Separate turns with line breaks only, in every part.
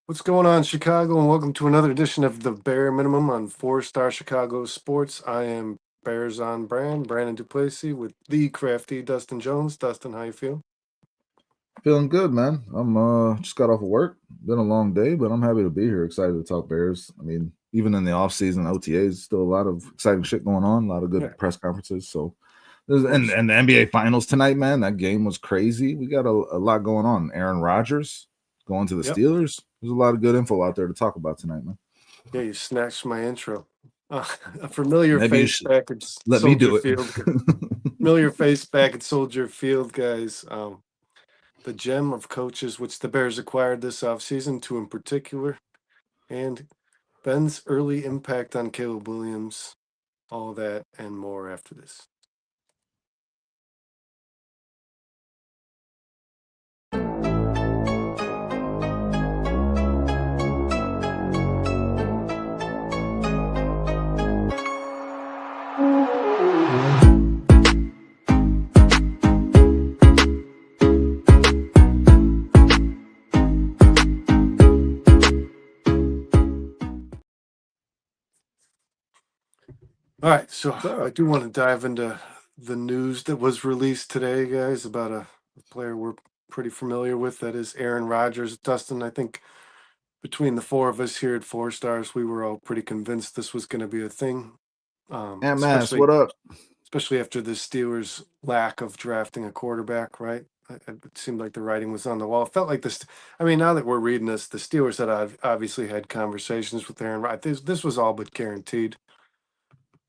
What's going on, Chicago, and welcome to another edition of the Bare Minimum on Four Star Chicago Sports. I am Bears on Brand, Brandon Duplessis with the crafty Dustin Jones. Dustin, how you feel?
Feeling good, man. I'm just got off of work. Been a long day, but I'm happy to be here. Excited to talk Bears. I mean, even in the off season, OTAs, still a lot of exciting shit going on. A lot of
Yeah,
good press conferences. So,
of
and
course.
and the NBA Finals tonight, man. That game was crazy. We got a lot going on. Aaron Rodgers going to the
Yep.
Steelers. There's a lot of good info out there to talk about tonight, man.
Yeah, you snatched my intro. A familiar
Maybe you
face
should
back at
let me
Soldier
do it.
Field. Familiar face back at Soldier Field, guys. The gem of coaches, which the Bears acquired this offseason, two in particular, and Ben's early impact on Caleb Williams. All that and more after this. All right, so
What's
I
up?
do want to dive into the news that was released today, guys, about a player we're pretty familiar with. That is Aaron Rodgers. Dustin, I think between the four of us here at Four Stars, we were all pretty convinced this was going to be a thing,
Mass, what up?
especially after the Steelers' lack of drafting a quarterback. Right? It seemed like the writing was on the wall. It felt like this. I mean, now that we're reading this, the Steelers had obviously had conversations with Aaron Rodgers. This was all but guaranteed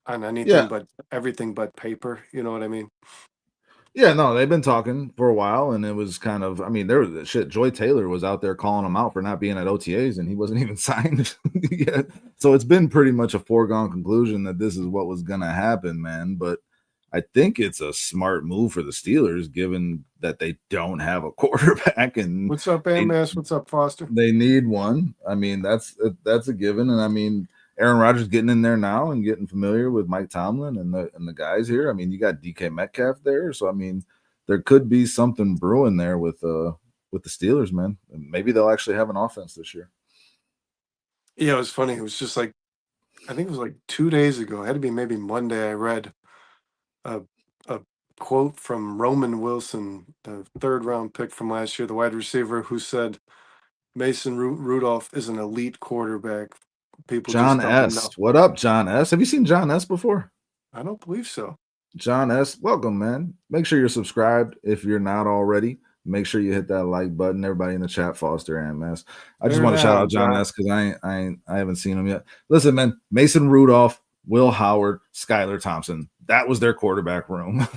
on anything
Yeah,
but everything but paper. You know what I mean?
Yeah, no, they've been talking for a while, and it was kind of, I mean, there was shit. Joy Taylor was out there calling him out for not being at OTAs, and he wasn't even signed yet. So it's been pretty much a foregone conclusion that this is what was going to happen, man. But I think it's a smart move for the Steelers, given that they don't have a quarterback and
What's up,
they
Mass? What's up, Foster?
they need one. I mean, that's a given, and I mean, Aaron Rodgers getting in there now and getting familiar with Mike Tomlin and the guys here. I mean, you got DK Metcalf there, so I mean, there could be something brewing there with the Steelers, man. Maybe they'll actually have an offense this year.
Yeah, it was funny. It was just like I think it was like 2 days ago. It had to be maybe Monday. I read a a quote from Roman Wilson, the third round pick from last year, the wide receiver, who said Mason Rudolph is an elite quarterback. People just
John
don't
S.
know.
What up, John S? Have you seen John S before?
I don't believe so.
John S, welcome, man. Make sure you're subscribed if you're not already. Make sure you hit that like button. Everybody in the chat, Foster and Mess. I just
Turn
want to shout
on,
out John
John.
S because I haven't seen him yet. Listen, man, Mason Rudolph, Will Howard, Skylar Thompson. That was their quarterback room.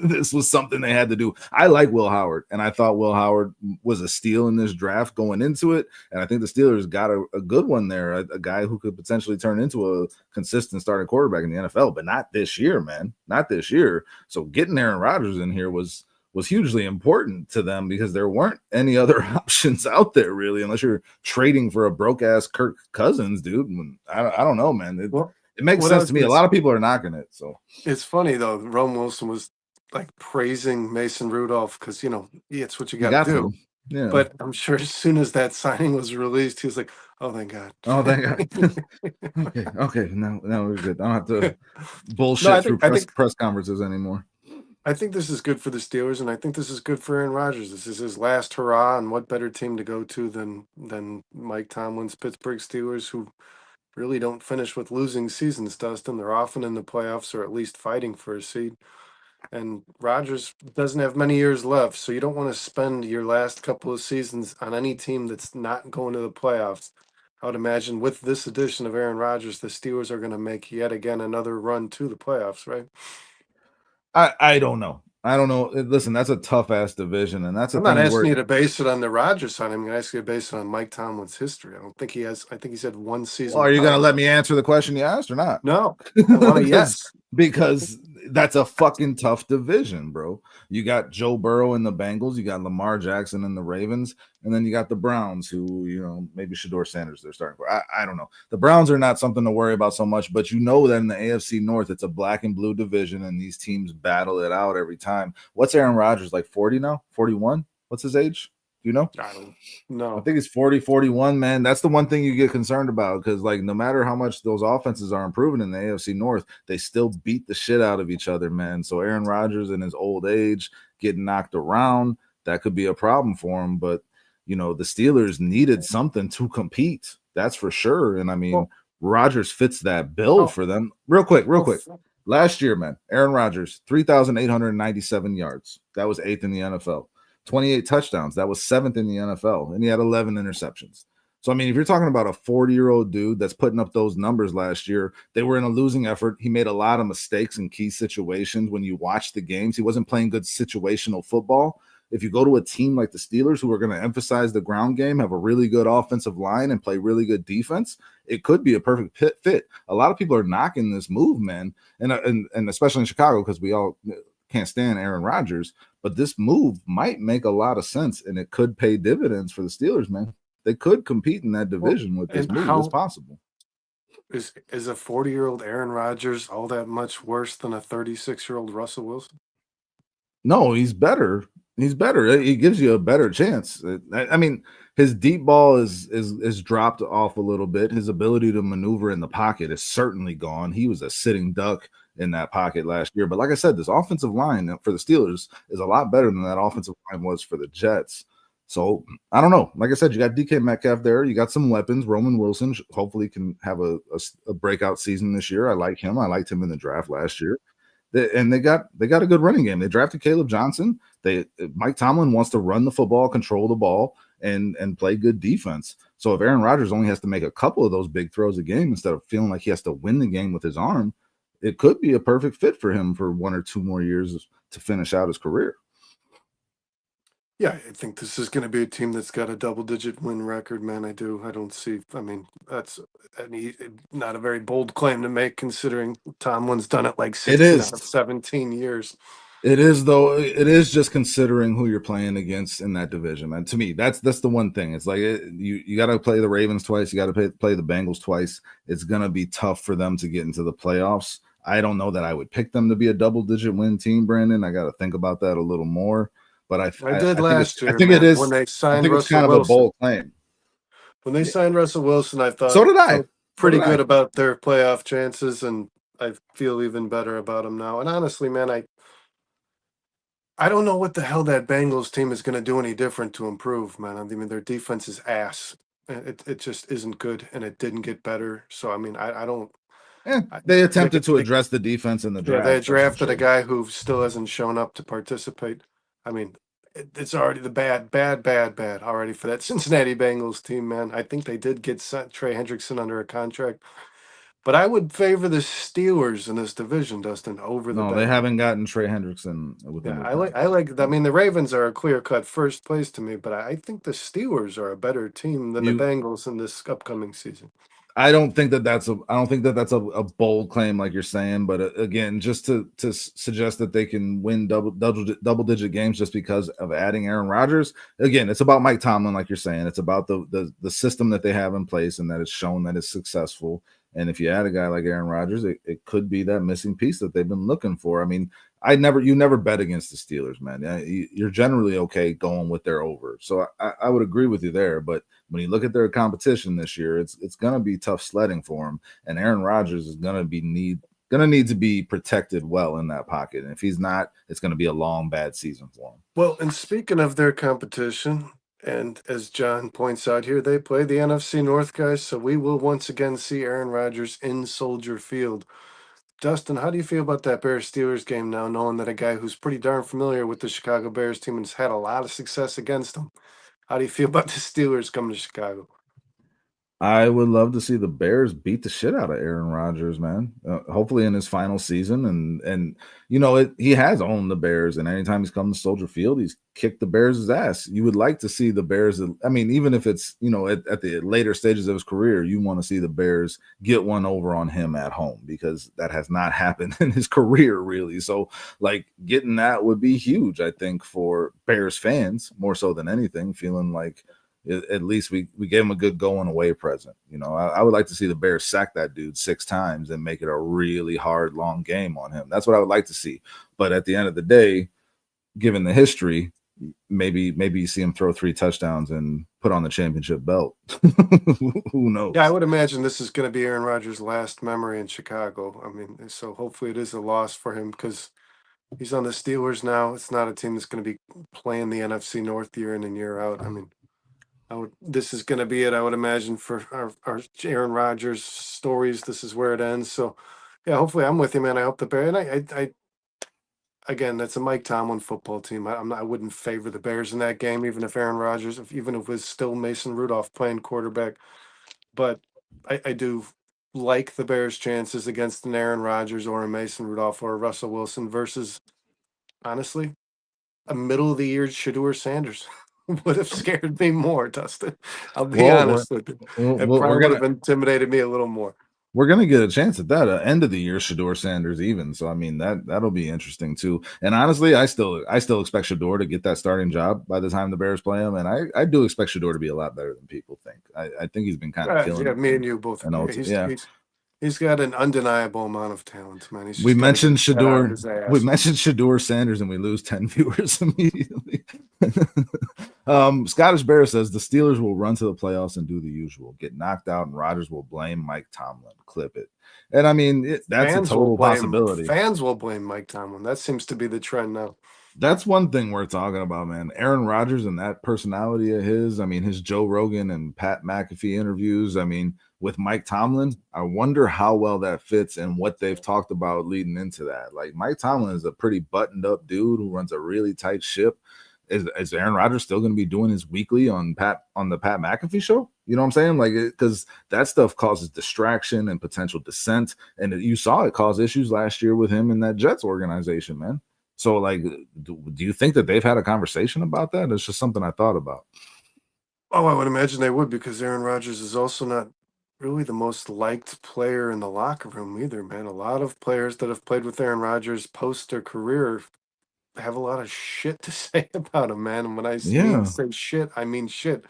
This was something they had to do. I like Will Howard, and I thought Will Howard was a steal in this draft going into it. And I think the Steelers got a good one there, a guy who could potentially turn into a consistent starting quarterback in the NFL, but not this year, man. Not this year. So getting Aaron Rodgers in here was hugely important to them because there weren't any other options out there really, unless you're trading for a broke ass Kirk Cousins, dude. I don't know, man.
Well,
It makes
what I
sense
was
to me. A lot of people are knocking it. So
it's funny though. Rome Wilson was like praising Mason Rudolph because it's what you
you
got to
got
do.
to, yeah.
But I'm sure as soon as that signing was released, he was like, "Oh, thank God."
Oh, thank God. Okay. Now we're good. I don't have to
No, I
bullshit
think
through
I think
press conferences anymore.
I think this is good for the Steelers, and I think this is good for Aaron Rodgers. This is his last hurrah, and what better team to go to than Mike Tomlin's Pittsburgh Steelers, who really don't finish with losing seasons, Dustin. They're often in the playoffs or at least fighting for a seed. And Rodgers doesn't have many years left, so you don't want to spend your last couple of seasons on any team that's not going to the playoffs. I would imagine with this addition of Aaron Rodgers, the Steelers are going to make yet again another run to the playoffs, right?
I don't know. I don't know. Listen, that's a tough ass division, and that's the
I'm not
thing
asking
where
you to base it on the Rodgers signing. I'm going to ask you to base it on Mike Tomlin's history. I don't think he has. I think he's had one
well,
season
are
with
you going to
Tomlin.
let me answer the question you asked or not?
No, I want a
because
yes.
because that's a fucking tough division, bro. You got Joe Burrow and the Bengals, you got Lamar Jackson and the Ravens, and then you got the Browns, who maybe Shador Sanders they're starting for. I don't know. The Browns are not something to worry about so much, but you know that in the AFC North, it's a black and blue division, and these teams battle it out every time. What's Aaron Rodgers like? 40 now? 41? What's his age? You know?
I don't
I
know.
think it's 40-41, man. That's the one thing you get concerned about because, like, no matter how much those offenses are improving in the AFC North, they still beat the shit out of each other, man. So Aaron Rodgers in his old age getting knocked around, that could be a problem for him. But, the Steelers needed something to compete. That's for sure. And, I mean,
Well,
Rodgers fits that bill
how,
for them. Real quick, real
how
quick. Last year, man, Aaron Rodgers, 3,897 yards. That was 8th in the NFL. 28 touchdowns. That was 7th in the NFL. And he had 11 interceptions. So, I mean, if you're talking about a 40-year-old dude that's putting up those numbers last year, they were in a losing effort. He made a lot of mistakes in key situations when you watch the games. He wasn't playing good situational football. If you go to a team like the Steelers, who are going to emphasize the ground game, have a really good offensive line, and play really good defense, it could be a perfect fit. A lot of people are knocking this move, man, and especially in Chicago because we all can't stand Aaron Rodgers. But this move might make a lot of sense, and it could pay dividends for the Steelers, man. They could compete in that
well,
division with this
and
move. It's
how
possible.
is a 40-year-old Aaron Rodgers all that much worse than a 36-year-old Russell Wilson?
No, he's better. He's better. He gives you a better chance. I mean, his deep ball is dropped off a little bit. His ability to maneuver in the pocket is certainly gone. He was a sitting duck in that pocket last year. But like I said, this offensive line for the Steelers is a lot better than that offensive line was for the Jets. So I don't know. Like I said, you got DK Metcalf there. You got some weapons. Roman Wilson hopefully can have a breakout season this year. I like him. I liked him in the draft last year. They got a good running game. They drafted Caleb Johnson. Mike Tomlin wants to run the football, control the ball, and play good defense. So if Aaron Rodgers only has to make a couple of those big throws a game instead of feeling like he has to win the game with his arm, it could be a perfect fit for him for 1 or 2 more years to finish out his career.
Yeah, I think this is going to be a team that's got a double-digit win record, man. I do. I don't see. I mean, that's not a very bold claim to make, considering Tomlin's done it like
It
16 out of
is.
17 years.
It is, though. It is just considering who you're playing against in that division. And to me, that's the one thing. It's like you got to play the Ravens twice. You got to play the Bengals twice. It's going to be tough for them to get into the playoffs. I don't know that I would pick them to be a double-digit win team, Brandon. I got to think about that a little more. But
I did last
I
year,
think it
man,
is.
when they
I
signed
think it's
Russell
kind of a
Wilson.
bold claim.
When they signed Russell Wilson, I
So did I.
felt pretty good about their playoff chances, and I feel even better about them now. And honestly, man, I don't know what the hell that Bengals team is going to do any different to improve, man. I mean, their defense is ass. It just isn't good, and it didn't get better. So I mean, I don't.
They attempted to address the defense in the
Yeah, they
draft. That's for
drafted
sure.
a guy who still hasn't shown up to participate. I mean, it's already the bad already for that Cincinnati Bengals team, man. I think they did get Trey Hendrickson under a contract, but I would favor the Steelers in this division, Dustin, over the
No, they
Bengals.
haven't gotten Trey Hendrickson with
Yeah,
new
I
contract.
like. I mean, the Ravens are a clear-cut first place to me, but I think the Steelers are a better team than the
You
Bengals in this upcoming season.
I don't think that that's a bold claim like you're saying, but again, just to suggest that they can win double digit games just because of adding Aaron Rodgers. Again, it's about Mike Tomlin, like you're saying. It's about the system that they have in place and that it's shown that it's successful. And if you add a guy like Aaron Rodgers, it could be that missing piece that they've been looking for. I mean, you never bet against the Steelers, man. You're generally okay going with their over. So I would agree with you there, but when you look at their competition this year, it's going to be tough sledding for them, and Aaron Rodgers is going to need to be protected well in that pocket. And if he's not, it's going to be a long bad season for him.
Well, and speaking of their competition, and as John points out here, they play the NFC North guys, so we will once again see Aaron Rodgers in Soldier Field. Dustin, how do you feel about that Bears Steelers game now, knowing that a guy who's pretty darn familiar with the Chicago Bears team and has had a lot of success against them? How do you feel about the Steelers coming to Chicago?
I would love to see the Bears beat the shit out of Aaron Rodgers, man. Hopefully in his final season, and he has owned the Bears, and anytime he's come to Soldier Field, he's kicked the Bears' ass. You would like to see the Bears. I mean, even if it's at the later stages of his career, you want to see the Bears get one over on him at home because that has not happened in his career really. So like getting that would be huge, I think, for Bears fans more so than anything, feeling like at least we gave him a good going away present. I would like to see the Bears sack that dude 6 times and make it a really hard, long game on him. That's what I would like to see. But at the end of the day, given the history, maybe you see him throw 3 touchdowns and put on the championship belt. Who knows?
Yeah, I would imagine this is going to be Aaron Rodgers' last memory in Chicago. I mean, so hopefully it is a loss for him because he's on the Steelers now. It's not a team that's going to be playing the NFC North year in and year out. I mean, this is going to be it, I would imagine, for our Aaron Rodgers stories. This is where it ends. So, yeah, hopefully I'm with you, man. I hope the Bears, and I again, that's a Mike Tomlin football team. I wouldn't favor the Bears in that game, even if Aaron Rodgers, even if it was still Mason Rudolph playing quarterback. But I do like the Bears' chances against an Aaron Rodgers or a Mason Rudolph or a Russell Wilson versus, honestly, a middle of the year Shador Sanders would have scared me more, Dustin. I'll be
Well, we're
honest with you. It
we're
probably would
gonna
have intimidated me a little more.
get a chance at that end of the year, Shador Sanders even. So I mean that'll be interesting too. And honestly, I still expect Shador to get that starting job by the time the Bears play him. And I do expect Shador to be a lot better than people think. I think he's been kind of killing
Yeah,
it.
me and you both agree.
Yeah.
He's got an undeniable amount of talent, man. He's
We
just got to get
mentioned
that out of
Shador.
his
We
ass.
mentioned Shador Sanders, and we lose 10 viewers immediately. Scottish Bear says the Steelers will run to the playoffs and do the usual, get knocked out, and Rodgers will blame Mike Tomlin. Clip it. And I mean, that's a total possibility.
Fans will blame Mike Tomlin. That seems to be the trend now.
That's one thing we're talking about, man. Aaron Rodgers and that personality of his. I mean, his Joe Rogan and Pat McAfee interviews. I mean, with Mike Tomlin, I wonder how well that fits and what they've talked about leading into that. Like Mike Tomlin is a pretty buttoned up dude who runs a really tight ship. Is Aaron Rodgers still going to be doing his weekly on the Pat McAfee show? You know what I'm saying? Like, because that stuff causes distraction and potential dissent, and you saw it cause issues last year with him in that Jets organization, man. So, like, do you think that they've had a conversation about that? It's just something I thought about.
Oh, I would imagine they would because Aaron Rodgers is also not really the most liked player in the locker room either, man. A lot of players that have played with Aaron Rodgers post their career have a lot of shit to say about him, man. And when I mean
Yeah,
say shit, I mean shit.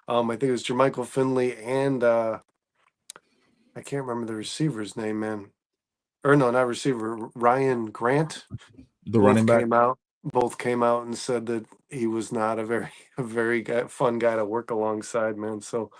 I think it was Jermichael Finley and I can't remember the receiver's name, man. Or no, not receiver, Ryan Grant.
the running
Both
back.
came out. Both came out and said that he was not a very fun guy to work alongside, man. So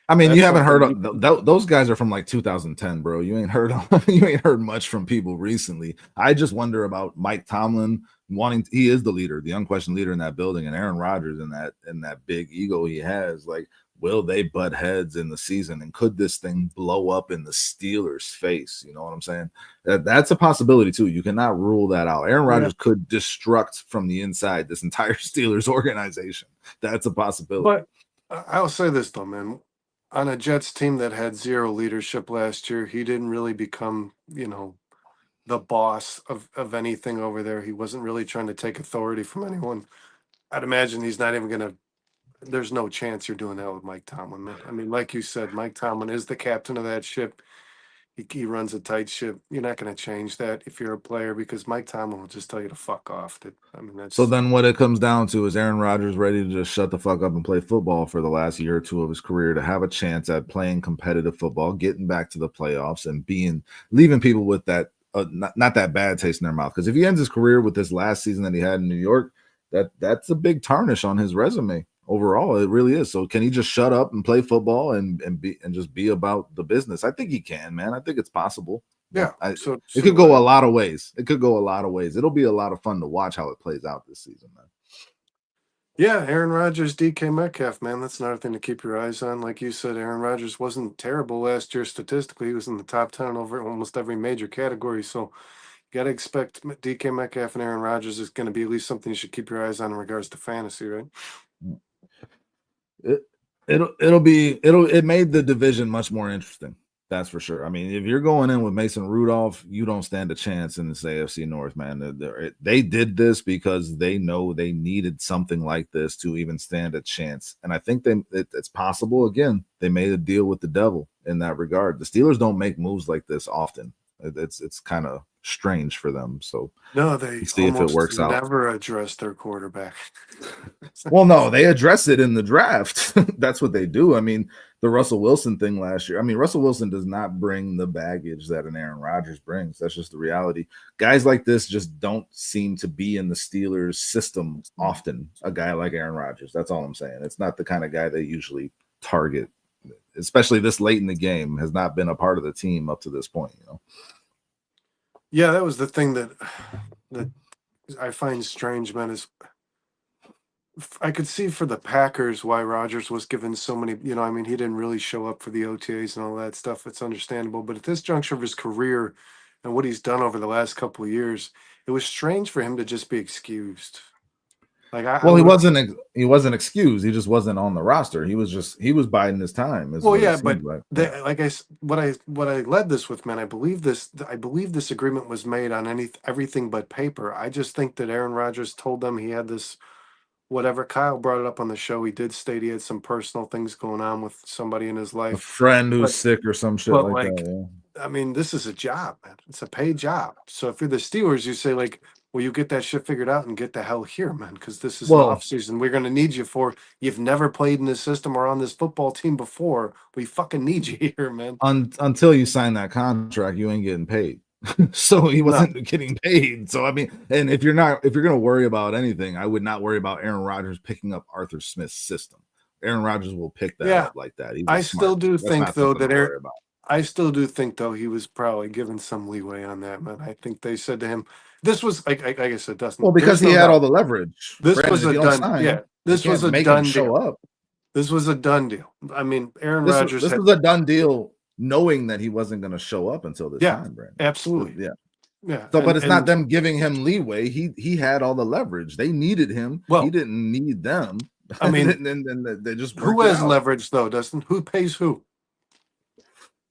I mean, you
that's
haven't heard
something.
of those guys are from like 2010, bro. You ain't heard you ain't heard much from people recently. I just wonder about Mike Tomlin wanting. He is the leader, the unquestioned leader in that building, and Aaron Rodgers and that big ego he has. Like, will they butt heads in the season, and could this thing blow up in the Steelers' face? You know what I'm saying? That's a possibility too. You cannot rule that out. Aaron
Yeah,
Rodgers could destruct from the inside this entire Steelers organization. That's a possibility.
but I'll say this though, man. On a Jets team that had zero leadership last year, he didn't really become, the boss of anything over there. He wasn't really trying to take authority from anyone. I'd imagine he's not even gonna. There's no chance you're doing that with Mike Tomlin, man. I mean, like you said, Mike Tomlin is the captain of that ship. He runs a tight ship. You're not going to change that if you're a player because Mike Tomlin will just tell you to fuck off. I mean,
So
that's
then what it comes down to is Aaron Rodgers ready to just shut the fuck up and play football for the last year or two of his career to have a chance at playing competitive football, getting back to the playoffs and leaving people with that not that bad taste in their mouth. Because if he ends his career with this last season that he had in New York, that's a big tarnish on his resume overall. It really is. So can he just shut up and play football and just be about the business? I think he can, man. I think it's possible. But
yeah. So
it could go a lot of ways. It could go a lot of ways. It'll be a lot of fun to watch how it plays out this season, man.
yeah, Aaron Rodgers, DK Metcalf, man, that's another thing to keep your eyes on. Like you said, Aaron Rodgers wasn't terrible last year statistically. He was in the top 10 over almost every major category. So you got to expect DK Metcalf and Aaron Rodgers is going to be at least something you should keep your eyes on in regards to fantasy, right?
It it made the division much more interesting. That's for sure. I mean, if you're going in with Mason Rudolph, you don't stand a chance in this AFC North, man. They did this because they know they needed something like this to even stand a chance. And I think it's possible. Again, they made a deal with the devil in that regard. The Steelers don't make moves like this often. It's kind of strange for them. So
No, they
we'll see if it
almost
works out.
never address their quarterback.
Well, no, they address it in the draft. That's what they do. I mean, the Russell Wilson thing last year. I mean, Russell Wilson does not bring the baggage that an Aaron Rodgers brings. That's just the reality. Guys like this just don't seem to be in the Steelers system often. A guy like Aaron Rodgers. That's all I'm saying. It's not the kind of guy they usually target, especially this late in the game. Has not been a part of the team up to this point.
Yeah, that was the thing that I find strange, man. Is I could see for the Packers why Rodgers was given so many, I mean, he didn't really show up for the OTAs and all that stuff. It's understandable. But at this juncture of his career and what he's done over the last couple of years, it was strange for him to just be excused. Like I
Well,
would have.
he wasn't excused. He just wasn't on the roster. He was biding his time. Is
Well,
what it
yeah, but
seemed like. Yeah.
what I led this with, man, I believe this agreement was made on everything but paper. I just think that Aaron Rodgers told them he had this whatever. Kyle brought it up on the show. He did state he had some personal things going on with somebody in his
A
life.
friend who's
But
sick or some shit
but
like
like,
that.
I mean, this is a job, man. It's a paid job. So if you're the Steelers, you say like, well, you get that shit figured out and get the hell here, man, because this is an
Well,
off season. We're gonna need you for. You've never played in this system or on this football team before. We fucking need you here, man.
until you sign that contract, you ain't getting paid. So he
No.
wasn't getting paid. So I mean, and if you're gonna worry about anything, I would not worry about Aaron Rodgers picking up Arthur Smith's system. Aaron Rodgers will pick that
Yeah,
up like that. He's
I still
smart.
do
That's
think
not
though
something
that
to worry about.
I still do think though he was probably given some leeway on that, man. I think they said to him, "This was like I said,
Well,
Dustin.
because
There's
he
no
had all
doubt.
the leverage.
This
Brandon,
was
if
a
you don't
done. Yeah,
sign, you
this was
can't
a
make him
done
show
deal.
up.
This was a done deal. I mean, Aaron
This
Rodgers
this
had.
was a done deal, knowing that he wasn't going to show up until this
Yeah,
time, Brandon.
absolutely.
Yeah.
Yeah,
So, but it's not
and
them giving him leeway. He had all the leverage. They needed him. He
well,
didn't need them.
I mean,
and they just
who
worked it
has
out.
leverage though, Dustin? Who pays who?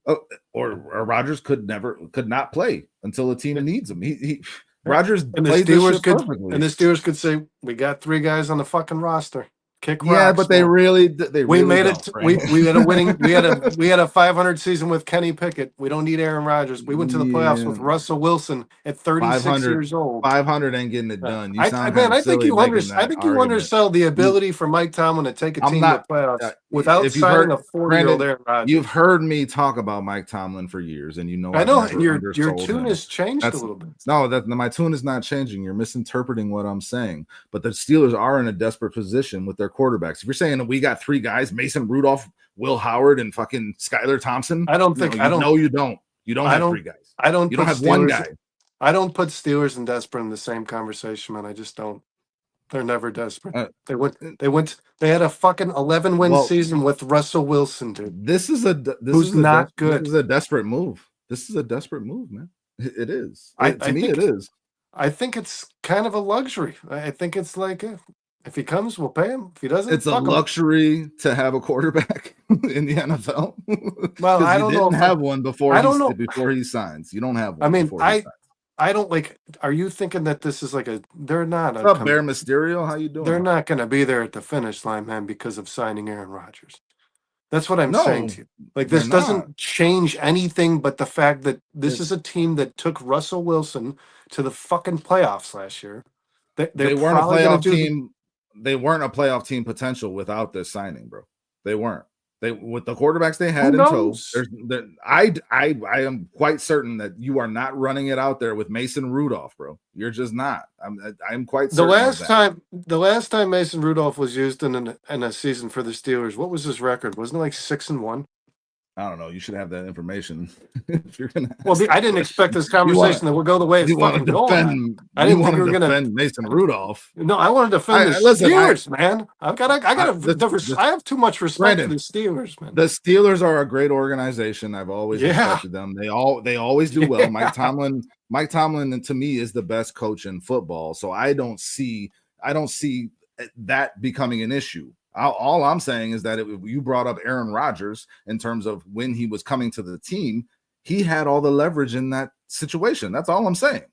Oh, or Rodgers could not play until the team needs him. He Rodgers
And the
played this
Steelers
shit
could
perfectly.
say, we got 3 guys on the fucking roster. Kick
Yeah,
rocks,
but they
man.
really
We made
don't,
it.
right?
We had a winning. We had a 500 season with Kenny Pickett. We don't need Aaron Rodgers. We went to the playoffs
Yeah,
with Russell Wilson at 36 years old.
500 ain't getting it done. You sound kind
Man,
of
I think
silly making
I
that
think you
argument.
undersell the
You,
ability for Mike Tomlin to take a
I'm
team to
not.
the playoffs without
If you've
signing
heard
a 40-year-old
Brandon,
Aaron
you've
Rodgers.
heard me talk about Mike Tomlin for years, and you know
I
I've
know, and
never
your
undersold
tune
him.
has changed a
That's
little bit.
no, that my tune is not changing. You're misinterpreting what I'm saying. But the Steelers are in a desperate position with their quarterbacks. If you're saying that we got 3 guys, Mason Rudolph, Will Howard, and fucking Skylar Thompson,
I don't think I don't.
you don't. You don't
I
have
don't.
3 guys.
I don't
You
put
don't have one
Steelers.
guy.
I don't put Steelers and desperate in the same conversation, man. I just don't. They're never desperate. They had a fucking 11-win season with Russell Wilson, dude.
This is a
not good.
This is a desperate move. This is a desperate move, man. It is.
I
To me,
think
it is.
I think it's kind of a luxury. I think it's like if he comes, we'll pay him. If he doesn't,
It's a
fuck him.
luxury to have a quarterback in the NFL.
Well, I don't know.
Didn't have one before.
I don't know.
Before he signs. You don't have one.
I mean,
before he signs.
I don't like. Are you thinking that this is like a? They're not.
What's up, Bear Mysterio? How you doing?
They're not going to be there at the finish line, man, because of signing Aaron Rodgers. That's what I'm
No,
saying to you. Like this
they're
doesn't
not.
change anything but the fact that this is a team that took Russell Wilson to the fucking playoffs last year.
They weren't a playoff team. They weren't a playoff team potential without this signing, bro. They weren't. They with the quarterbacks they had in tow. I am quite certain that you are not running it out there with Mason Rudolph, bro. You're just not. I'm quite certain.
The last time Mason Rudolph was used in a season for the Steelers, what was his record? Wasn't it like 6-1?
I don't know. You should have that information if you're gonna.
Well, I didn't expect this conversation that would go the way it's fucking going. I didn't think we were gonna
defend Mason Rudolph.
No, I want to defend the Steelers, man. I have too much respect for the Steelers, man.
The Steelers are a great organization. I've always respected them. They always do well. Mike Tomlin, to me, is the best coach in football. So I don't see that becoming an issue. All I'm saying is that you brought up Aaron Rodgers in terms of when he was coming to the team, he had all the leverage in that situation. That's all I'm saying.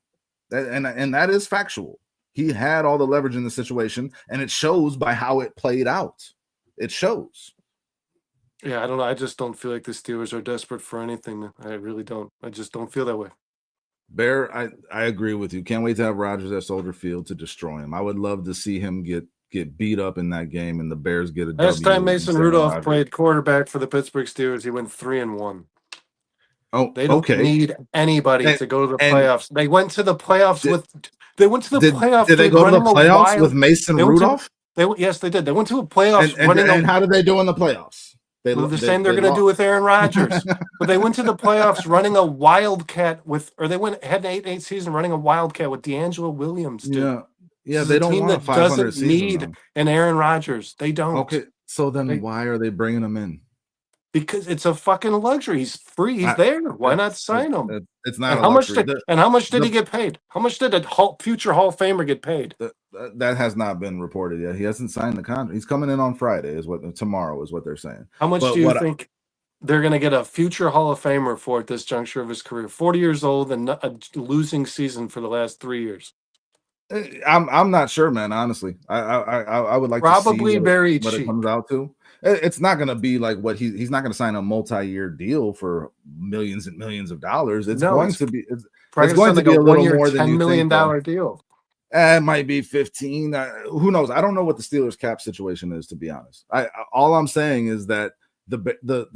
And that is factual. He had all the leverage in the situation, and it shows by how it played out. It shows.
Yeah, I don't know. I just don't feel like the Steelers are desperate for anything, man. I really don't. I just don't feel that way.
Bear, I agree with you. Can't wait to have Rodgers at Soldier Field to destroy him. I would love to see him get beat up in that game and the Bears get a
Last time
W
Mason
against Aaron
Rudolph
Rodgers.
played quarterback for the Pittsburgh Steelers, he went 3-1.
Oh,
They don't
okay.
need anybody
And,
to go to the
and
playoffs. They went to the playoffs
did,
with. They went to the playoffs,
did they
dude,
go to the
running a
playoffs with
wild.
Mason
They went to.
Rudolph?
Yes, they did. They went to a playoffs running
And
a.
how did they do in the playoffs?
Well, the same they're
They
going to do
lost.
with Aaron Rodgers. But they went to the playoffs running a wildcat with, or they had an 8-8 season running a wildcat with D'Angelo Williams, dude.
Yeah. Yeah,
This is
they
a
don't
team
want a
that
500
doesn't
season
need
though.
an Aaron Rodgers. They don't.
Okay, so then why are they bringing him in?
Because it's a fucking luxury. He's free. He's there. Why not sign him?
It's not
And
a
how much
luxury.
did he get paid? How much did a future Hall of Famer get paid?
That has not been reported yet. He hasn't signed the contract. He's coming in on Friday. Tomorrow is what they're saying.
How much do you think they're going to get a future Hall of Famer for at this juncture of his career? 40 years old and a losing season for the last 3 years.
I'm not sure, man. Honestly, I would like
probably
to see
very
what
cheap.
It comes out to. It's not going to be like what he's not going to sign a multi-year deal for millions and millions of dollars. It's going to be a little more than
$10 million deal.
It might be 15. Who knows? I don't know what the Steelers cap situation is, to be honest. All I'm saying is that the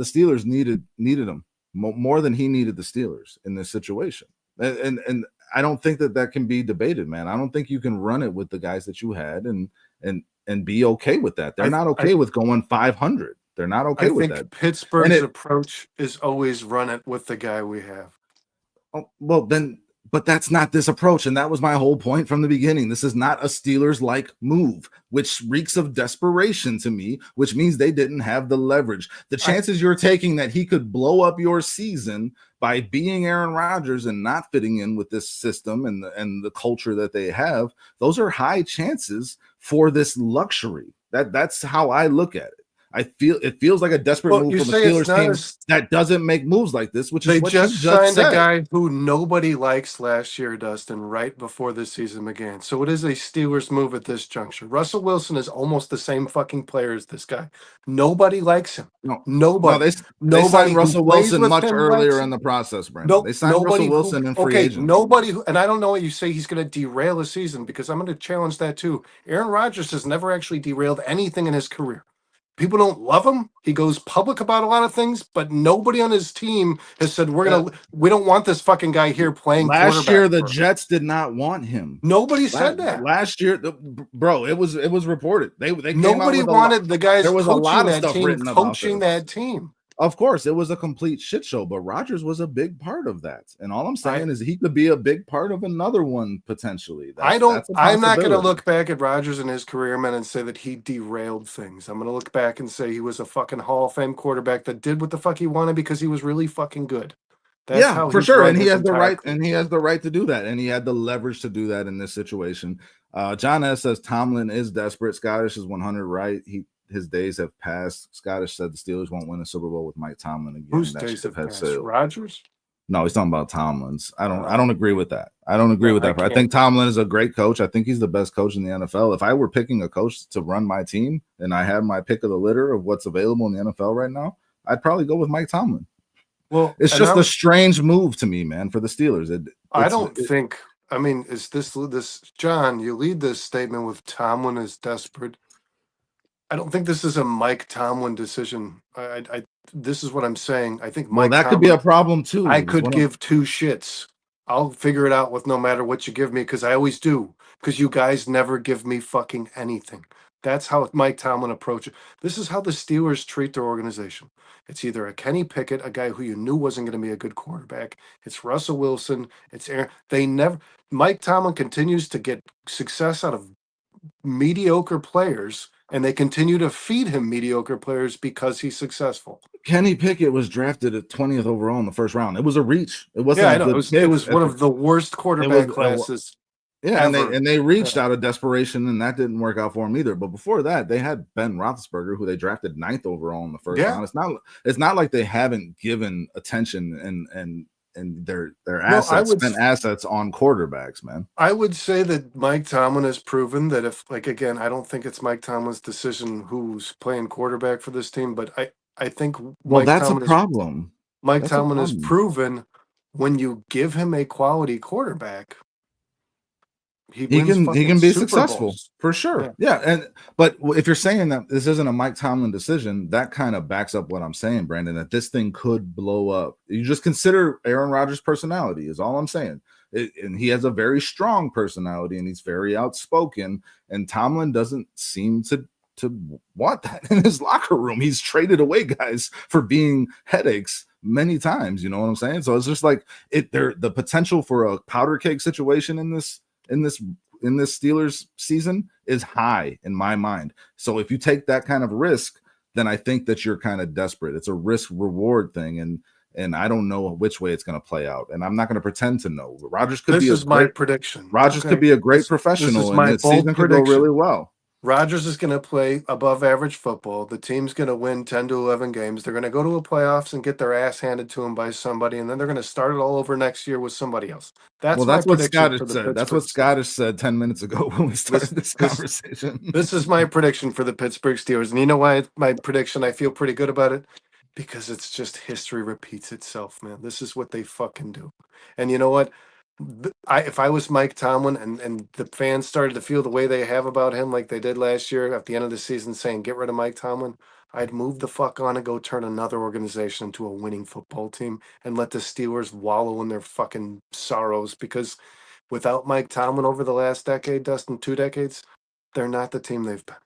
Steelers needed him more than he needed the Steelers in this situation, and I don't think that can be debated, man. I don't think you can run it with the guys that you had and be okay with that. They're not okay with going 500. They're not okay with that. I think
Pittsburgh's approach is always run it with the guy we have.
Oh, well, then, but that's not this approach. And that was my whole point from the beginning. This is not a Steelers-like move, which reeks of desperation to me, which means they didn't have the leverage. The chances you're taking that he could blow up your season by being Aaron Rodgers and not fitting in with this system and the culture that they have, those are high chances for this luxury. That's how I look at it. It feels like a desperate move from a Steelers team that doesn't make moves like this, which is what you just
signed
said.
A guy who nobody likes last year, Dustin, right before the season began. So it is a Steelers move at this juncture. Russell Wilson is almost the same fucking player as this guy. Nobody likes him. Nobody.
They signed Russell Wilson much earlier in the process, Brandon. They signed Russell Wilson in free agency.
Nobody, and I don't know what you say he's going to derail a season, because I'm going to challenge that too. Aaron Rodgers has never actually derailed anything in his career. People don't love him. He goes public about a lot of things, but nobody on his team has said we don't want this fucking guy here playing.
Last year, the Jets did not want him.
Nobody said that.
Last year, bro, it was reported. They
nobody wanted the guys.
There was a lot of stuff written about
coaching that team.
Of course, it was a complete shit show, but Rodgers was a big part of that. And all I'm saying is he could be a big part of another one potentially.
I'm not going to look back at Rodgers and his career, man, and say that he derailed things. I'm going to look back and say he was a fucking Hall of Fame quarterback that did what the fuck he wanted because he was really fucking good.
That's how for sure. And he has the right career. And he has the right to do that. And he had the leverage to do that in this situation. John S says Tomlin is desperate. Scottish is 100 right. His days have passed. Scottish said the Steelers won't win a Super Bowl with Mike Tomlin again.
Whose days have passed? Rodgers?
No, he's talking about Tomlin's. I don't agree with that. I don't agree with that. I think Tomlin is a great coach. I think he's the best coach in the NFL. If I were picking a coach to run my team and I had my pick of the litter of what's available in the NFL right now, I'd probably go with Mike Tomlin. Well, it's just a strange move to me, man, for the Steelers.
I mean, is this John, you lead this statement with Tomlin is desperate. I don't think this is a Mike Tomlin decision. This is what I'm saying. I think
that could be a problem too.
I could give two shits. I'll figure it out with no matter what you give me, because I always do. Because you guys never give me fucking anything. That's how Mike Tomlin approaches it. This is how the Steelers treat their organization. It's either a Kenny Pickett, a guy who you knew wasn't going to be a good quarterback. It's Russell Wilson. It's Aaron. Mike Tomlin continues to get success out of mediocre players, and they continue to feed him mediocre players because he's successful.
Kenny Pickett was drafted at 20th overall in the first round. It was a reach. It wasn't.
Yeah, I know. It was one of the worst quarterback classes.
Yeah, and they reached out of desperation, and that didn't work out for them either. But before that, they had Ben Roethlisberger, who they drafted 9th overall in the first round. It's not like they haven't given attention and their assets spent assets on quarterbacks, man.
I would say that Mike Tomlin has proven that again, I don't think it's Mike Tomlin's decision who's playing quarterback for this team, but I think
that's a problem.
Mike Tomlin has proven when you give him a quality quarterback, he
He
wins
can
fucking
be
Super
successful
Bowls.
for sure.
Yeah.
Yeah, but if you're saying that this isn't a Mike Tomlin decision, that kind of backs up what I'm saying, Brandon. That this thing could blow up. You just consider Aaron Rodgers' personality is all I'm saying. And he has a very strong personality, and he's very outspoken. And Tomlin doesn't seem to want that in his locker room. He's traded away guys for being headaches many times. You know what I'm saying? So it's just like the potential for a powder keg situation in this Steelers season is high in my mind. So if you take that kind of risk, then I think that you're kind of desperate. It's a risk reward thing, and I don't know which way it's going to play out. And I'm not going to pretend to know. Rodgers could
This
be a
is my
great
prediction.
Rodgers could
Okay.
be a great
This is
professional, and
my
this
bold
season could go really
prediction.
well.
Rodgers is going to play above average football. The team's going to win 10 to 11 games. They're going to go to a playoffs and get their ass handed to them by somebody, and then they're going to start it all over next year with somebody else.
Well,
That's my
that's what
prediction
Scottish
for the
said. That's what
Pittsburgh Steelers.
Scottish said 10 minutes ago when we started this conversation.
This is my prediction for the Pittsburgh Steelers. And you know why it's my prediction? I feel pretty good about it because it's just history repeats itself, man. This is what they fucking do. And you know what? If I was Mike Tomlin and the fans started to feel the way they have about him, like they did last year at the end of the season, saying, get rid of Mike Tomlin, I'd move the fuck on and go turn another organization into a winning football team and let the Steelers wallow in their fucking sorrows because without Mike Tomlin over the last decade, Dustin, 2 decades, they're not the team they've been.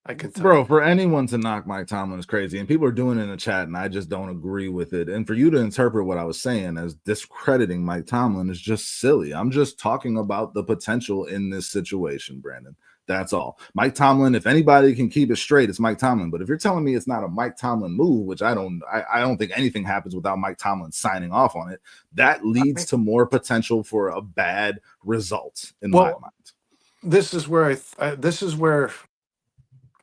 I can tell
Bro,
you.
for anyone to knock Mike Tomlin is crazy, and people are doing it in the chat, and I just don't agree with it. And for you to interpret what I was saying as discrediting Mike Tomlin is just silly. I'm just talking about the potential in this situation, Brandon. That's all. Mike Tomlin, if anybody can keep it straight, it's Mike Tomlin. But if you're telling me it's not a Mike Tomlin move, which I don't think anything happens without Mike Tomlin signing off on it, that leads to more potential for a bad result in my mind.
This is where this is where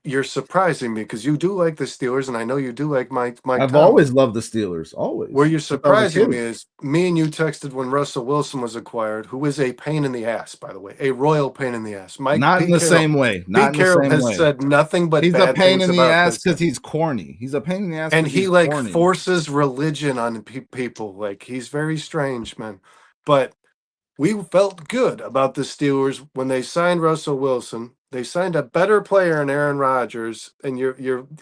you're surprising me because you do like the Steelers, and I know you do like Mike
I've
Tomlin.
always loved the Steelers. Always.
Where you're surprising me is me and you texted when Russell Wilson was acquired, who is a pain in the ass, by the way, a royal pain in the ass.
Not in the same way. Not in the same way.
has said nothing but
he's a
bad
pain
things
in the
about
ass
this.
because he's corny. He's a pain in the ass,
and he
like corny.
forces religion on people. Like he's very strange, man. But we felt good about the Steelers when they signed Russell Wilson. They signed a better player in Aaron Rodgers, and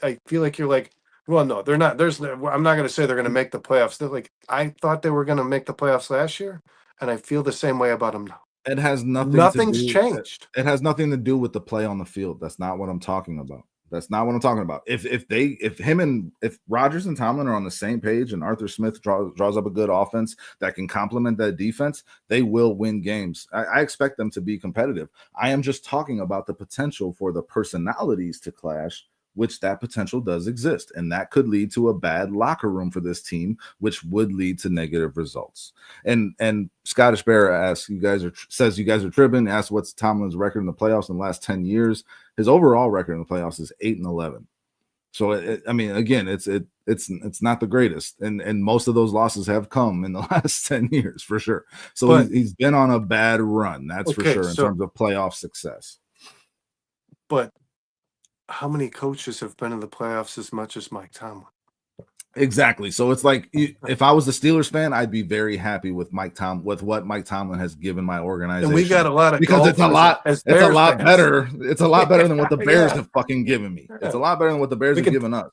I feel like you're like, well, no, they're not. I'm not going to say they're going to make the playoffs. They're like, I thought they were going to make the playoffs last year, and I feel the same way about them now.
It has
Nothing's changed.
It has nothing to do with the play on the field. That's not what I'm talking about. That's not what I'm talking about. If Rodgers and Tomlin are on the same page and Arthur Smith draws up a good offense that can complement that defense, they will win games. I expect them to be competitive. I am just talking about the potential for the personalities to clash, which that potential does exist. And that could lead to a bad locker room for this team, which would lead to negative results. And Scottish Bear asks, you guys are tripping, asks what's Tomlin's record in the playoffs in the last 10 years. His overall record in the playoffs is 8-11. So again, it's not the greatest, and most of those losses have come in the last 10 years for sure. So he's been on a bad run, that's for sure, in terms of playoff success.
But how many coaches have been in the playoffs as much as Mike Tomlin?
Exactly. So it's like if I was a Steelers fan, I'd be very happy with what Mike Tomlin has given my organization.
And we got a lot of
because it's a lot better. It's a lot better than what the Bears have fucking given me. It's a lot better than what the Bears have given us.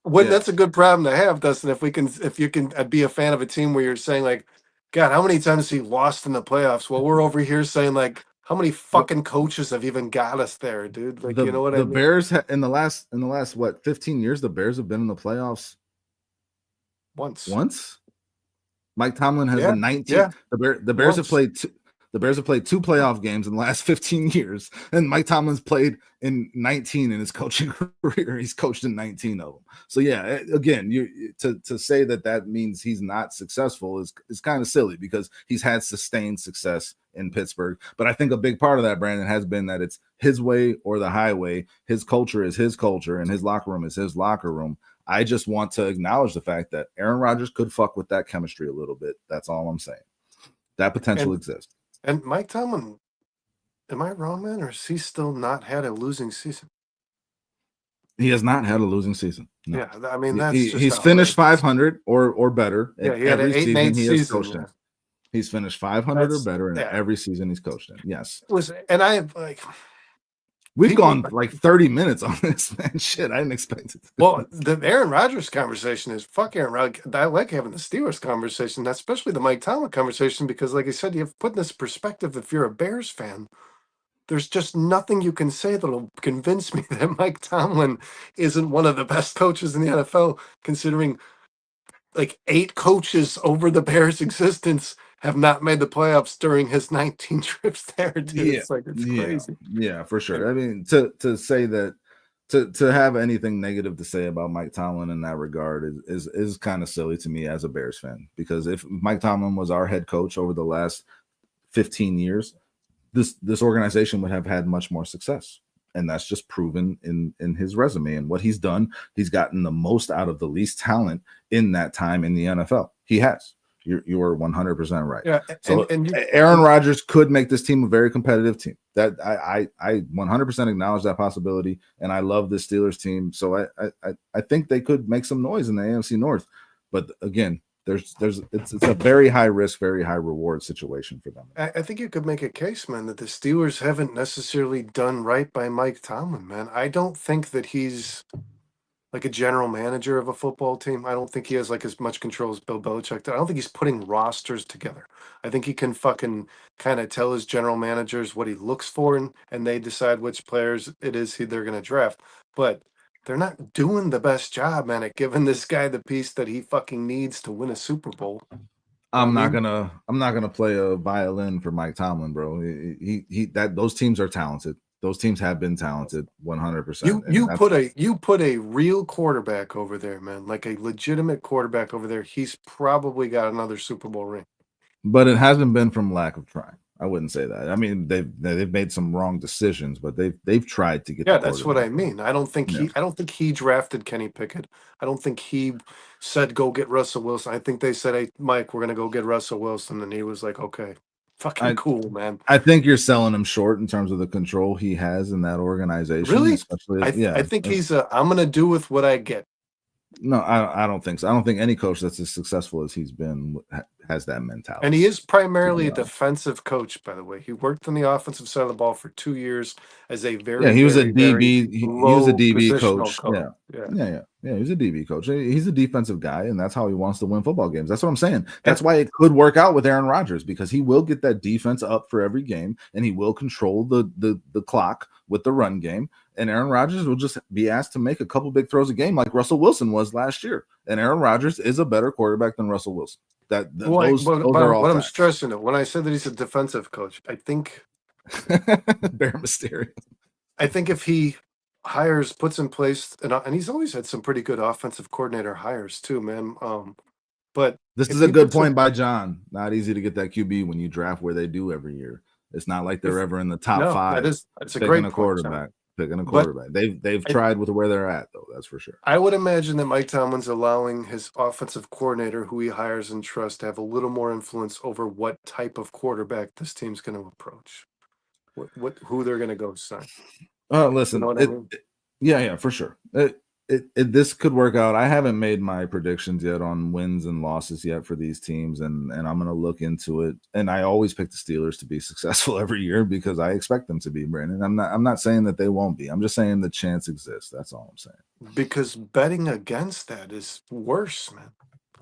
That's a good problem to have, Dustin. If you can be a fan of a team where you're saying like, God, how many times he lost in the playoffs? Well, we're over here saying like, how many fucking coaches have even got us there, dude? Like, you know what I mean?
The Bears in the last what 15 years, the Bears have been in the playoffs once. Mike Tomlin has been 19.
Yeah.
The Bears have played the Bears have played 2 playoff games in the last 15 years, and Mike Tomlin's played in 19 in his coaching career. He's coached in 19 of them. So yeah, again, to say that means he's not successful is kind of silly because he's had sustained success in Pittsburgh. But I think a big part of that, Brandon, has been that it's his way or the highway. His culture is his culture, and his locker room is his locker room. I just want to acknowledge the fact that Aaron Rodgers could fuck with that chemistry a little bit. That's all I'm saying. That potential exists.
And Mike Tomlin, am I wrong, man, or has he still not had a losing season?
He has not had a losing season.
No. Yeah, I mean,
he's finished 500 or better.
Yeah, he had an 8-8 season.
He's finished 500 or better in every season he's coached in. Yes.
And I have
we've gone like 30 minutes on this, man. Shit, I didn't expect it.
Well, the Aaron Rodgers conversation is fuck Aaron Rodgers. I like having the Steelers conversation, especially the Mike Tomlin conversation, because like I said, you have put in this perspective. If you're a Bears fan, there's just nothing you can say that'll convince me that Mike Tomlin isn't one of the best coaches in the NFL, considering like 8 coaches over the Bears' existence have not made the playoffs during his 19 trips there, dude.
Yeah,
it's crazy.
Yeah, for sure. I mean, to say that, to have anything negative to say about Mike Tomlin in that regard is kind of silly to me as a Bears fan, because if Mike Tomlin was our head coach over the last 15 years, this organization would have had much more success. And that's just proven in his resume and what he's done. He's gotten the most out of the least talent in that time in the NFL. He has. You are 100% right.
Yeah,
so Aaron Rodgers could make this team a very competitive team. That I 100% acknowledge that possibility, and I love the Steelers team. So I think they could make some noise in the AFC North. But again, it's a very high risk, very high reward situation for them.
I think you could make a case, man, that the Steelers haven't necessarily done right by Mike Tomlin, man. I don't think that he's like a general manager of a football team. I don't think he has like as much control as Bill Belichick. I don't think he's putting rosters together. I think he can fucking kind of tell his general managers what he looks for, and they decide which players it is they're going to draft. But they're not doing the best job, man, at giving this guy the piece that he fucking needs to win a Super Bowl.
I'm not gonna play a violin for Mike Tomlin, bro. Those teams are talented. Those teams have been talented 100%.
You put a real quarterback over there, man, like a legitimate quarterback over there. He's probably got another Super Bowl ring.
But it hasn't been from lack of trying. I wouldn't say that. I mean, they've made some wrong decisions, but they've tried to get.
Yeah, that's what I mean. I don't think he drafted Kenny Pickett. I don't think he said go get Russell Wilson. I think they said, "Hey, Mike, we're gonna go get Russell Wilson," and he was like, "Okay, fucking cool, man."
I think you're selling him short in terms of the control he has in that organization.
Really?
Especially,
I think he's I'm gonna do with what I get.
No, I don't think so. I don't think any coach that's as successful as he's been has that mentality.
And he is primarily a defensive coach, by the way. He worked on the offensive side of the ball for 2 years as a
he was a DB. He was a DB coach.
Yeah.
He was a DB coach. He's a defensive guy, and that's how he wants to win football games. That's what I'm saying. That's why it could work out with Aaron Rodgers, because he will get that defense up for every game, and he will control the clock with the run game. And Aaron Rodgers will just be asked to make a couple big throws a game like Russell Wilson was last year. And Aaron Rodgers is a better quarterback than Russell Wilson. Those are all
what I'm stressing it when I said that he's a defensive coach, I think
Bear Mysterio.
I think if he puts in place, and he's always had some pretty good offensive coordinator hires too, man. But
this is a good point by John. Not easy to get that QB when you draft where they do every year. It's not like they're ever in the top 5.
It's a great
quarterback. Picking a quarterback. They've tried with where they're at, though. That's for sure.
I would imagine that Mike Tomlin's allowing his offensive coordinator, who he hires and trusts, to have a little more influence over what type of quarterback this team's going to approach, who they're going to go sign.
Listen,
you know what I mean?
Yeah, for sure. This could work out. I haven't made my predictions yet on wins and losses yet for these teams, and I'm going to look into it. And I always pick the Steelers to be successful every year because I expect them to be, Brandon. I'm not saying that they won't be. I'm just saying the chance exists. That's all I'm saying.
Because betting against that is worse, man.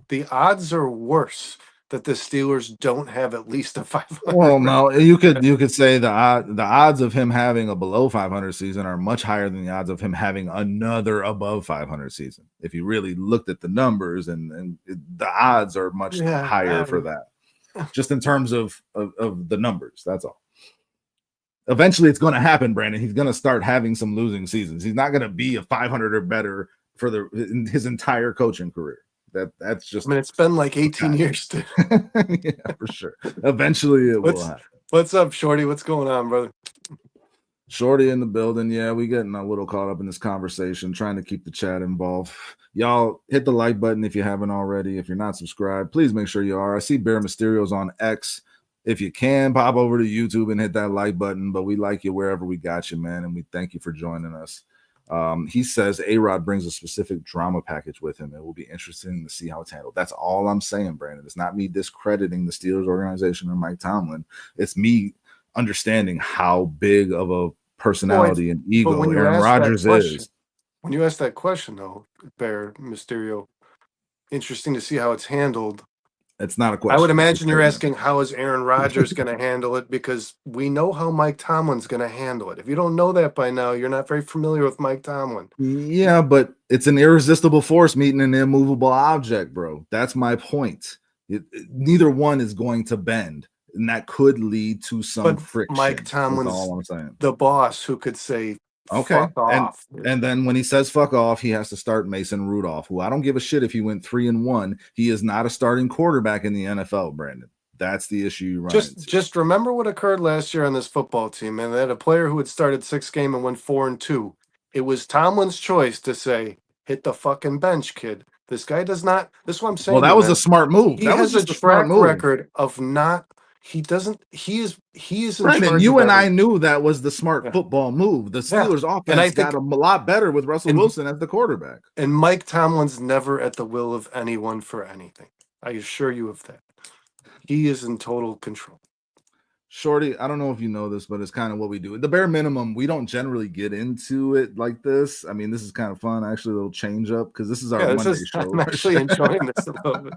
The odds are worse that the Steelers don't have at least a 500.
Well, no, you could say the odds of him having a below 500 season are much higher than the odds of him having another above 500 season. If you really looked at the numbers, and the odds are much higher for that, just in terms of the numbers. That's all. Eventually, it's going to happen, Brandon. He's going to start having some losing seasons. He's not going to be a 500 or better for his entire coaching career. That's just.
I mean, it's been like 18 years.
Yeah, for sure. Eventually, it will happen.
What's up, Shorty? What's going on, brother?
Shorty in the building. Yeah, we getting a little caught up in this conversation, trying to keep the chat involved. Y'all hit the like button if you haven't already. If you're not subscribed, please make sure you are. I see Bear Mysterio's on X. If you can, pop over to YouTube and hit that like button. But we like you wherever we got you, man, and we thank you for joining us. He says A-Rod brings a specific drama package with him. It will be interesting to see how it's handled. That's all I'm saying, Brandon. It's not me discrediting the Steelers organization or Mike Tomlin. It's me understanding how big of a personality and
but
ego
when you
Aaron
ask that
Rodgers
question,
is.
when you ask that question, though, Bear Mysterio, interesting to see how it's handled.
It's not a question.
I would
It's a
imagine you're
statement.
asking how is Aaron Rodgers going to handle it, because we know how Mike Tomlin's going to handle it. If you don't know that by now, you're not very familiar with Mike Tomlin.
Yeah, but it's an irresistible force meeting an immovable object, bro. That's my point. Neither one is going to bend, and that could lead to some
But
friction.
Mike
That's
Tomlin's
all I'm saying.
the boss who could say,
Okay.
fuck off.
And then when he says fuck off, he has to start Mason Rudolph, who I don't give a shit if he went 3-1. He is not a starting quarterback in the NFL, Brandon. That's the issue you run into.
Just remember what occurred last year on this football team, and they had a player who had started 6 games and went 4-2. It was Tomlin's choice to say, hit the fucking bench, kid. This guy does not. This is what I'm saying.
Well, that was a smart move.
He
That was
has a
just a smart
track
move.
record of not. He doesn't. He is in
Brandon,
charge.
you
of
and I
everything.
knew that was the smart football move. The Steelers
And I
offense got a lot better with Russell Wilson as the quarterback.
And Mike Tomlin's never at the will of anyone for anything. I assure you of that. He is in total control.
Shorty, I don't know if you know this, but it's kind of what we do. At the bare minimum, we don't generally get into it like this. I mean, this is kind of fun. Actually, a little change up because this is our Monday show.
I'm actually enjoying this a little bit.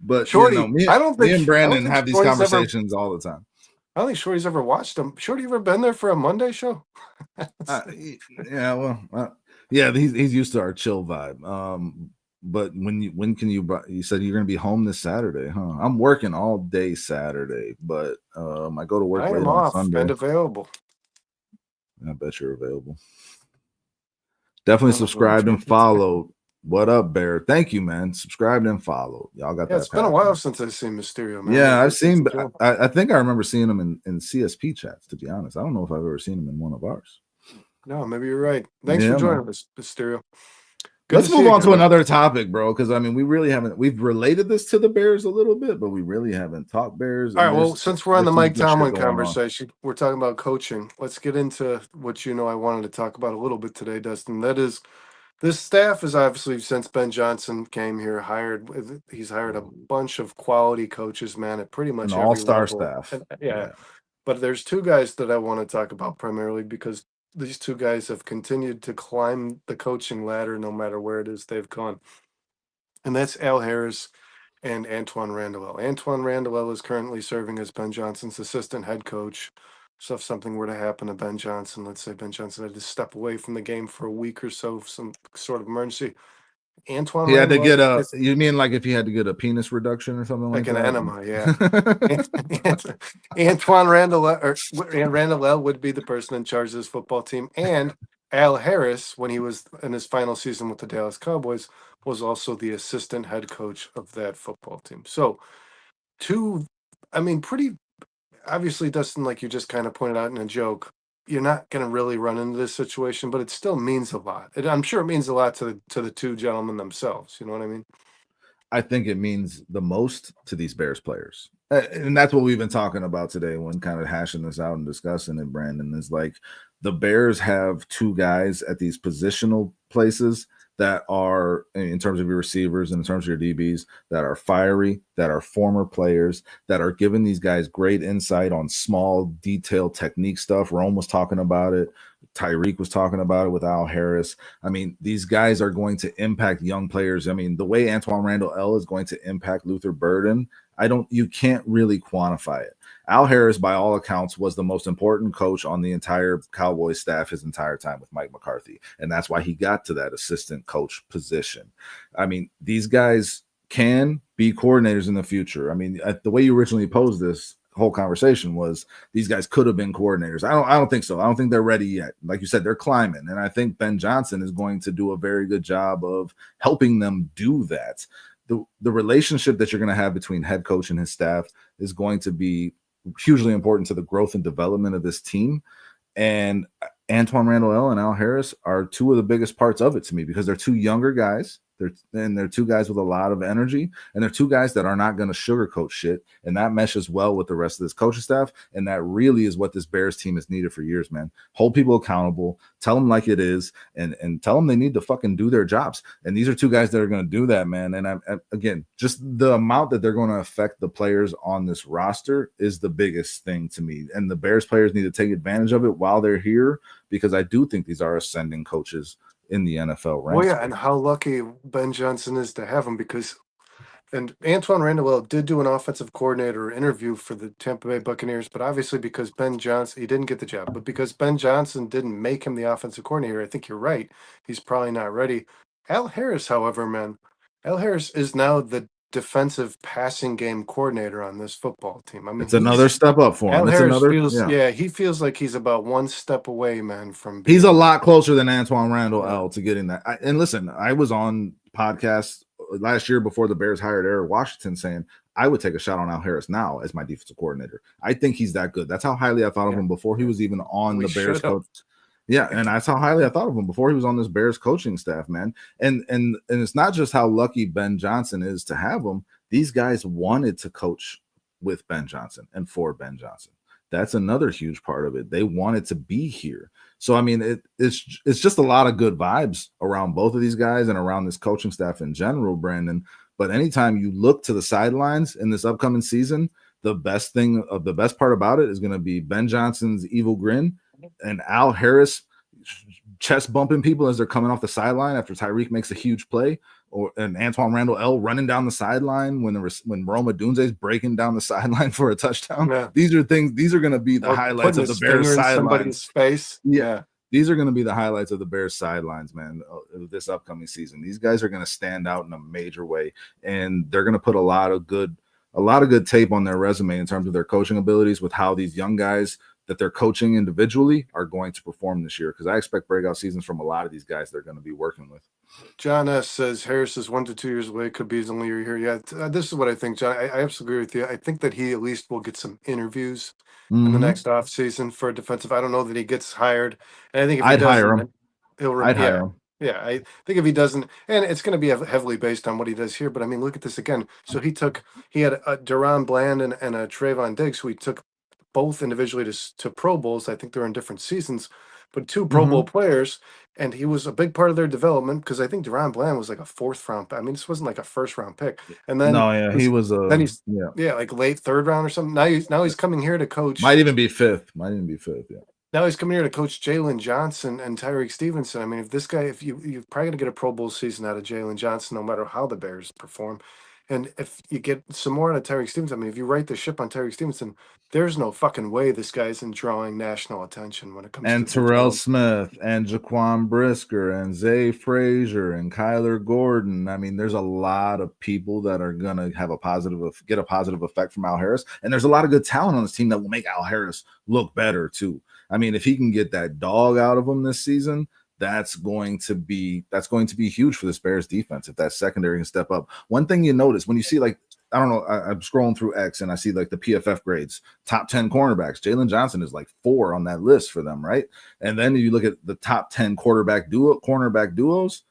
But
Shorty,
me and Brandon have these conversations all the time.
I don't think Shorty's ever watched them. Shorty, ever been there for a Monday show?
Yeah, well, yeah, he's used to our chill vibe. But when can you said you're gonna be home this Saturday, huh? I'm working all day Saturday, but I go to work late on Sunday.
And available.
I bet you're available. Definitely subscribed and followed. What up, Bear? Thank you, man. Subscribed and followed. Y'all got that.
It's been a while since I've seen Mysterio, man.
Yeah, I've seen. I think I remember seeing him in CSP chats. To be honest, I don't know if I've ever seen him in one of ours.
No, maybe you're right. Thanks for joining us, Mysterio.
Let's move on to another topic, bro, because I mean, we've related this to the Bears a little bit, but we really haven't talked Bears.
All right, well, since we're on the Mike Tomlin conversation, we're talking about coaching. Let's get into what I wanted to talk about a little bit today, Dustin. That is, this staff is obviously, since Ben Johnson came here, he's hired a bunch of quality coaches, man, at pretty much
an
every
all-star
level.
staff.
Yeah, but there's 2 guys that I want to talk about primarily because these 2 guys have continued to climb the coaching ladder no matter where it is they've gone. And that's Al Harris and Antoine Randall. Antoine Randall is currently serving as Ben Johnson's assistant head coach. So if something were to happen to Ben Johnson, let's say Ben Johnson had to step away from the game for a week or so, some sort of emergency, Antoine
he had to get
you
mean like if he had to get a penis reduction or something like
an
that?
enema, yeah. Antoine Randall would be the person in charge of this football team. And Al Harris, when he was in his final season with the Dallas Cowboys, was also the assistant head coach of that football team. So pretty obviously, Dustin, like you just kind of pointed out in a joke, you're not going to really run into this situation, but it still means a lot. I'm sure it means a lot to the 2 gentlemen themselves. You know what I mean?
I think it means the most to these Bears players. And that's what we've been talking about today when kind of hashing this out and discussing it, Brandon, is like the Bears have 2 guys at these positional places that are, in terms of your receivers and in terms of your DBs, that are fiery, that are former players, that are giving these guys great insight on small, detailed technique stuff. Rome was talking about it. Tyreek was talking about it with Al Harris. I mean, these guys are going to impact young players. I mean, the way Antoine Randall L is going to impact Luther Burden, you can't really quantify it. Al Harris, by all accounts, was the most important coach on the entire Cowboys staff his entire time with Mike McCarthy. And that's why he got to that assistant coach position. I mean, these guys can be coordinators in the future. I mean, the way you originally posed this whole conversation was these guys could have been coordinators. I don't think so. I don't think they're ready yet. Like you said, they're climbing. And I think Ben Johnson is going to do a very good job of helping them do that. The relationship that you're going to have between head coach and his staff is going to be hugely important to the growth and development of this team. And Antoine Randall L and Al Harris are 2 of the biggest parts of it to me because they're 2 younger guys. They're two guys with a lot of energy, and they're two guys that are not going to sugarcoat shit, and that meshes well with the rest of this coaching staff. And that really is what this Bears team has needed for years, man. Hold people accountable, tell them like it is, and tell them they need to fucking do their jobs. And these are two guys that are going to do that, man. And again, just the amount that they're going to affect the players on this roster is the biggest thing to me. And the Bears players need to take advantage of it while they're here, because I do think these are ascending coaches in the NFL
Well,
ranks.
yeah, and how lucky Ben Johnson is to have him because, and Antoine Randall did do an offensive coordinator interview for the Tampa Bay Buccaneers, but obviously because Ben Johnson, he didn't get the job, but because Ben Johnson didn't make him the offensive coordinator, I think you're right. He's probably not ready. Al Harris, however, man, Al Harris is now the defensive passing game coordinator on this football team. I mean,
It's another step up for
Al
him. It's
Harris
another,
feels,
yeah.
yeah, he feels like he's about one step away, man, from
He's a
being,
lot closer than Antoine Randall
yeah,
L to getting that. And listen, I was on podcasts last year before the Bears hired Eric Washington saying I would take a shot on Al Harris now as my defensive coordinator. I think he's that good. That's how highly I thought of
yeah,
him before he
yeah.
was even on
We
the Bears
should have.
coach. Yeah, and that's how highly I thought of him before he was on this Bears coaching staff, man. And it's not just how lucky Ben Johnson is to have him. These guys wanted to coach with Ben Johnson and for Ben Johnson. That's another huge part of it. They wanted to be here. So I mean, it's just a lot of good vibes around both of these guys and around this coaching staff in general, Brandon. But anytime you look to the sidelines in this upcoming season, the best part about it is going to be Ben Johnson's evil grin and Al Harris chest bumping people as they're coming off the sideline after Tyreek makes a huge play, or and Antoine Randall L running down the sideline when Roma Dunze is breaking down the sideline for a touchdown.
Yeah.
These are things. These are going to be the
Or
highlights
putting
of the
his
Bears
finger in
sidelines.
somebody's face.
Yeah.
Yeah.
These are going to be the highlights of the Bears sidelines, man, of this upcoming season. These guys are going to stand out in a major way, and they're going to put a lot of good tape on their resume in terms of their coaching abilities with how these young guys that they're coaching individually are going to perform this year, because I expect breakout seasons from a lot of these guys they're going to be working with.
John S. says Harris is 1 to 2 years away. Could be his only year here. Yeah, this is what I think, John. I absolutely agree with you. I think that he at least will get some interviews in the
Mm-hmm.
next off season for a defensive. I don't know that he gets hired, and I think if he
I'd hire
doesn't,
him.
then he'll.
I'd hire
Yeah,
him.
yeah. I think if he doesn't, and it's going to be heavily based on what he does here. But I mean, look at this again. So he had a Duran Bland and a Trayvon Diggs, who he took both individually to Pro Bowls. I think they're in different seasons, but two Pro Bowl
Mm-hmm.
players, and he was a big part of their development because I think Duran Bland was like a fourth round. I mean, this wasn't like a first round pick, and
No, yeah, he was
he's
yeah.
yeah, like late third round or something. Now he's coming here to coach.
Might even be fifth. Yeah.
Now he's coming here to coach Jalen Johnson and Tyreek Stevenson. I mean, if this guy, if you're probably gonna get a Pro Bowl season out of Jalen Johnson, no matter how the Bears perform. And if you get some more out of Tyreek Stevenson, I mean, if you right the ship on Tyreek Stevenson, there's no fucking way this guy isn't drawing national attention when it comes to
And
the
Terrell
talent.
Smith and Jaquan Brisker and Zay Frazier and Kyler Gordon. I mean, there's a lot of people that are gonna have get a positive effect from Al Harris, and there's a lot of good talent on this team that will make Al Harris look better too. I mean, if he can get that dog out of him this season, that's going to be huge for this Bears defense if that secondary can step up. One thing you notice when you see, like, I don't know, I'm scrolling through X and I see like the PFF grades, top 10 cornerbacks. Jalen Johnson is like 4 on that list for them, right? And then you look at the top 10 cornerback duos.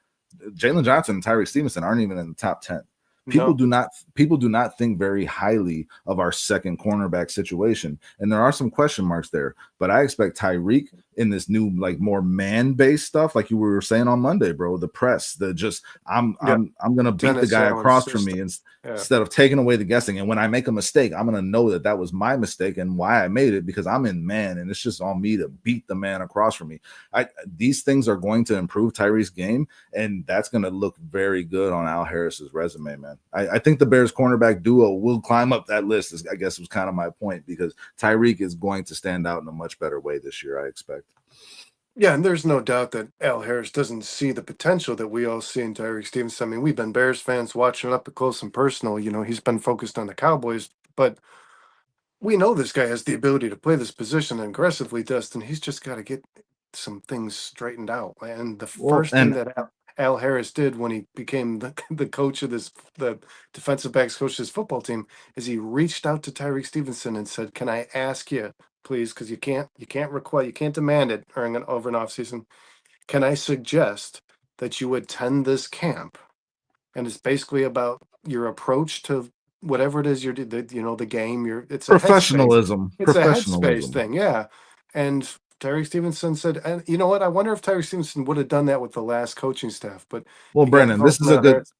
Jalen Johnson and Tyreek Stevenson aren't even in the top 10. People
No,
do not think very highly of our second cornerback situation, and there are some question marks there. But I expect Tyreek in this new, like, more man-based stuff, like you were saying on Monday, bro. The press, the just
yeah,
I'm gonna beat the
Dennis
guy
Allen's
across from me
system. Yeah,
instead of taking away the guessing. And when I make a mistake, I'm gonna know that was my mistake and why I made it, because I'm in man, and it's just on me to beat the man across from me. These things are going to improve Tyreek's game, and that's going to look very good on Al Harris's resume, man. I think the Bears cornerback duo will climb up that list, I guess was kind of my point, because Tyreek is going to stand out in a much better way this year, I expect.
yeah, and there's no doubt that Al Harris doesn't see the potential that we all see in Tyreek Stevenson. I mean, we've been Bears fans watching it up close and personal. You know, he's been focused on the Cowboys, but we know this guy has the ability to play this position aggressively, Dustin. He's just got to get some things straightened out. And the
Well,
first thing
and
that Al Harris did when he became the coach of the defensive backs coach of this football team, is he reached out to Tyreek Stevenson and said, "Can I ask you, please, because you can't require, you can't demand it over an off season. Can I suggest that you attend this camp and it's basically about your approach to whatever it is the game. It's a headspace.
Professionalism,
It's a headspace
professionalism.
thing, yeah. And Tyreek Stevenson said, and you know what? I wonder if Tyreek Stevenson would have done that with the last coaching staff, but
Well,
he got
Brandon,
thrown from Al Harris.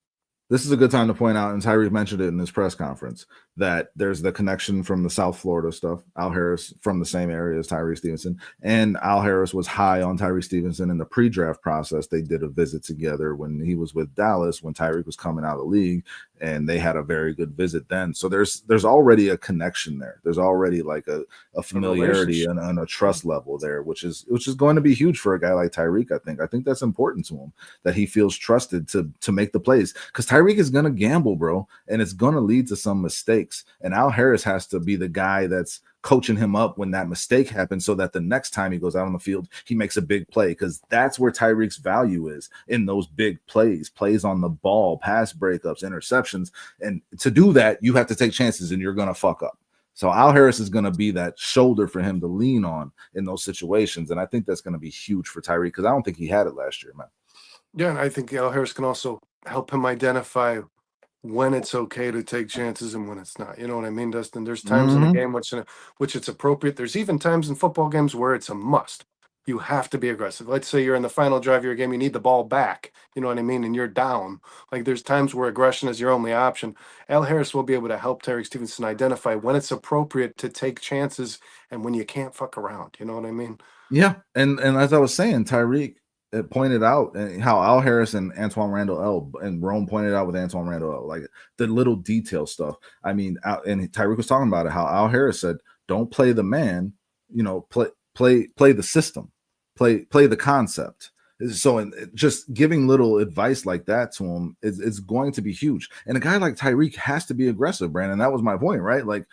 this is a good time to point out, and Tyree mentioned it in his press conference, that there's the connection from the South Florida stuff. Al Harris from the same area as Tyree Stevenson, and Al Harris was high on Tyree Stevenson in the pre-draft process. They did a visit together when he was with Dallas, when Tyreek was coming out of the league, and they had a very good visit then. So there's already a connection there. There's already like a
A
familiarity
relationship.
and a trust level there, which is going to be huge for a guy like Tyreek. I think that's important to him, that he feels trusted to make the plays, because Tyreek is going to gamble, bro, and it's going to lead to some mistakes. And Al Harris has to be the guy that's coaching him up when that mistake happens, so that the next time he goes out on the field, he makes a big play, because that's where Tyreek's value is, in those big plays on the ball, pass breakups, interceptions. And to do that, you have to take chances, and you're going to fuck up. So Al Harris is going to be that shoulder for him to lean on in those situations. And I think that's going to be huge for Tyreek, because I don't think he had it last year, man.
Yeah, and I think Al Harris can also help him identify when it's okay to take chances and when it's not. You know what I mean, Dustin? There's times in the
Mm-hmm.
game which it's appropriate. There's even times in football games where it's a must. You have to be aggressive. Let's say you're in the final drive of your game, you need the ball back. You know what I mean? And you're down. Like there's times where aggression is your only option. Al Harris will be able to help Terry Stevenson identify when it's appropriate to take chances and when you can't fuck around. You know what I mean?
Yeah, and as I was saying, Tyreek pointed out how Al Harris and Antoine Randall L and Rome pointed out with Antoine Randall L, like the little detail stuff. I mean, and Tyreek was talking about it, how Al Harris said, "Don't play the man, play the system, play the concept." So, and just giving little advice like that to him is going to be huge. And a guy like Tyreek has to be aggressive, Brandon. That was my point, right? Like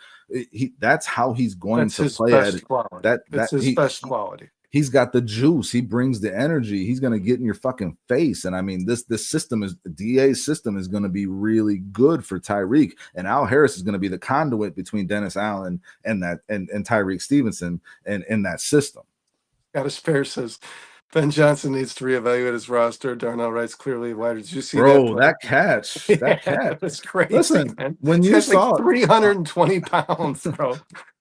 that's how he's going
That's
to
his
play at
best
it.
quality.
That
It's his best quality.
he's got the juice. He brings the energy. He's going to get in your fucking face. And I mean, this system is DA's system is going to be really good for Tyreek. And Al Harris is going to be the conduit between Dennis Allen and Tyreek Stevenson and in that system.
Got a spare says Ben Johnson needs to reevaluate his roster. Darnell Wright's clearly wider. Did you see that
Bro,
play?
that
Yeah,
catch.
it was crazy,
Listen,
man.
when
This
you
guy's like
saw
320 pounds, bro.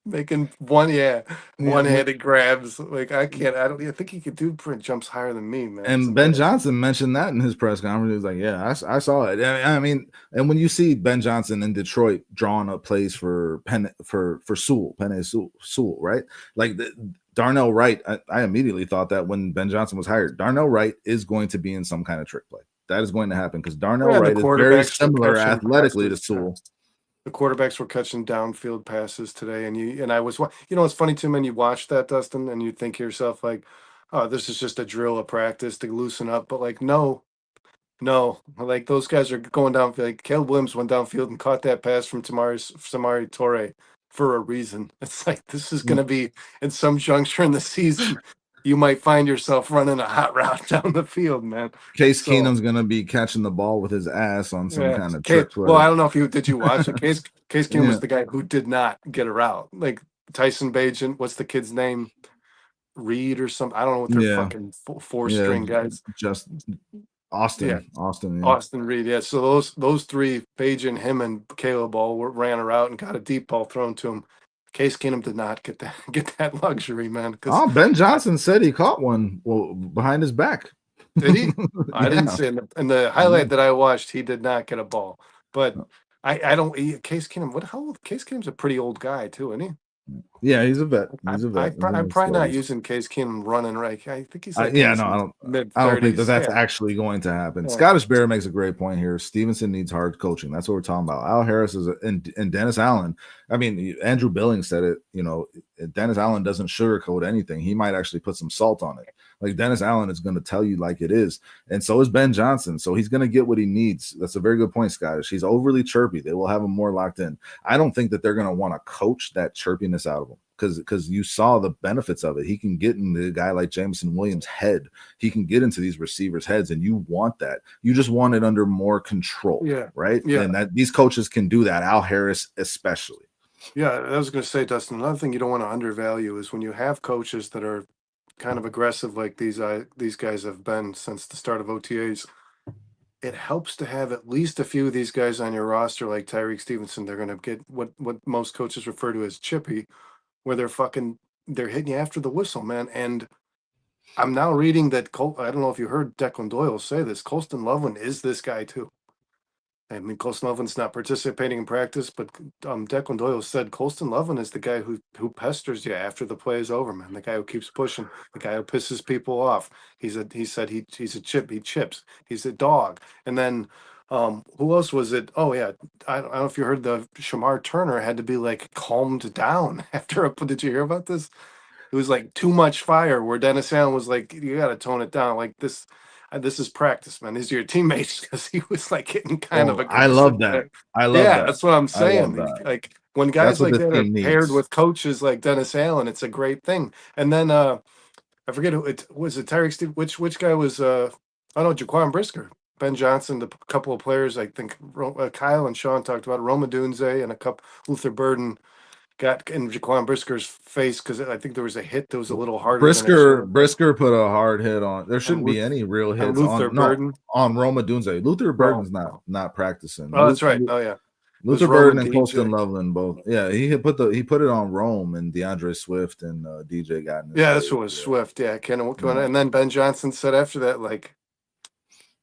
Making
yeah,
one-handed grabs. Like I think he could do print jumps higher than me, man. It's
and Ben
embarrassing.
Johnson mentioned that in his press conference. He was like, "Yeah, I saw it." I mean, and when you see Ben Johnson in Detroit drawing up plays for Penei Sewell, right? Like Darnell Wright, I immediately thought that when Ben Johnson was hired, Darnell Wright is going to be in some kind of trick play. That is going to happen, because Darnell
Yeah, the
Wright is very
quarterbacks were
similar
catching
athletically to
passes.
Sewell.
The quarterbacks were catching downfield passes today, and I was, it's funny too, man. You watch that, Dustin, and you think to yourself like, "Oh, this is just a drill, a practice to loosen up." But like, no, no, like those guys are going downfield. Like Caleb Williams went downfield and caught that pass from Samari Torre for a reason. It's like this is going to be in some juncture in the season. You might find yourself running a hot route down the field, man.
Case
So
Keenum's gonna be catching the ball with his ass on some
yeah.
kind of
Case,
trick
well,
play.
I don't know if did you watch it. Case Keenum was
Yeah,
the guy who did not get a route. Like Tyson Bagent, what's the kid's name? Reed or something. I don't know what their
yeah,
fucking four
yeah.
string guys.
Just
Yeah,
Austin. Yeah.
Austin Reed. Yeah, so those three, Bagent, him, and Caleb all ran a route and got a deep ball thrown to him. Case Keenum did not get that luxury, man. Because
Oh, Ben Johnson said he caught one, well, behind his back.
did he? I didn't
Yeah.
see in the highlight that I watched. He did not get a ball, but I don't. Case Keenum. How old? Case Keenum's a pretty old guy too, isn't he?
Yeah, he's a vet.
I,
He's a
I,
vet. He's
pro-
in
I'm
his
probably not
30s.
using Case Keenum running right. I think he's like in
Yeah,
his
no,
mid
I don't think that
30s.
that's
Yeah,
actually going to happen.
yeah.
Scottish Bear makes a great point here. Stevenson needs hard coaching. That's what we're talking about. Al Harris and Dennis Allen. I mean, Andrew Billings said it. Dennis Allen doesn't sugarcoat anything. He might actually put some salt on it. Like Dennis Allen is going to tell you like it is, and so is Ben Johnson. So he's going to get what he needs. That's a very good point, Scottish. He's overly chirpy. They will have him more locked in. I don't think that they're going to want to coach that chirpiness out of him, because you saw the benefits of it. He can get in the guy like Jameson Williams' head. He can get into these receivers' heads, and you want that. You just want it under more control,
Yeah,
right?
yeah,
And that these coaches can do that. Al Harris especially.
yeah. I was going to say, Dustin. Another thing you don't want to undervalue is when you have coaches that are kind of aggressive, like these guys have been since the start of OTAs. it helps to have at least a few of these guys on your roster, like Tyreek Stevenson. They're going to get what most coaches refer to as chippy, where they're hitting you after the whistle, man. And I'm now reading that I don't know if you heard Declan Doyle say this. Colston Loveland is this guy too. I mean, Colston Loveland's not participating in practice, but Declan Doyle said Colston Loveland is the guy who pesters you after the play is over, man. The guy who keeps pushing, the guy who pisses people off. He said he's a chip. He chips. He's a dog. And then who else was it? Oh yeah, I don't know if you heard the Shamar Turner had to be like calmed down after a. Did you hear about this? It was like too much fire. Where Dennis Allen was like, "You got to tone it down. Like this, this is practice, man. These are your teammates." Because he was like getting kind of
Oh, I
aggressive
love that.
there.
I love
Yeah,
that.
that's what I'm
I love
saying.
that.
Like when
That's
guys
what
like
this
that are
team
paired
needs.
with coaches like Dennis Allen, it's a great thing. And then I forget who it was. It Tyreek Steve. Which guy was? I don't know, Jaquan Brisker, Ben Johnson, the couple of players. I think Kyle and Sean talked about Roma Dunze and a couple Luther Burden got in Jaquan Brisker's face because I think there was a hit that was a little harder than it should have been.
Brisker put a hard hit on. There
And
shouldn't be
Luther
any real
and
hits
Luther
on no
Burden.
on Roma Dunze. Luther
Oh,
Burden's not practicing.
oh, that's right. Oh yeah, it was
Luther
Rome
Burden
and
and Colston
DJ.
Loveland both. Yeah, he put it on Rome, and DeAndre Swift and DJ got in his
Yeah, this
face.
one was
Yeah.
Swift. Yeah,
Yeah.
and then Ben Johnson said after that, like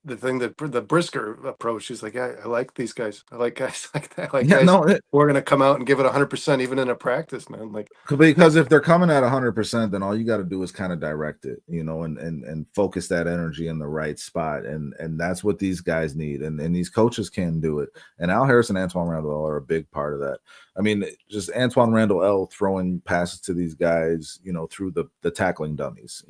the thing that the Brisker approach. He's like, yeah, I like these guys. I like guys like that. I like
Yeah,
guys
no,
who are going to come out and give it 100% even in a practice, man. Like,
because if they're coming at 100%, then all you got to do is kind of direct it, and focus that energy in the right spot, and that's what these guys need, and these coaches can do it. And Al Harris and Antoine Randall are a big part of that. I mean, just Antoine Randall L throwing passes to these guys, through the tackling dummies,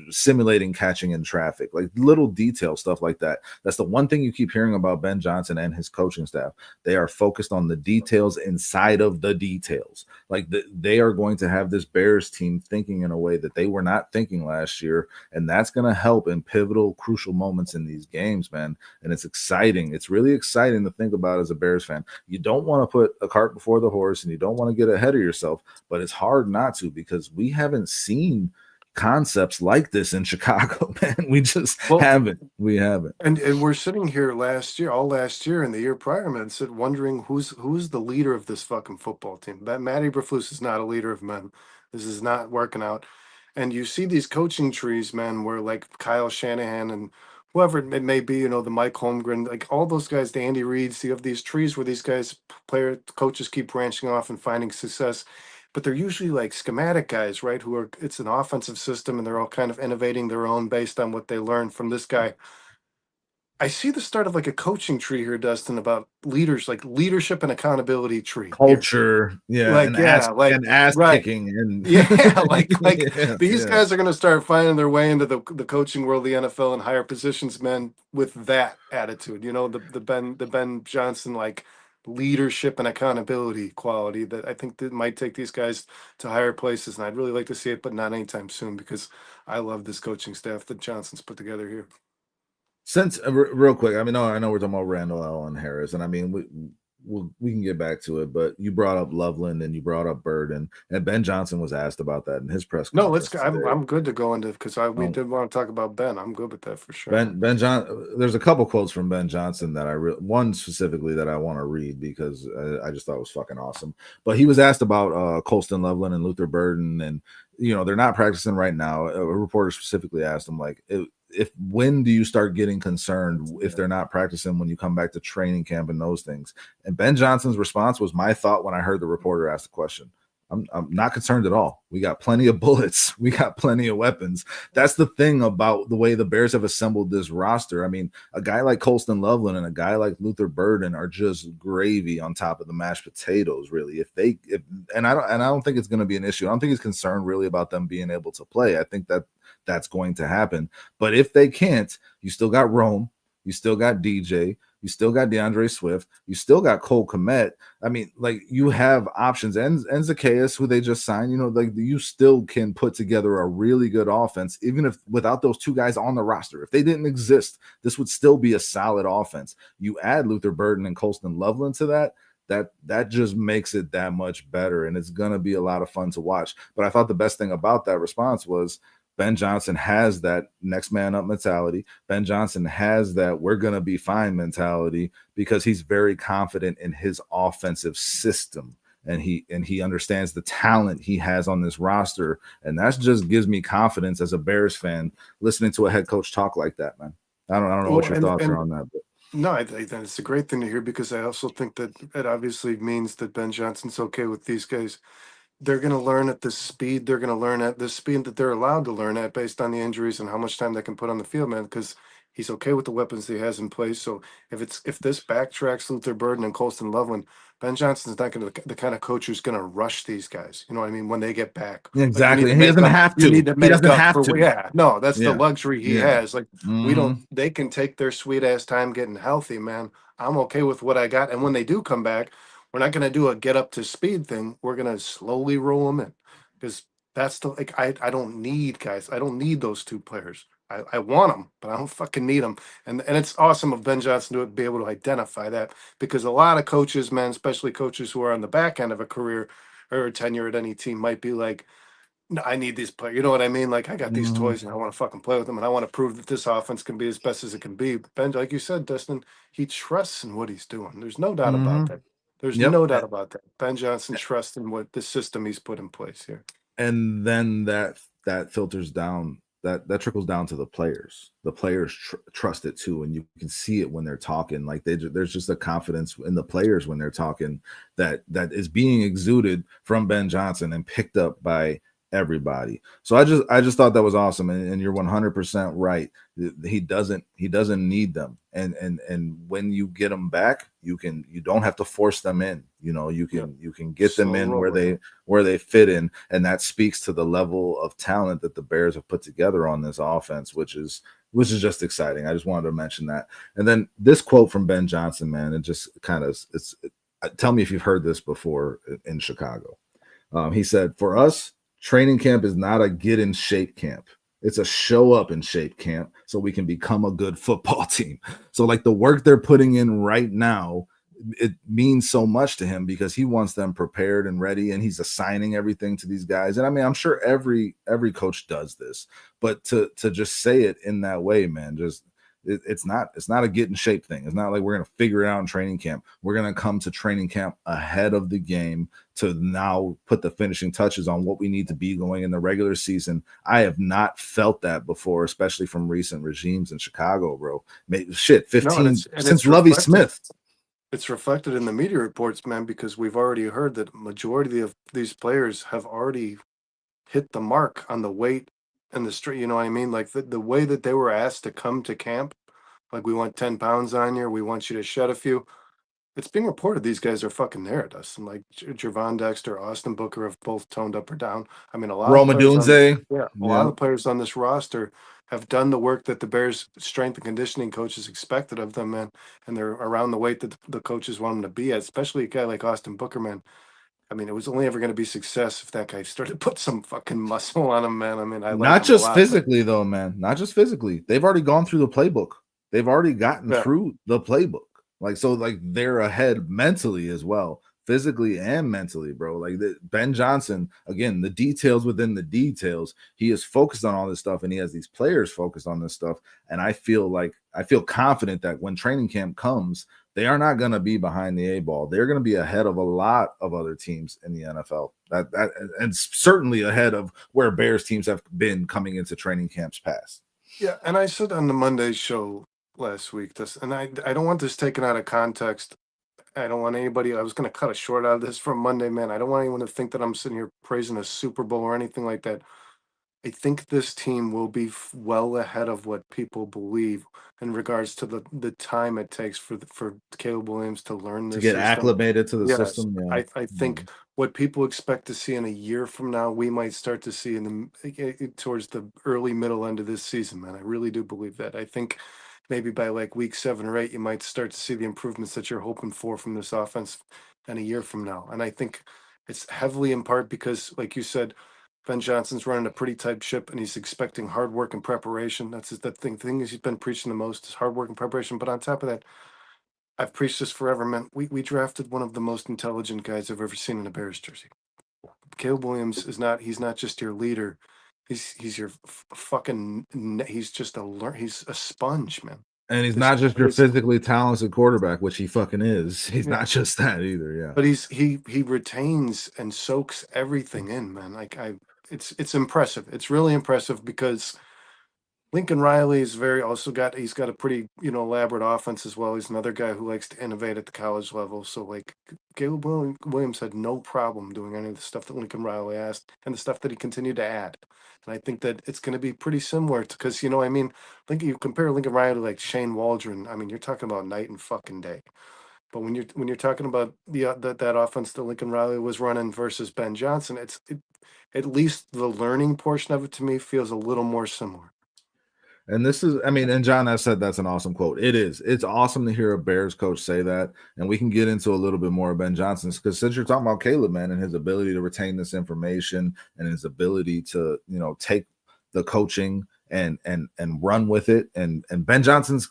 simulating catching in traffic, like little detail stuff like that. That's the one thing you keep hearing about Ben Johnson and his coaching staff. They are focused on the details inside of the details. Like they are going to have this Bears team thinking in a way that they were not thinking last year, and that's going to help in pivotal, crucial moments in these games, man. And it's exciting. It's really exciting to think about as a Bears fan. You don't want to put a cart before the horse, and you don't want to get ahead of yourself, but it's hard not to because we haven't seen concepts like this in Chicago, man. We just haven't. We haven't.
And we're sitting here all last year and the year prior, man, said wondering who's the leader of this fucking football team. That Matty Eberflus is not a leader of men. This is not working out. And you see these coaching trees, man, where like Kyle Shanahan and whoever it may be, the Mike Holmgren, like all those guys, the Andy Reeds, you have these trees where these guys, coaches keep branching off and finding success. But they're usually like schematic guys, right? It's an offensive system and they're all kind of innovating their own based on what they learned from this guy. I see the start of like a coaching tree here, Dustin, about leaders, like leadership and accountability tree here.
Culture, yeah,
Like, yeah, like
and ass
right.
kicking, and
Yeah, like
yeah,
these
yeah.
guys are gonna start finding their way into the coaching world, the NFL and higher positions, men, with that attitude. The Ben Johnson like leadership and accountability quality that I think that might take these guys to higher places. And I'd really like to see it, but not anytime soon because I love this coaching staff that Johnson's put together here.
Since real quick, I mean, I know we're talking about Randall Allen Harris, and I mean, we can get back to it, but you brought up Loveland and you brought up Burden, and Ben Johnson was asked about that in his press
No,
conference today.
I'm good to go into because we did want to talk about Ben. I'm good with that for sure.
Ben John, there's a couple quotes from Ben Johnson that one specifically that I want to read because I just thought it was fucking awesome. But he was asked about Colston Loveland and Luther Burden, and they're not practicing right now. A reporter specifically asked him like, when do you start getting concerned if they're not practicing when you come back to training camp and those things? And Ben Johnson's response was my thought when I heard the reporter ask the question. I'm not concerned at all. We got plenty of bullets. We got plenty of weapons. That's the thing about the way the Bears have assembled this roster. I mean, a guy like Colston Loveland and a guy like Luther Burden are just gravy on top of the mashed potatoes, really. And I don't think it's going to be an issue. I don't think he's concerned really about them being able to play. I think that's going to happen. But if they can't, you still got Rome, you still got DJ, you still got DeAndre Swift, you still got Cole Kmet. I mean, like you have options, and Zacchaeus, who they just signed. Like you still can put together a really good offense, even if without those two guys on the roster. If they didn't exist, this would still be a solid offense. You add Luther Burden and Colston Loveland to that just makes it that much better, and it's gonna be a lot of fun to watch. But I thought the best thing about that response was Ben Johnson has that next man up mentality. Ben Johnson has that we're going to be fine mentality because he's very confident in his offensive system. And he understands the talent he has on this roster. And that just gives me confidence as a Bears fan listening to a head coach talk like that, man. I don't know
Well,
what your thoughts are
and
on that, but
no, I think it's a great thing to hear because I also think that it obviously means that Ben Johnson's okay with these guys. They're going to learn at the speed they're going to learn at the speed that they're allowed to learn at based on the injuries and how much time they can put on the field, man. Because he's okay with the weapons he has in place. So if this backtracks Luther Burden and Colston Loveland, Ben Johnson's not going to the kind of coach who's going to rush these guys. You know what I mean? When they get back, like you need
exactly.
to
And he
make
doesn't
up.
have
You
to.
need to
He
make
doesn't
up
have
for
to.
yeah. No, that's the
Yeah.
luxury he
Yeah.
has. Like we
Hmm.
don't. They can take their sweet ass time getting healthy, man. I'm okay with what I got, and when they do come back, we're not going to do a get up to speed thing. We're going to slowly roll them in because that's the like I don't need guys. I don't need those two players. I want them, but I don't fucking need them. And it's awesome of Ben Johnson to be able to identify that because a lot of coaches, man, especially coaches who are on the back end of a career or a tenure at any team, might be like, no, I need these players. You know what I mean? Like I got these
Hmm.
toys and I want to fucking play with them and I want to prove that this offense can be as best as it can be. Ben, like you said, Dustin, he trusts in what he's doing. There's no doubt about
Hmm.
that. There's
Yep.
no doubt about that. Ben Johnson trusts in what the system he's put in place here.
And then that filters down, that trickles down to the players. The players trust it too, and you can see it when they're talking. Like there's just a confidence in the players when they're talking that is being exuded from Ben Johnson and picked up by everybody. So I just thought that was awesome, and you're 100% right. He doesn't need them, and when you get them back, you don't have to force them in. You
Yeah.
can get them
Slow
in
rolling.
where they fit in, and that speaks to the level of talent that the Bears have put together on this offense, which is just exciting. I just wanted to mention that. And then this quote from Ben Johnson, man, it just kind of tell me if you've heard this before in Chicago. He said, "For us, training camp is not a get in shape camp. It's a show up in shape camp so we can become a good football team." So, like the work they're putting in right now, it means so much to him because he wants them prepared and ready, and he's assigning everything to these guys. And I mean, I'm sure every coach does this, but to just say it in that way, man, just it's not a get in shape thing. It's not like we're gonna figure it out in training camp. We're gonna come to training camp ahead of the game to now put the finishing touches on what we need to be going in the regular season. I have not felt that before, especially from recent regimes in Chicago, bro. Shit,
No, and
15
it's
since Lovey
reflected.
Smith.
It's reflected in the media reports, man, because we've already heard that majority of these players have already hit the mark on the weight and the street. You know what I mean? Like the way that they were asked to come to camp, like we want 10 pounds on you, we want you to shed a few. It's being reported these guys are fucking there, Dustin. Like Javon Dexter, Austin Booker have both toned up or down. I mean, a lot of the
Roma
players on this,
Dunze.
yeah, a lot of
Yeah.
the players on this roster have done the work that the Bears strength and conditioning coaches expected of them, man. And they're around the weight that the coaches want them to be at, especially a guy like Austin Booker, man. I mean, it was only ever going to be success if that guy started to put some fucking muscle on him, man. I mean, I like
Not
him a
just
lot, but
physically, though, man. Not just physically. They've already gone through the playbook. They've already gotten
yeah,
through the playbook. Like they're ahead mentally as well, physically and mentally, bro. Ben Johnson, again, the details within the details. He is focused on all this stuff, and he has these players focused on this stuff. And I feel confident that when training camp comes, they are not going to be behind the A ball. They're going to be ahead of a lot of other teams in the NFL. That and certainly ahead of where Bears teams have been coming into training camps past.
yeah. And I said on the Monday show last week this, and I don't want this taken out of context. I don't want anybody. I was going to cut a short out of this from Monday, man. I don't want anyone to think that I'm sitting here praising a Super Bowl or anything like that. I think this team will be well ahead of what people believe in regards to the time it takes for Caleb Williams to learn
To
this
get
system.
acclimated to the
Yes,
system,
I
yeah.
think what people expect to see in a year from now, we might start to see in towards the early middle end of this season, man. I really do believe that. I think maybe by like week 7 or 8, you might start to see the improvements that you're hoping for from this offense in a year from now. And I think it's heavily in part because, like you said, Ben Johnson's running a pretty tight ship, and he's expecting hard work and preparation. That's the thing is he's been preaching the most is hard work and preparation. But on top of that, I've preached this forever, man. We drafted one of the most intelligent guys I've ever seen in a Bears jersey. Caleb Williams is not he's not just your leader. He's your fucking. He's just he's a sponge, man.
And he's
This
not just your
is
physically talented quarterback, which he fucking is. He's
yeah.
not just that either. Yeah.
But he retains and soaks everything in, man. Like it's impressive. It's really impressive because Lincoln Riley is he's got a pretty, elaborate offense as well. He's another guy who likes to innovate at the college level. So like Williams had no problem doing any of the stuff that Lincoln Riley asked and the stuff that he continued to add. And I think that it's going to be pretty similar to, because I mean, you compare Lincoln Riley to like Shane Waldron. I mean, you're talking about night and fucking day. But when you're talking about that offense that Lincoln Riley was running versus Ben Johnson, at least the learning portion of it to me feels a little more similar.
And this is, I mean, and John has said that's an awesome quote. It is. It's awesome to hear a Bears coach say that. And we can get into a little bit more of Ben Johnson's, because since you're talking about Caleb, man, and his ability to retain this information and his ability to, take the coaching and run with it, and Ben Johnson's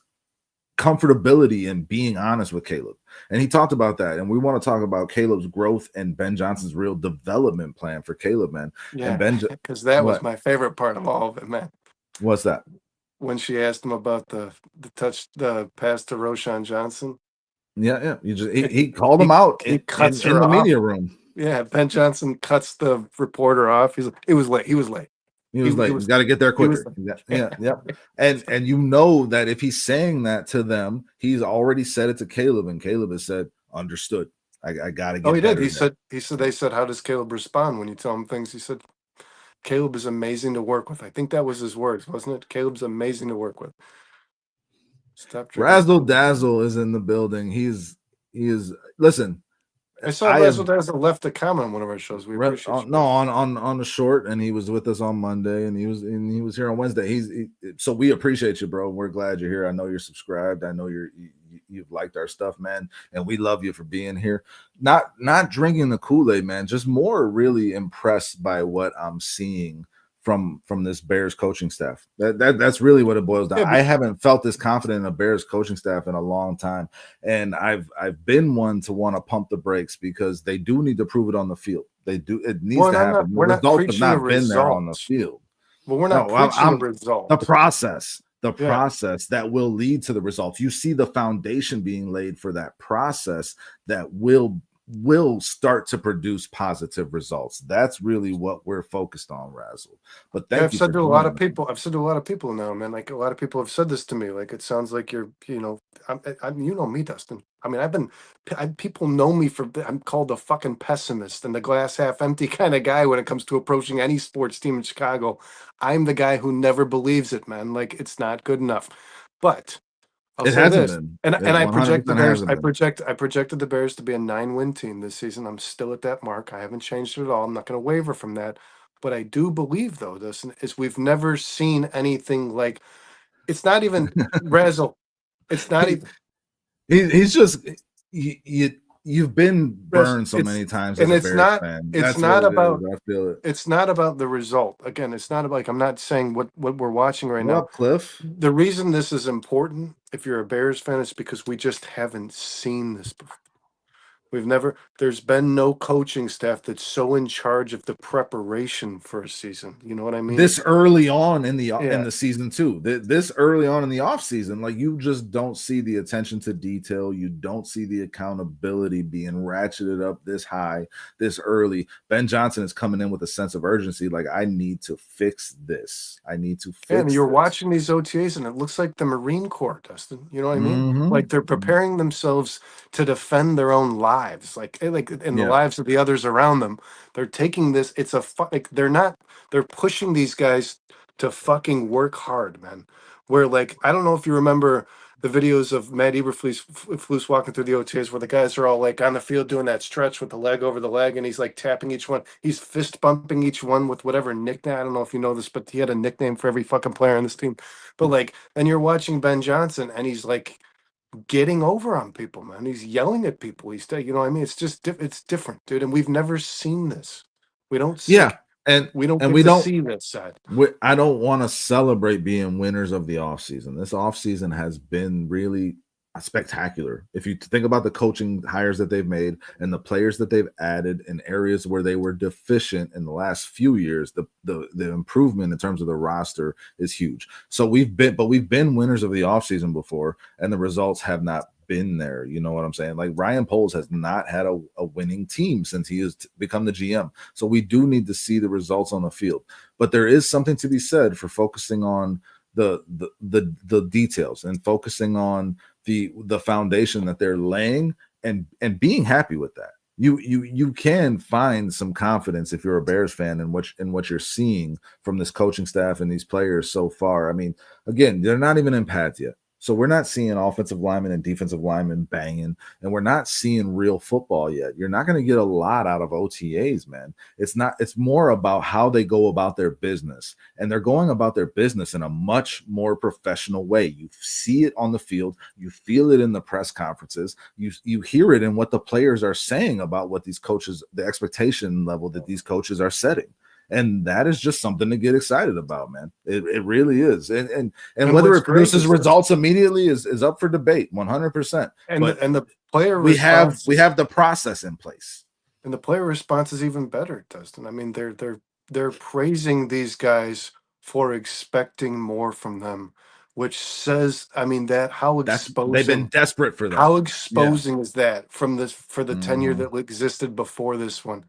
comfortability in being honest with Caleb. And he talked about that. And we want to talk about Caleb's growth and Ben Johnson's real development plan for Caleb, man.
Yeah,
And Ben,
because that was
what?
my favorite part of all of it, man.
What's that?
When she asked him about the pass to Roshan Johnson.
Yeah. He called him out
He
in
cuts her
the
off.
media room.
Yeah, Ben Johnson cuts the reporter off. He's like, it was late. He was late.
He was late. You got to get there quicker. Yeah. And you know that if he's saying that to them, he's already said it to Caleb, and Caleb has said, "Understood. I got to get."
Oh, he did.
He
said. They said, "How does Caleb respond when you tell him things?" He said, "Caleb is amazing to work with." I think that was his words, wasn't it? Caleb's amazing to work with. Stop drinking.
Razzle Dazzle is in the building. He is. Listen,
I saw Razzle Dazzle left a comment on one of our shows. We appreciate
you. On the short, and he was with us on Monday, and he was here on Wednesday. So we appreciate you, bro. We're glad you're here. I know you're subscribed. I know you've liked our stuff, man, and we love you for being here. Not drinking the Kool-Aid, man. Just more really impressed by what I'm seeing from this Bears coaching staff. That's really what it boils down. I haven't felt this confident in a Bears coaching staff in a long time, and I've been one to want to pump the brakes, because they do need to prove it on the field. They do. It needs to happen. The results have not been there on the field.
Well, we're not preaching the result.
The process that will lead to the results. You see the foundation being laid for that process that will start to produce positive results. That's really what we're focused on, Razzle. But
I've said to a lot of people now, man. Like, a lot of people have said this to me. Like, it sounds like you're, you know me, Dustin. I mean, people know me I'm called a fucking pessimist and the glass half empty kind of guy when it comes to approaching any sports team in Chicago. I'm the guy who never believes it, man. Like, it's not good enough. But I'll say this, and I project the Bears. I projected the Bears to be a 9-win team this season. I'm still at that mark. I haven't changed it at all. I'm not going to waver from that. But I do believe, though, this is we've never seen anything like. It's not even Razzle. It's not even.
He's just you've been burned so many times,
and
as a Bears fan.
It's not about. I feel it. It's not about the result. Again, it's not like I'm not saying what we're watching right now.
Cliff?
The reason this is important, if you're a Bears fan, is because we just haven't seen this before. There's been no coaching staff that's so in charge of the preparation for a season. You know what I mean?
This early on in the season too. This early on in the off season, like, you just don't see the attention to detail. You don't see the accountability being ratcheted up this high, this early. Ben Johnson is coming in with a sense of urgency. Like, I need to fix this. And
you're watching these OTAs, and it looks like the Marine Corps, Dustin. You know what I mean?
Mm-hmm.
Like, they're preparing themselves to defend their own lives, like the lives of the others around them. They're taking this. It's they're pushing these guys to fucking work hard, man. Where, like, I don't know if you remember the videos of Matt Eberflus walking through the OTAs where the guys are all like on the field doing that stretch with the leg over the leg, and he's like tapping each one. He's fist bumping each one with whatever nickname. I don't know if you know this, but he had a nickname for every fucking player on this team. But like, and you're watching Ben Johnson, and he's like getting over on people, man. He's yelling at people. He's, you know what I mean? It's just it's different, dude. And we've never seen this. We don't see.
Yeah. And
we don't see that side.
I don't want to celebrate being winners of the offseason. This offseason has been really spectacular. If you think about the coaching hires that they've made and the players that they've added in areas where they were deficient in the last few years, the improvement in terms of the roster is huge. So we've been winners of the offseason before, and the results have not been there. You know what I'm saying? Like Ryan Poles has not had a winning team since he has become the GM. So we do need to see the results on the field. But there is something to be said for focusing on the details and focusing on the foundation that they're laying and being happy with that. You can find some confidence if you're a Bears fan in what you're seeing from this coaching staff and these players so far. I mean, again, they're not even in pads yet. So we're not seeing offensive linemen and defensive linemen banging, and we're not seeing real football yet. You're not going to get a lot out of OTAs, man. It's more about how they go about their business, and they're going about their business in a much more professional way. You see it on the field, you feel it in the press conferences, you hear it in what the players are saying about what these coaches, the expectation level that these coaches are setting. And that is just something to get excited about, man. It really is. And whether
what's
it
great
produces
is this,
results immediately is up for debate, 100%.
and
But
the player
we
response
have the process in place.
and the player response is even better, Dustin. I mean, they're praising these guys for expecting more from them, which says, I mean, that
They've been desperate for that.
how
Yeah.
exposing is that from this for the tenure
Mhm.
that existed before this one?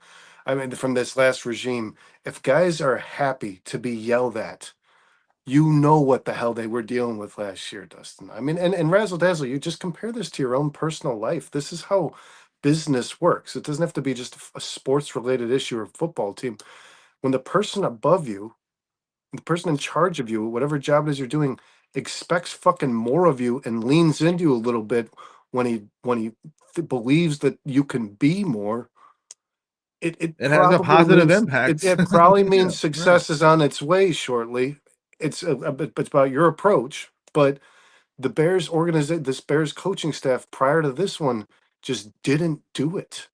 I mean, from this last regime, if guys are happy to be yelled at, you know what the hell they were dealing with last year, Dustin. I mean, and razzle dazzle, you just compare this to your own personal life. This is how business works. It doesn't have to be just a sports related issue or football team. When the person above you, the person in charge of you, whatever job it is you're doing, expects fucking more of you and leans into you a little bit when he believes that you can be more, it
It has a
probably
positive
means
impact.
it probably
Yeah,
means
yeah.
success is on its way shortly. It's about your approach, but the Bears organization, this Bears coaching staff prior to this one just didn't do it.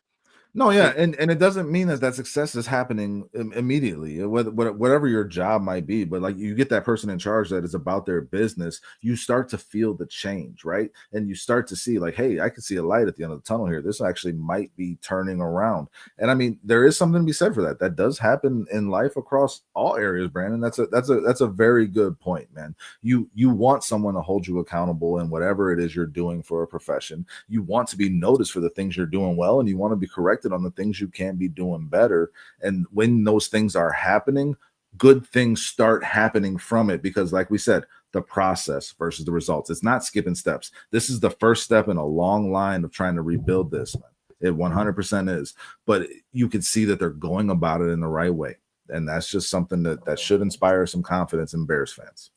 No, yeah,
It
and it doesn't mean that success is happening immediately, whatever your job might be. But like you get that person in charge that is about their business, you start to feel the change, right? And you start to see like, hey, I can see a light at the end of the tunnel here. This actually might be turning around. And I mean, there is something to be said for that. That does happen in life across all areas, Brandon. That's a very good point, man. You want someone to hold you accountable in whatever it is you're doing for a profession. You want to be noticed for the things you're doing well, and you want to be corrected on the things you can be doing better. And when those things are happening, good things start happening from it, because like we said, the process versus the results, it's not skipping steps. This is the first step in a long line of trying to rebuild this. It 100% is, but you can see that they're going about it in the right way, and that's just something that should inspire some confidence in Bears fans.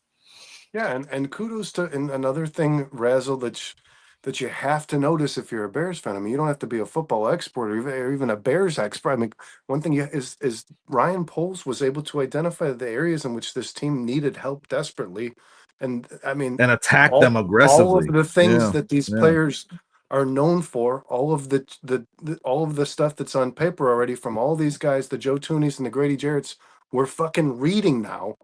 Yeah, and kudos to and another thing, Razzle, that you have to notice if you're a Bears fan. I mean, you don't have to be a football expert or even a Bears expert. I mean, one thing is Ryan Poles was able to identify the areas in which this team needed help desperately, and I mean,
And attack them
all of
aggressively.
the things
Yeah,
that these
yeah.
players are known for, all of the all of the stuff that's on paper already from all these guys, the Joe Toonies and the Grady Jarretts, we're fucking reading now.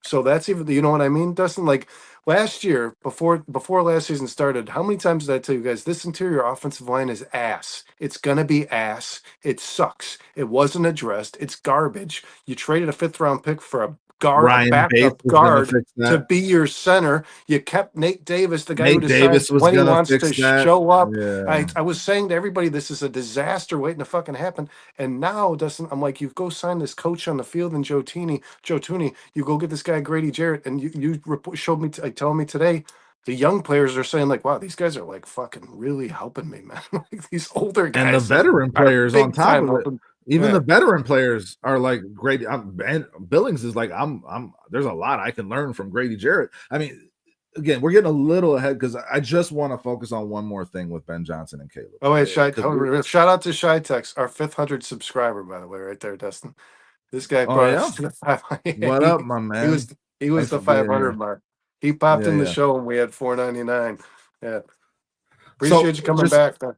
So that's even, you know what I mean, Dustin? Like last year, before last season started, how many times did I tell you guys this interior offensive line is ass? It's gonna be ass. It sucks. It wasn't addressed. It's garbage. You traded a fifth round pick for a
Ryan Bates
backup
was going to
guard
fix
to
that.
be your center. You kept Nate Davis, the guy who
Nate
decides
Davis was
when he
going to
wants to
fix that.
show up.
Yeah.
I was saying to everybody, this is a disaster waiting to fucking happen. And now, Dustin, I'm like, you go sign this coach on the field and Joe Tooney, you go get this guy Grady Jarrett, and showed me, telling me today, the young players are saying like, wow, these guys are like fucking really helping me, man. Like these older
And the
guys
veteran
are
players on
big
top
time
of it,
helping.
even
Yeah.
the veteran players are like great. Billings is like, there's a lot I can learn from Grady Jarrett. I mean, again, we're getting a little ahead because I just want to focus on one more thing with Ben Johnson and Caleb.
Oh wait,
Because
shout out to Shytex, our 500 subscriber, by the way, right there, Dustin. This guy
oh
brought us
yeah,
to the 500.
what up, my
He was
man?
he was
Thanks
the
for being
500
here.
mark. He popped
Yeah,
in the
yeah.
show and we had 499. Yeah,
So
appreciate you coming
just
back, man.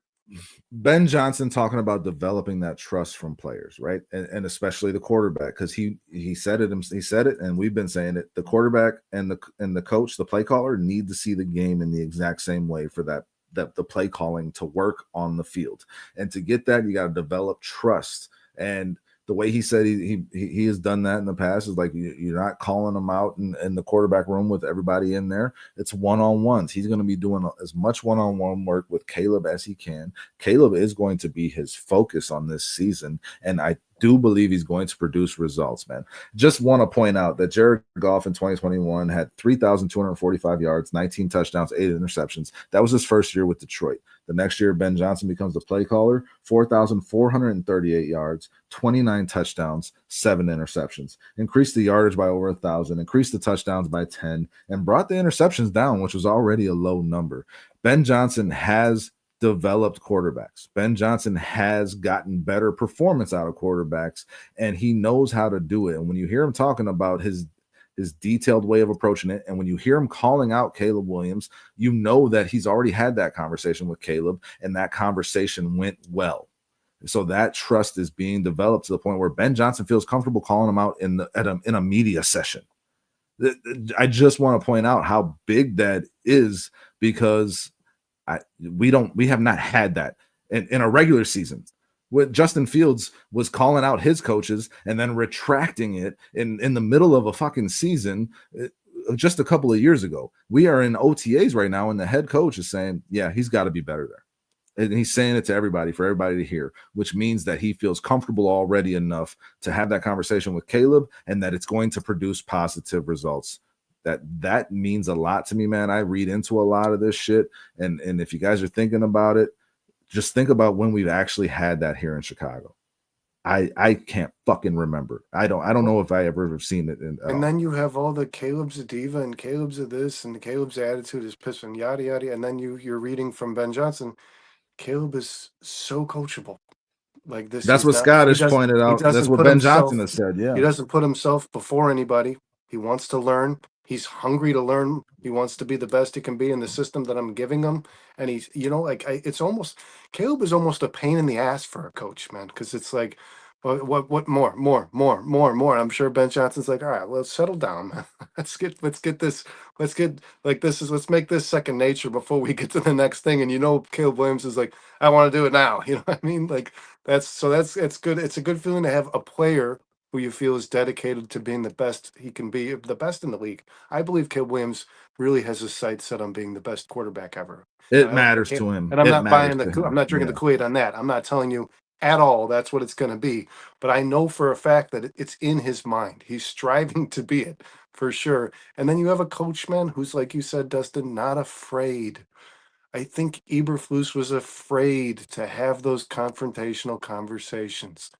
Ben Johnson talking about developing that trust from players, right? And especially the quarterback, because he said it, and we've been saying it. The quarterback and the coach, the play caller, need to see the game in the exact same way for the play calling to work on the field. And to get that, you got to develop trust. And the way he said he has done that in the past is like you're not calling him out in the quarterback room with everybody in there. It's one-on-ones. He's going to be doing as much one-on-one work with Caleb as he can. Caleb is going to be his focus on this season, and I do believe he's going to produce results, man. Just want to point out that Jared Goff in 2021 had 3,245 yards, 19 touchdowns, 8 interceptions. That was his first year with Detroit. The next year, Ben Johnson becomes the play caller, 4,438 yards, 29 touchdowns, 7 interceptions. Increased the yardage by over 1,000, increased the touchdowns by 10, and brought the interceptions down, which was already a low number. Ben Johnson has developed quarterbacks. Ben Johnson has gotten better performance out of quarterbacks, and he knows how to do it. And when you hear him talking about his detailed way of approaching it, and when you hear him calling out Caleb Williams, you know that he's already had that conversation with Caleb, and that conversation went well. So that trust is being developed to the point where Ben Johnson feels comfortable calling him out in a media session. I just want to point out how big that is, because we have not had that in a regular season. What Justin Fields was calling out his coaches and then retracting it in the middle of a fucking season just a couple of years ago. We are in OTAs right now, and the head coach is saying, yeah, he's got to be better there. And he's saying it to everybody, for everybody to hear, which means that he feels comfortable already enough to have that conversation with Caleb, and that it's going to produce positive results. That means a lot to me, man. I read into a lot of this shit. And if you guys are thinking about it, just think about when we've actually had that here in Chicago. I can't fucking remember. I don't know if I ever have seen it.
And then you have all the Caleb's a diva and Caleb's a this and Caleb's attitude is piss and yada yada. And then you're reading from Ben Johnson. Caleb is so coachable. Like this,
That's what Scott has pointed
he
out. That's
doesn't
what
put
Ben Johnson
himself
has said. Yeah.
he doesn't put himself before anybody. He wants to learn. He's hungry to learn. He wants to be the best he can be in the system that I'm giving him. And he's, it's almost, Caleb is almost a pain in the ass for a coach, man, because it's like, what more. I'm sure Ben Johnson's like, all right, let's settle down, man. Let's make this second nature before we get to the next thing. And Caleb Williams is like, I want to do it now. You know what I mean? Like it's good. It's a good feeling to have a player who you feel is dedicated to being the best he can be, the best in the league. I believe Caleb Williams really has his sights set on being the best quarterback ever.
It matters to him.
And I'm
It
not
matters
buying
to him.
I'm not drinking the Kool-Aid on that. I'm not telling you at all that's what it's going to be. But I know for a fact that it's in his mind. He's striving to be it for sure. And then you have a coach, man, who's, like you said, Dustin, not afraid. I think Eberflus was afraid to have those confrontational conversations.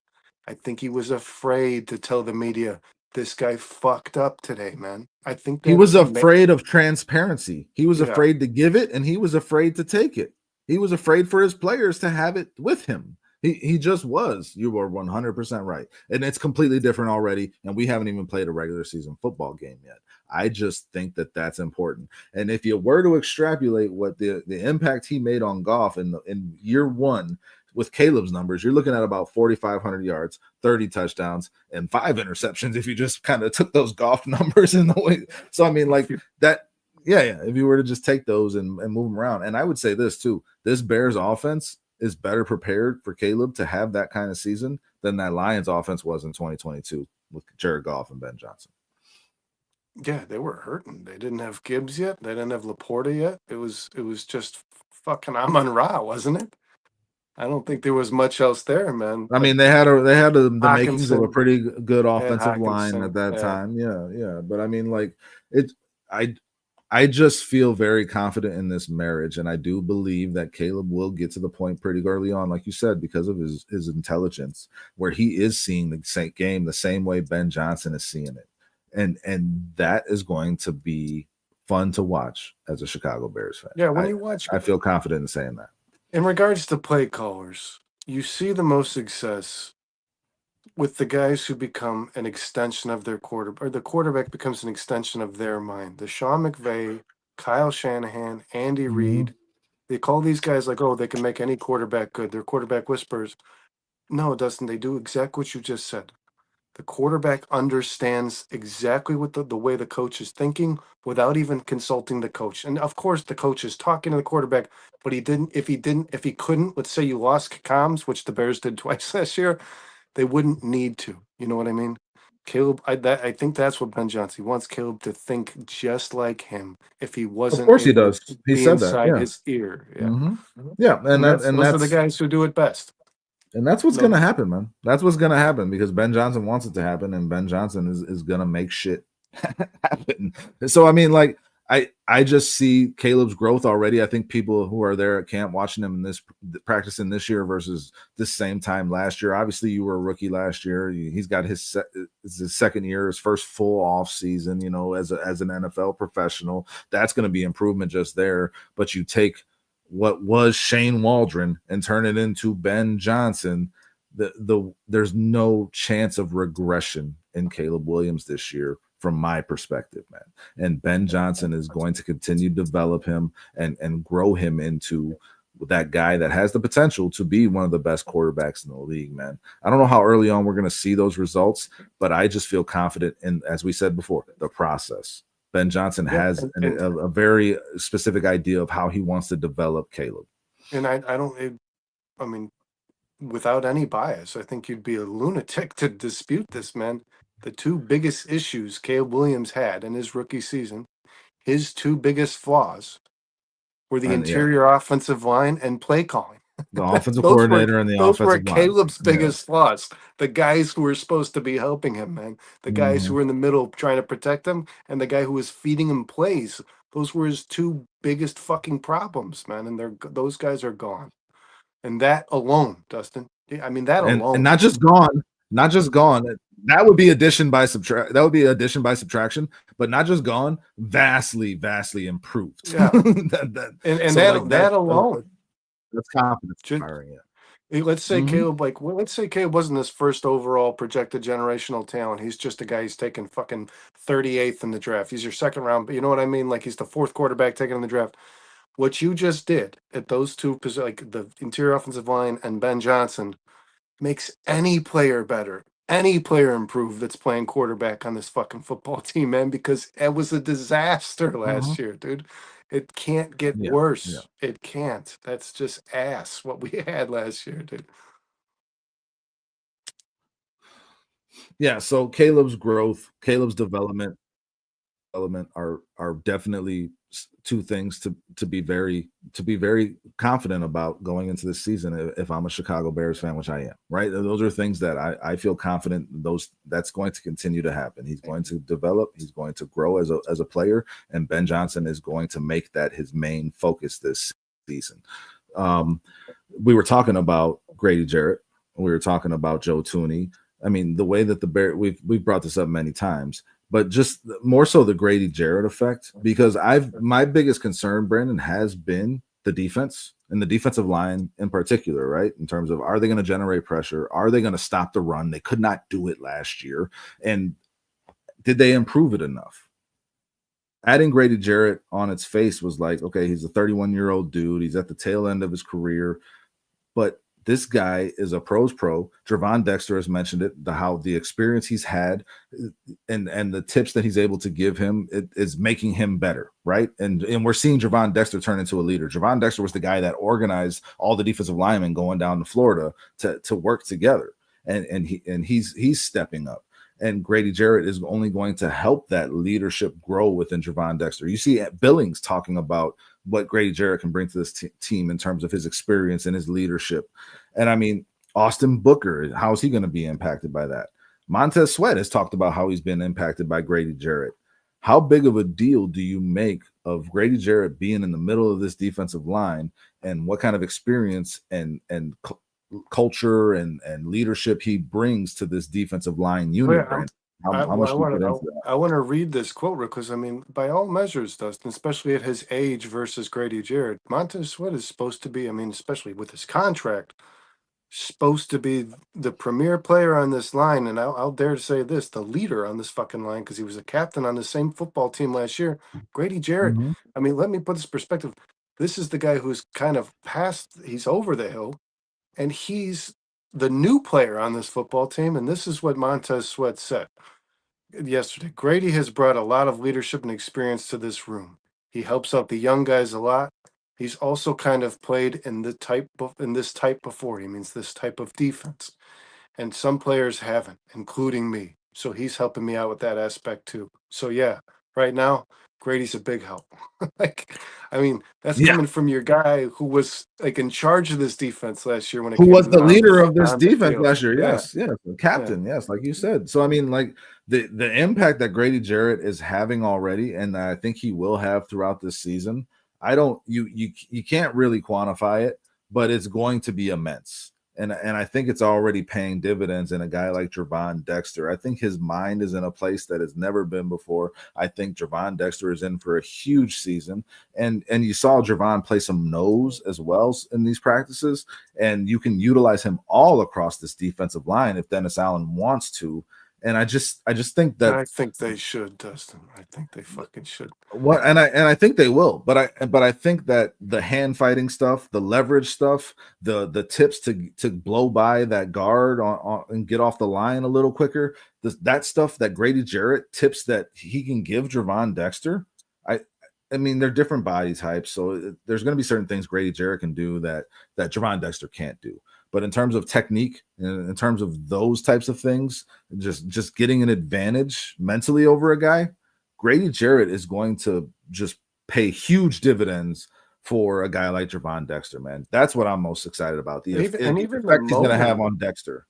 I think he was afraid to tell the media, this guy fucked up today, man. I think
He
that
was afraid of transparency. He was
yeah.
afraid to give it, and he was afraid to take it. He was afraid for his players to have it with him. He just was. You were 100% right. And it's completely different already. And we haven't even played a regular season football game yet. I just think that that's important. And if you were to extrapolate what the impact he made on Goff in year one with Caleb's numbers, you're looking at about 4,500 yards, 30 touchdowns, and 5 interceptions if you just kind of took those Goff numbers in the way. So, I mean, like that. Yeah. If you were to just take those and move them around. And I would say this too, this Bears offense is better prepared for Caleb to have that kind of season than that Lions offense was in 2022 with Jared Goff and Ben Johnson.
Yeah, they were hurting. They didn't have Gibbs yet. They didn't have Laporta yet. It was just fucking Amon Ra, wasn't it? I don't think there was much else there, man.
I mean, they had the makings of a
Hockenson,
pretty good
they had
offensive line
Hockenson.
at that
Yeah.
time. Yeah. But I mean, like it, I just feel very confident in this marriage, and I do believe that Caleb will get to the point pretty early on, like you said, because of his intelligence, where he is seeing the same game the same way Ben Johnson is seeing it, and that is going to be fun to watch as a Chicago Bears fan.
Yeah, when you watch,
I feel confident in saying that.
in regards to play callers, you see the most success with the guys who become an extension of their quarterback, or the quarterback becomes an extension of their mind. The Sean McVay, Kyle Shanahan, Andy Reid, they call these guys like, oh, they can make any quarterback good. They're quarterback whisperers. No, Dustin, they do exactly what you just said. The quarterback understands exactly what the way the coach is thinking without even consulting the coach. And of course, the coach is talking to the quarterback, but if he couldn't, let's say you lost comms, which the Bears did twice last year, they wouldn't need to. You know what I mean? Caleb, I think that's what Ben Johnson he wants Caleb to think just like him if he
Of
wasn't
course he
able to
does. He
be
said that.
inside
Yeah.
his ear. Yeah.
Hmm. Yeah, and
And
that
that's
and
those are the
that's
guys who do it best.
and that's what's
No,
gonna happen, man. That's what's gonna happen because Ben Johnson wants it to happen, and Ben Johnson is gonna make shit happen. So I mean, like I just see Caleb's growth already. I think people who are there at camp watching him in this practicing this year versus this same time last year. Obviously, you were a rookie last year. He's got his second year, his first full off season. You know, as an NFL professional, that's going to be improvement just there. But you take what was Shane Waldron and turn it into Ben Johnson. There's no chance of regression in Caleb Williams this year from my perspective, man. And Ben Johnson is going to continue to develop him and grow him into that guy that has the potential to be one of the best quarterbacks in the league, man. I don't know how early on we're going to see those results, but I just feel confident in, as we said before, the process. Ben Johnson
yeah,
has a very specific idea of how he wants to develop Caleb.
and I don't. I mean, without any bias, I think you'd be a lunatic to dispute this, man. The two biggest issues Caleb Williams had in his rookie season, his two biggest flaws were the
And yeah,
interior offensive line and play calling.
the offensive
those were
coordinator and the
those were
offensive line.
Caleb's
Yes.
biggest flaws. The guys who were supposed to be helping him, man. The guys who
Mhm.
were in the middle trying to protect him, and the guy who was feeding him plays. Those were his two biggest fucking problems, man. And those guys are gone. And that alone, Dustin. I mean, that
And
alone.
not just gone, not just gone. That would be addition by subtract. That would be addition by subtraction, but not just gone. Vastly improved.
Yeah. And
So like
that alone.
that's confidence
Just,
inspiring. Yeah.
let's say
Mm-hmm.
Caleb, like, well, let's say Caleb wasn't this first overall projected generational talent. He's just a guy who's taken fucking 38th in the draft. He's your second round, but you know what I mean? Like, he's the fourth quarterback taken in the draft. What you just did at those two, like the interior offensive line and Ben Johnson, makes any player better, any player improve that's playing quarterback on this fucking football team, man, because it was a disaster
Mm-hmm.
last year, dude. It can't get
Yeah. Yeah.
worse. It can't. That's just ass what we had last year, dude.
Yeah. So Caleb's growth, Caleb's development are definitely two things to be very confident about going into this season if I'm a Chicago Bears fan, which I am, right? Those are things that I feel confident that's going to continue to happen. He's going to develop, he's going to grow as a player, and Ben Johnson is going to make that his main focus this season. We were talking about Grady Jarrett, we were talking about Joe Tooney. I mean, the way that the Bears, we've brought this up many times, but just more so the Grady Jarrett effect, because my biggest concern, Brandon, has been the defense and the defensive line in particular, right? In terms of, are they going to generate pressure? Are they going to stop the run? They could not do it last year. And did they improve it enough? Adding Grady Jarrett on its face was like, okay, he's a 31-year-old dude. He's at the tail end of his career, but this guy is a pros pro. Trevon Dexter has mentioned it, how the experience he's had and the tips that he's able to give him is making him better, right? And we're seeing Trevon Dexter turn into a leader. Trevon Dexter was the guy that organized all the defensive linemen going down to Florida to work together, and he's stepping up. And Grady Jarrett is only going to help that leadership grow within Trevon Dexter. You see Billings talking about what Grady Jarrett can bring to this team in terms of his experience and his leadership. And I mean, Austin Booker, how is he going to be impacted by that? Montez Sweat has talked about how he's been impacted by Grady Jarrett. How big of a deal do you make of Grady Jarrett being in the middle of this defensive line, and what kind of experience and culture and leadership he brings to this defensive line
Oh,
unit,
yeah,
Brandon? How
I
much do you
want
put
to
into that?
I want to read this quote because I mean, by all measures, Dustin, especially at his age versus Grady Jarrett, Montez Sweat is supposed to be. I mean, especially with his contract, supposed to be the premier player on this line, and I'll dare to say this: the leader on this fucking line, because he was a captain on the same football team last year. Grady Jarrett.
Mm-hmm.
I mean, let me put this perspective. This is the guy who's kind of past. He's over the hill, and he's the new player on this football team, and this is what Montez Sweat said yesterday. Grady has brought a lot of leadership and experience to this room. He helps out the young guys a lot. He's also kind of played in this type before. He means this type of defense, and some players haven't, including me. So he's helping me out with that aspect too. So yeah, right now Grady's a big help. Like, I mean, that's
Yeah.
coming from your guy who was like in charge of this defense last year when it
Who
came
was the
on
leader of this
on the
defense
field.
last year?
Yeah,
Yes, yes, the
yeah.
captain. Yes, like you said. So I mean, like the impact that Grady Jarrett is having already, and I think he will have throughout this season. I don't you can't really quantify it, but it's going to be immense. And I think it's already paying dividends in a guy like Javon Dexter. I think his mind is in a place that has never been before. I think Javon Dexter is in for a huge season. And you saw Javon play some nose as well in these practices, and you can utilize him all across this defensive line if Dennis Allen wants to. And I just think that
I think they should, Dustin. I think they fucking should.
what and I think they will, but I think that the hand fighting stuff, the leverage stuff, the tips to blow by that guard on and get off the line a little quicker, that stuff that Grady Jarrett tips that he can give Javon Dexter. I I mean, they're different body types, so there's going to be certain things Grady Jarrett can do that Javon Dexter can't do. But in terms of technique, in terms of those types of things, just getting an advantage mentally over a guy, Grady Jarrett is going to just pay huge dividends for a guy like Javon Dexter, man. That's what I'm most excited about. The
And even the
effect he's going to have
motor.
on Dexter.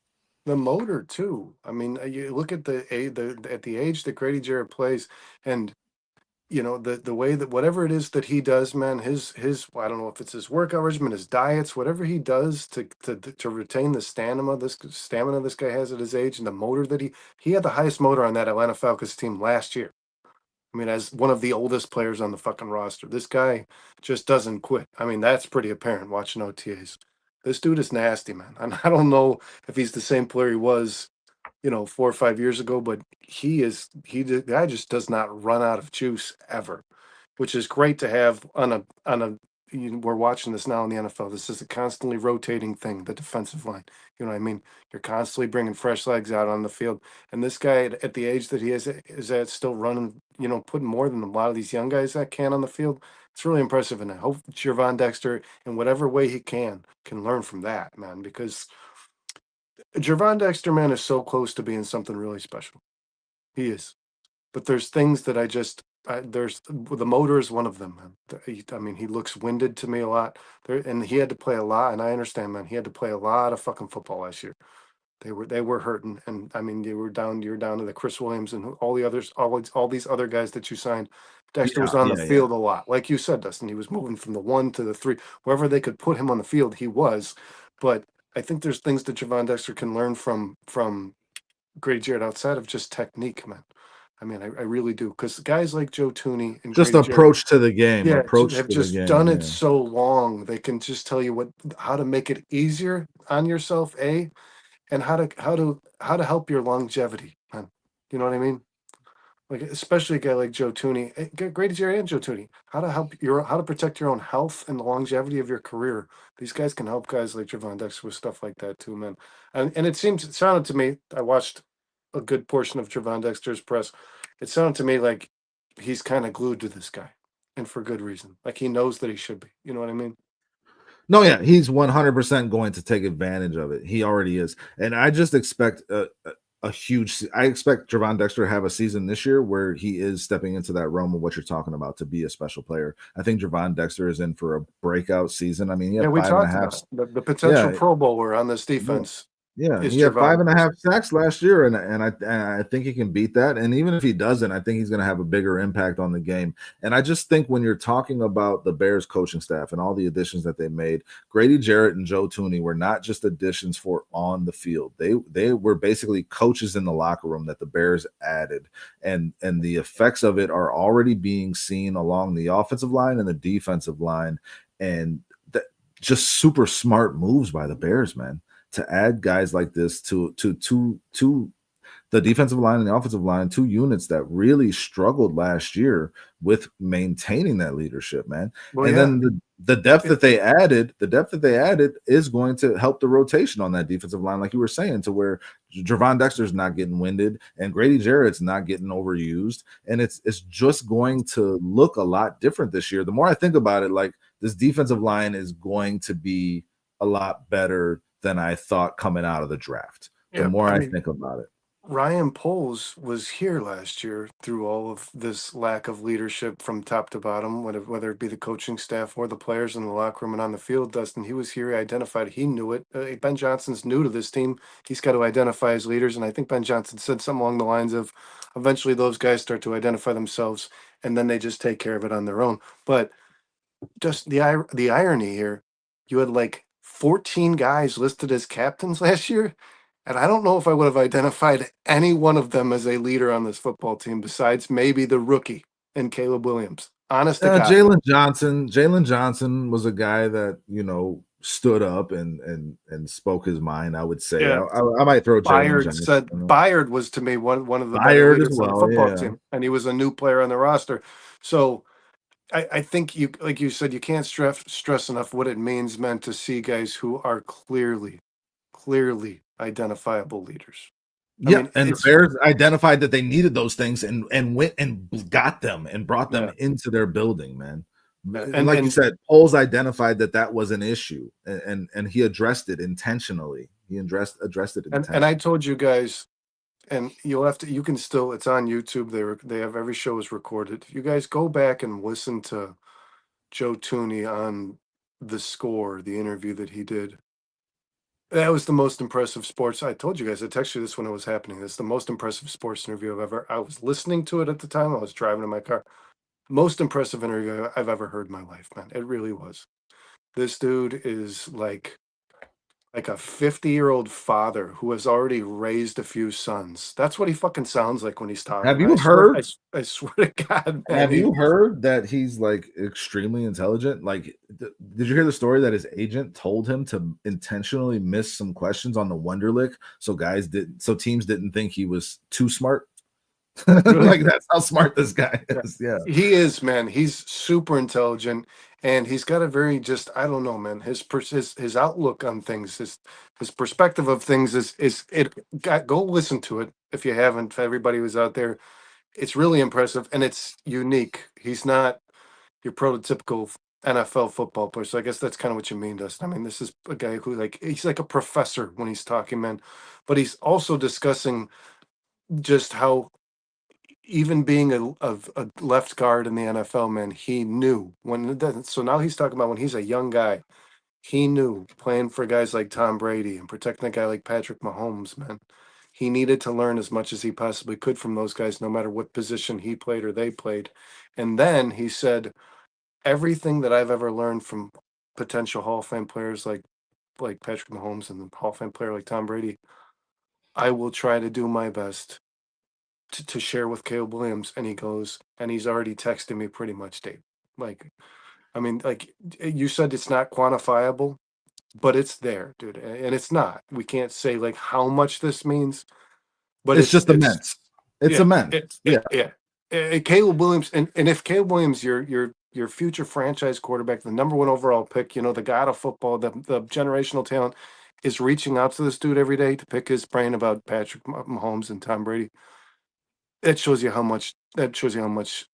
The motor too. I mean, you look at the age that Grady Jarrett plays, and the way that whatever it is that he does, man, his I don't know if it's his workout regimen, his diets, whatever he does to retain the stamina this guy has at his age, and the motor that he had the highest motor on that Atlanta Falcons team last year. I mean, as one of the oldest players on the fucking roster, this guy just doesn't quit. I mean, that's pretty apparent watching OTAs. This dude is nasty, man. And I don't know if he's the same player he was, 4 or 5 years ago, but the guy just does not run out of juice ever, which is great to have we're watching this now in the NFL. This is a constantly rotating thing, the defensive line. You know what I mean? You're constantly bringing fresh legs out on the field. And this guy at the age that he is at still running, putting more than a lot of these young guys that can on the field. It's really impressive. And I hope Javon Dexter, in whatever way he can learn from that, man, because Javon Dexter, man, is so close to being something really special. He is. But there's things that there's the motor is one of them, man. I mean, he looks winded to me a lot. And he had to play a lot, and I understand, man. He had to play a lot of fucking football last year. They were hurting, and I mean, you're down to the Chris Williams and all the others, all these other guys that you signed. Dexter
Yeah,
was on the
yeah, yeah.
field a lot, like you said, Dustin. He was moving from the 1 to the 3, wherever they could put him on the field, he was. But I think there's things that Javon Dexter can learn from Grady Jarrett outside of just technique, man. I mean, I really do, because guys like Joe Tooney and
Just
Grady Jarrett,
approach to the game,
yeah,
approach
have
to the
just done
game.
it
Yeah.
so long. They can just tell you how to make it easier on yourself, and how to help your longevity, man. You know what I mean? Like, especially a guy like Joe Tooney, Grady Jerry and Joe Tooney, how to protect your own health and the longevity of your career. These guys can help guys like Javon Dexter with stuff like that too, man. And it sounded to me, I watched a good portion of Javon Dexter's press. It sounded to me like he's kind of glued to this guy, and for good reason. Like, he knows that he should be. You know what I mean?
No, yeah, he's 100% going to take advantage of it. He already is. And I just expect a huge I expect Javon Dexter to have a season this year where he is stepping into that realm of what you're talking about to be a special player. I think Javon Dexter is in for a breakout season. I mean, he
Yeah,
had
we
five and a
talked
half.
about it. The potential
Yeah,
Pro Bowler on this
yeah.
defense
Yeah,
is
he had five
Javon
and a half
Dexter.
sacks last year, and I think he can beat that. And even if he doesn't, I think he's going to have a bigger impact on the game. And I just think when you're talking about the Bears coaching staff and all the additions that they made, Grady Jarrett and Joe Tooney were not just additions for on the field. They were basically coaches in the locker room that the Bears added, and the effects of it are already being seen along the offensive line and the defensive line, and that just super smart moves by the Bears, man, to add guys like this to the defensive line and the offensive line, two units that really struggled last year with maintaining that leadership, man.
Well,
And
yeah.
then the depth that they added is going to help the rotation on that defensive line, like you were saying, to where Javon Dexter's not getting winded and Grady Jarrett's not getting overused, and it's just going to look a lot different this year. The more I think about it, like this defensive line is going to be a lot better than I thought coming out of the draft. The
Yeah,
more
I
I
mean,
think about it.
Ryan Poles was here last year through all of this lack of leadership from top to bottom, whether it be the coaching staff or the players in the locker room and on the field. Dustin, he was here. He identified. He knew it. Ben Johnson's new to this team. He's got to identify his leaders, and I think Ben Johnson said something along the lines of, eventually those guys start to identify themselves, and then they just take care of it on their own. But just the irony here, you had like 14 guys listed as captains last year, and I don't know if I would have identified any one of them as a leader on this football team besides maybe the rookie and Caleb Williams. Honest to God, man.
Jalen Johnson was a guy that stood up and spoke his mind. I would say
Yeah,
I might throw Jalen
Byard
Johnson.
said Byard was to me one of the better
Fired as
leaders on the
well,
football
yeah.
team, and he was a new player on the roster. So I think you, like you said, you can't stress enough what it means, man, to see guys who are clearly identifiable leaders. I
Yeah,
mean,
and the
it's
Bears identified that they needed those things and went and got them and brought them
yeah,
into their building, man. And
and
like you
and
said, Poles identified that was an issue, and he addressed it intentionally. He addressed it
and I
intentionally.
told you guys, and you can still, it's on YouTube. They have every show is recorded. You guys go back and listen to Joe Tooney on The Score, the interview that he did. That was the most impressive sports. I told you guys, I texted you this when it was happening. It's the most impressive sports interview I've ever. I was listening to it at the time. I was driving in my car. Most impressive interview I've ever heard in my life, man. It really was. This dude is like a 50-year-old father who has already raised a few sons. That's what he fucking sounds like when he's
Have
talking.
you heard?
I swear to God, man.
Have you heard that he's like extremely intelligent? Like, did you hear the story that his agent told him to intentionally miss some questions on the Wonderlic so teams didn't think he was too smart?
Really?
Like that's how smart this guy
Yeah.
is. Yeah.
He is, man. He's super intelligent, and he's got a very just, I don't know, man. His outlook on things, his perspective of things is it. Go listen to it if you haven't. For everybody who's out there, it's really impressive and it's unique. He's not your prototypical NFL football player. So I guess that's kind of what you mean, Dustin. I mean, this is a guy who he's like a professor when he's talking, man, but he's also discussing just how even being a left guard in the NFL, man, he knew when it doesn't. So now he's talking about when he's a young guy, he knew playing for guys like Tom Brady and protecting a guy like Patrick Mahomes, man. He needed to learn as much as he possibly could from those guys, no matter what position he played or they played. And then he said, everything that I've ever learned from potential Hall of Fame players like Patrick Mahomes and the Hall of Fame player like Tom Brady, I will try to do my best to share with Caleb Williams. And he goes, and he's already texted me pretty much, Dave. Like, I mean, like you said, it's not quantifiable, but it's there, dude. And it's not. We can't say like how much this means, but
It's just
it's
immense. It's
yeah,
immense. Yeah.
yeah. Caleb Williams, and if Caleb Williams, your future franchise quarterback, the number one overall pick, the god of football, the generational talent, is reaching out to this dude every day to pick his brain about Patrick Mahomes and Tom Brady. That shows you how much. That shows you how much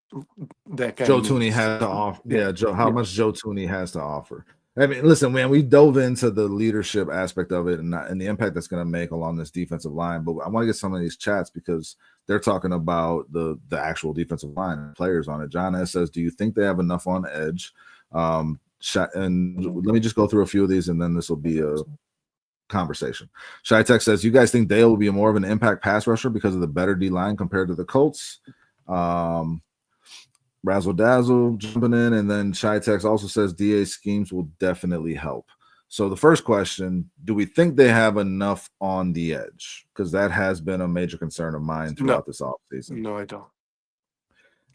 that guy
Joe Tooney
means.
has to offer.
Yeah,
Yeah, how
yeah.
much Joe Tooney has to offer. I mean, listen, man, we dove into the leadership aspect of it and the impact that's going to make along this defensive line. But I want to get some of these chats because they're talking about the actual defensive line players on it. John S says, "Do you think they have enough on edge?" And let me just go through a few of these, and then this will be a conversation. Shy Tech says, "You guys think Dale will be more of an impact pass rusher because of the better D line compared to the Colts?" Razzle Dazzle jumping in, and then Shy Tex also says DA schemes will definitely help. So the first question, do we think they have enough on the edge? Because that has been a major concern of mine
No,
throughout this offseason.
no, I don't.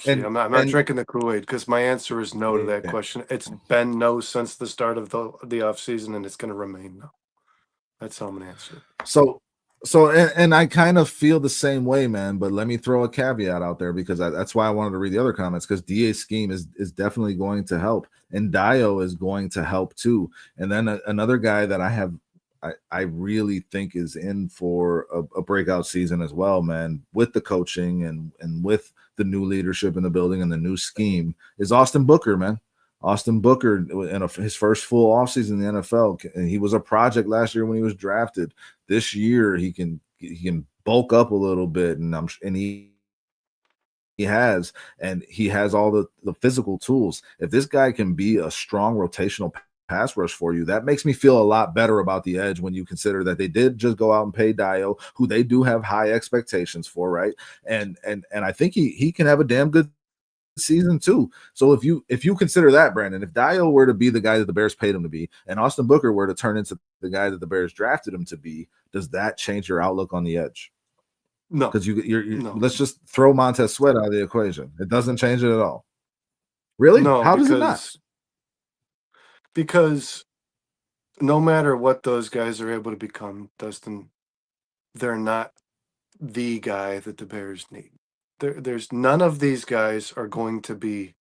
See,
And
I'm not drinking the Kool-Aid because my answer is no to that
yeah.
question. It's been no since the start of the offseason, and it's going to remain no. That's how I'm going to answer it.
So So, and I kind of feel the same way, man. But let me throw a caveat out there because that's why I wanted to read the other comments, because DA's scheme is definitely going to help, and Dio is going to help too. And then another guy that I really think is in for a breakout season as well, man, with the coaching and with the new leadership in the building and the new scheme, is Austin Booker, man. Austin Booker in his first full offseason in the NFL, and he was a project last year when he was drafted. This year he can bulk up a little bit, and he has all the physical tools. If this guy can be a strong rotational pass rush for you, that makes me feel a lot better about the Edge when you consider that they did just go out and pay Dio, who they do have high expectations for, right? And I think he can have a damn good season too. So if you consider that, Brandon, if Dio were to be the guy that the Bears paid him to be, and Austin Booker were to turn into the guy that the Bears drafted him to be, does that change your outlook on the Edge?
No,
Because you're
no,
let's just throw Montez Sweat out of the equation. It doesn't change it at all. Really?
no,
How does it not?
because no matter what those guys are able to become, Dustin, they're not the guy that the Bears need. There's none of these guys are going to be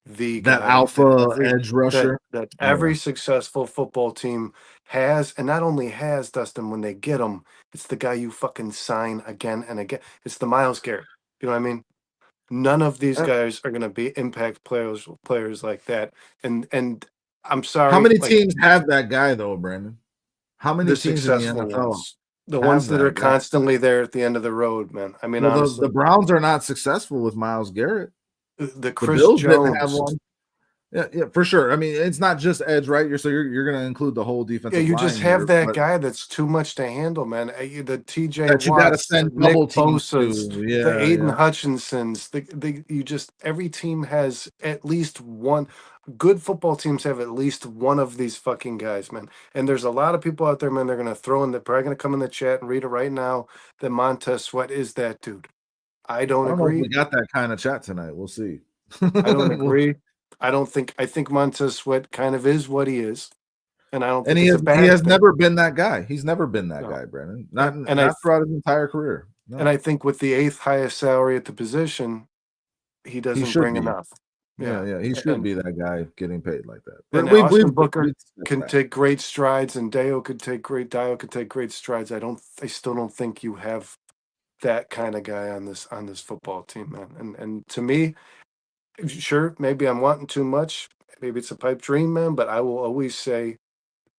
the
That
guy that
alpha edge rusher.
every
Yeah.
successful football team has, and not only has, Dustin, when they get him, it's the guy you fucking sign again and again. It's the Miles Garrett. You know what I mean? None of these guys are going to be impact players like that. And I'm
How
sorry,
many
like
teams have that guy though, Brandon? How many
the
teams in the
successful
NFL
ones, the ones
have
that are
that guy?
constantly there at the end of the road, man. I mean,
Well, the
honestly,
Browns are not successful with Miles Garrett.
the
The
Chris
Bills didn't have
Jones.
one. Yeah, for sure. I mean, it's not just edge, right? You're going to include the whole
Yeah,
defensive
you just
line
have
here,
that
but
guy that's too much to handle, man. The T.J.
that you got to
Watts, the
send
Nick
double teams
Bosa's,
to.
the
Yeah,
Aiden
yeah.
Hutchinsons. You just every team has at least one. Good football teams have at least one of these fucking guys, man. And there's a lot of people out there, man. They're gonna throw in. They're probably gonna come in the chat and read it right now. That Montez Sweat is that dude. I
I
don't
don't know if we
agree.
got that kind of chat tonight. We'll see.
I don't agree. I don't think. I think Montez Sweat kind of is what he is, and I don't
And
think it's a
he
bad
has
thing.
never been that guy. He's never been that
No,
guy, Brandon.
and
Not throughout his entire career.
and
No.
I think with the eighth highest salary at the position, he
He
doesn't
should
bring
be.
enough.
Yeah,
Yeah,
yeah. He should
and
be that guy getting paid like that.
and
But we've
Austin Booker
discussed
can
that.
take great strides, and Dio could take great strides. I still don't think you have that kind of guy on this football team, man. And to me, sure, maybe I'm wanting too much. Maybe it's a pipe dream, man. But I will always say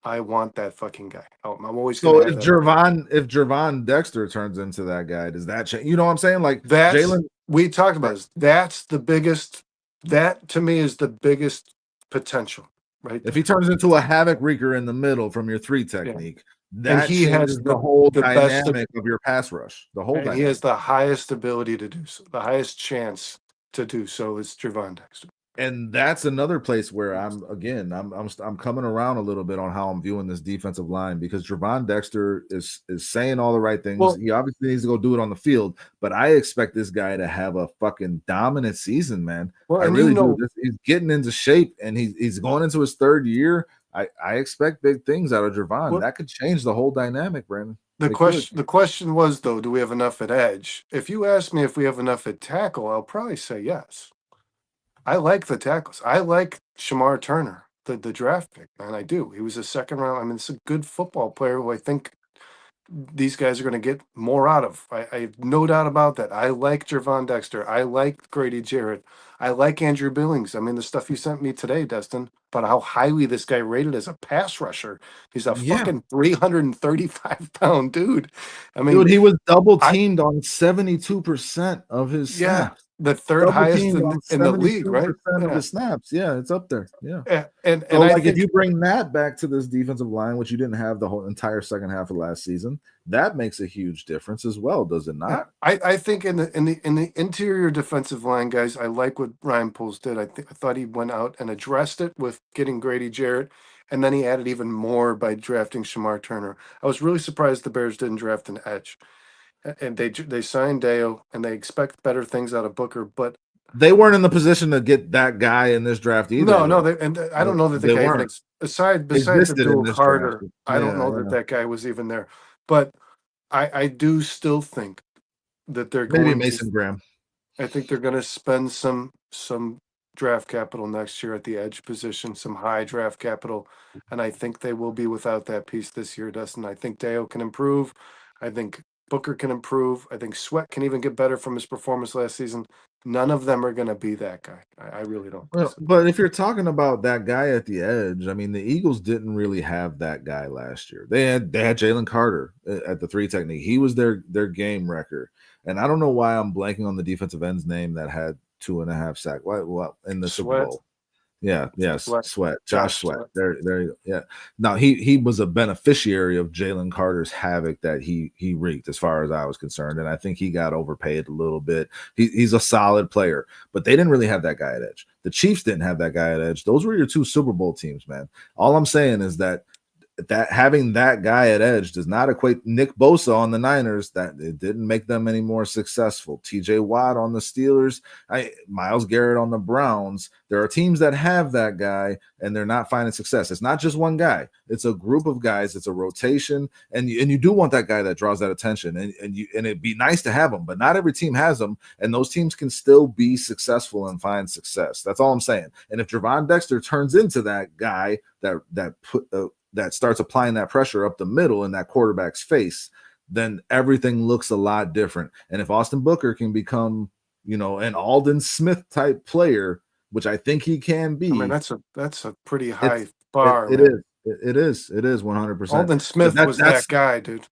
I want that fucking guy. I'm always gonna
So
have that opinion.
If Jervon Dexter turns into that guy, does that change? You know what I'm saying? Like
That's
Jalen,
we talked about this. That's the biggest. That to me is the biggest potential right
if he
there.
turns into a havoc wreaker in the middle from your three
Yeah,
technique,
and
that
he has
changes the whole
the best.
dynamic of your pass rush. The whole
He has
dynamic.
the highest ability to do so. The highest chance to do so is Javon Dexter.
And that's another place where I'm coming around a little bit on how I'm viewing this defensive line, because Javon Dexter is saying all the right things.
Well,
He obviously needs to go do it on the field, but I expect this guy to have a fucking dominant season, man.
well,
I
and you
really do.
know
He's getting into shape, and he's going into his third year. I expect big things out of Javon.
what
That could change the whole dynamic, Brandon.
the
It could.
question. The question was though, do we have enough at edge? If you ask me if we have enough at tackle, I'll probably say yes. I like the tackles. I like Shamar Turner, the draft pick, man. I do. He was a second round. I mean, it's a good football player who I think these guys are going to get more out of. I have no doubt about that. I like Jervon Dexter. I like Grady Jarrett. I like Andrew Billings. I mean, the stuff you sent me today, Dustin, about how highly this guy rated as a pass rusher. He's a
Yeah.
fucking 335-pound dude. I mean,
Dude, he was double
I
teamed on 72% of his
yeah,
snaps.
the third
Double
highest
teamed on
in the league, right?
72% of
Yeah.
his snaps. Yeah, it's up there. Yeah.
And
So,
I
like, if
think
you bring that back to this defensive line, which you didn't have the whole entire second half of last season, that makes a huge difference as well, does it
yeah,
not?
I think in the interior defensive line, guys, I like what Ryan Poles did. I thought he went out and addressed it with getting Grady Jarrett, and then he added even more by drafting Shamar Turner. I was really surprised the Bears didn't draft an edge, and they signed Deo, and they expect better things out of Booker. But
They weren't in the position to get that guy in this draft either,
no,
though.
I don't know that the
They
guy even
weren't
besides
existed in
Abdul
this draft.
Carter, I don't
Yeah,
know that
yeah.
that guy was even there. But I do still think that they're
Maybe
going to.
Mason Graham.
I think they're going to spend some draft capital next year at the edge position, some high draft capital, and I think they will be without that piece this year, Dustin. I think Deo can improve. I think Booker can improve. I think Sweat can even get better from his performance last season. None of them are going to be that guy. I really don't think
Well,
so.
but if you're talking about that guy at the edge, I mean, the Eagles didn't really have that guy last year. They had Jalen Carter at the three technique. He was their game wrecker. And I don't know why I'm blanking on the defensive end's name that had 2.5 sacks. What in the Super
Sweat,
Bowl? Yeah, yes,
Sweat,
Sweat, Josh
Josh
Sweat.
Sweat.
There you go. Yeah. Now he was a beneficiary of Jalen Carter's havoc that he wreaked, as far as I was concerned, and I think he got overpaid a little bit. He's a solid player, but they didn't really have that guy at edge. The Chiefs didn't have that guy at edge. Those were your two Super Bowl teams, man. All I'm saying is that having that guy at edge does not equate Nick Bosa on the Niners. That it didn't make them any more successful. TJ Watt on the Steelers, Myles Garrett on the Browns. There are teams that have that guy and they're not finding success. It's not just one guy. It's a group of guys. It's a rotation, and you do want that guy that draws that attention. And it'd be nice to have him, but not every team has them, and those teams can still be successful and find success. That's all I'm saying. And if Javon Dexter turns into that guy that starts applying that pressure up the middle in that quarterback's face, then everything looks a lot different. And if Austin Booker can become, an Aldon Smith type player, which I think he can be,
I mean, that's a pretty high
it,
bar,
it
man.
is. It is 100%.
Alden
But
Smith was
that's
that guy, dude.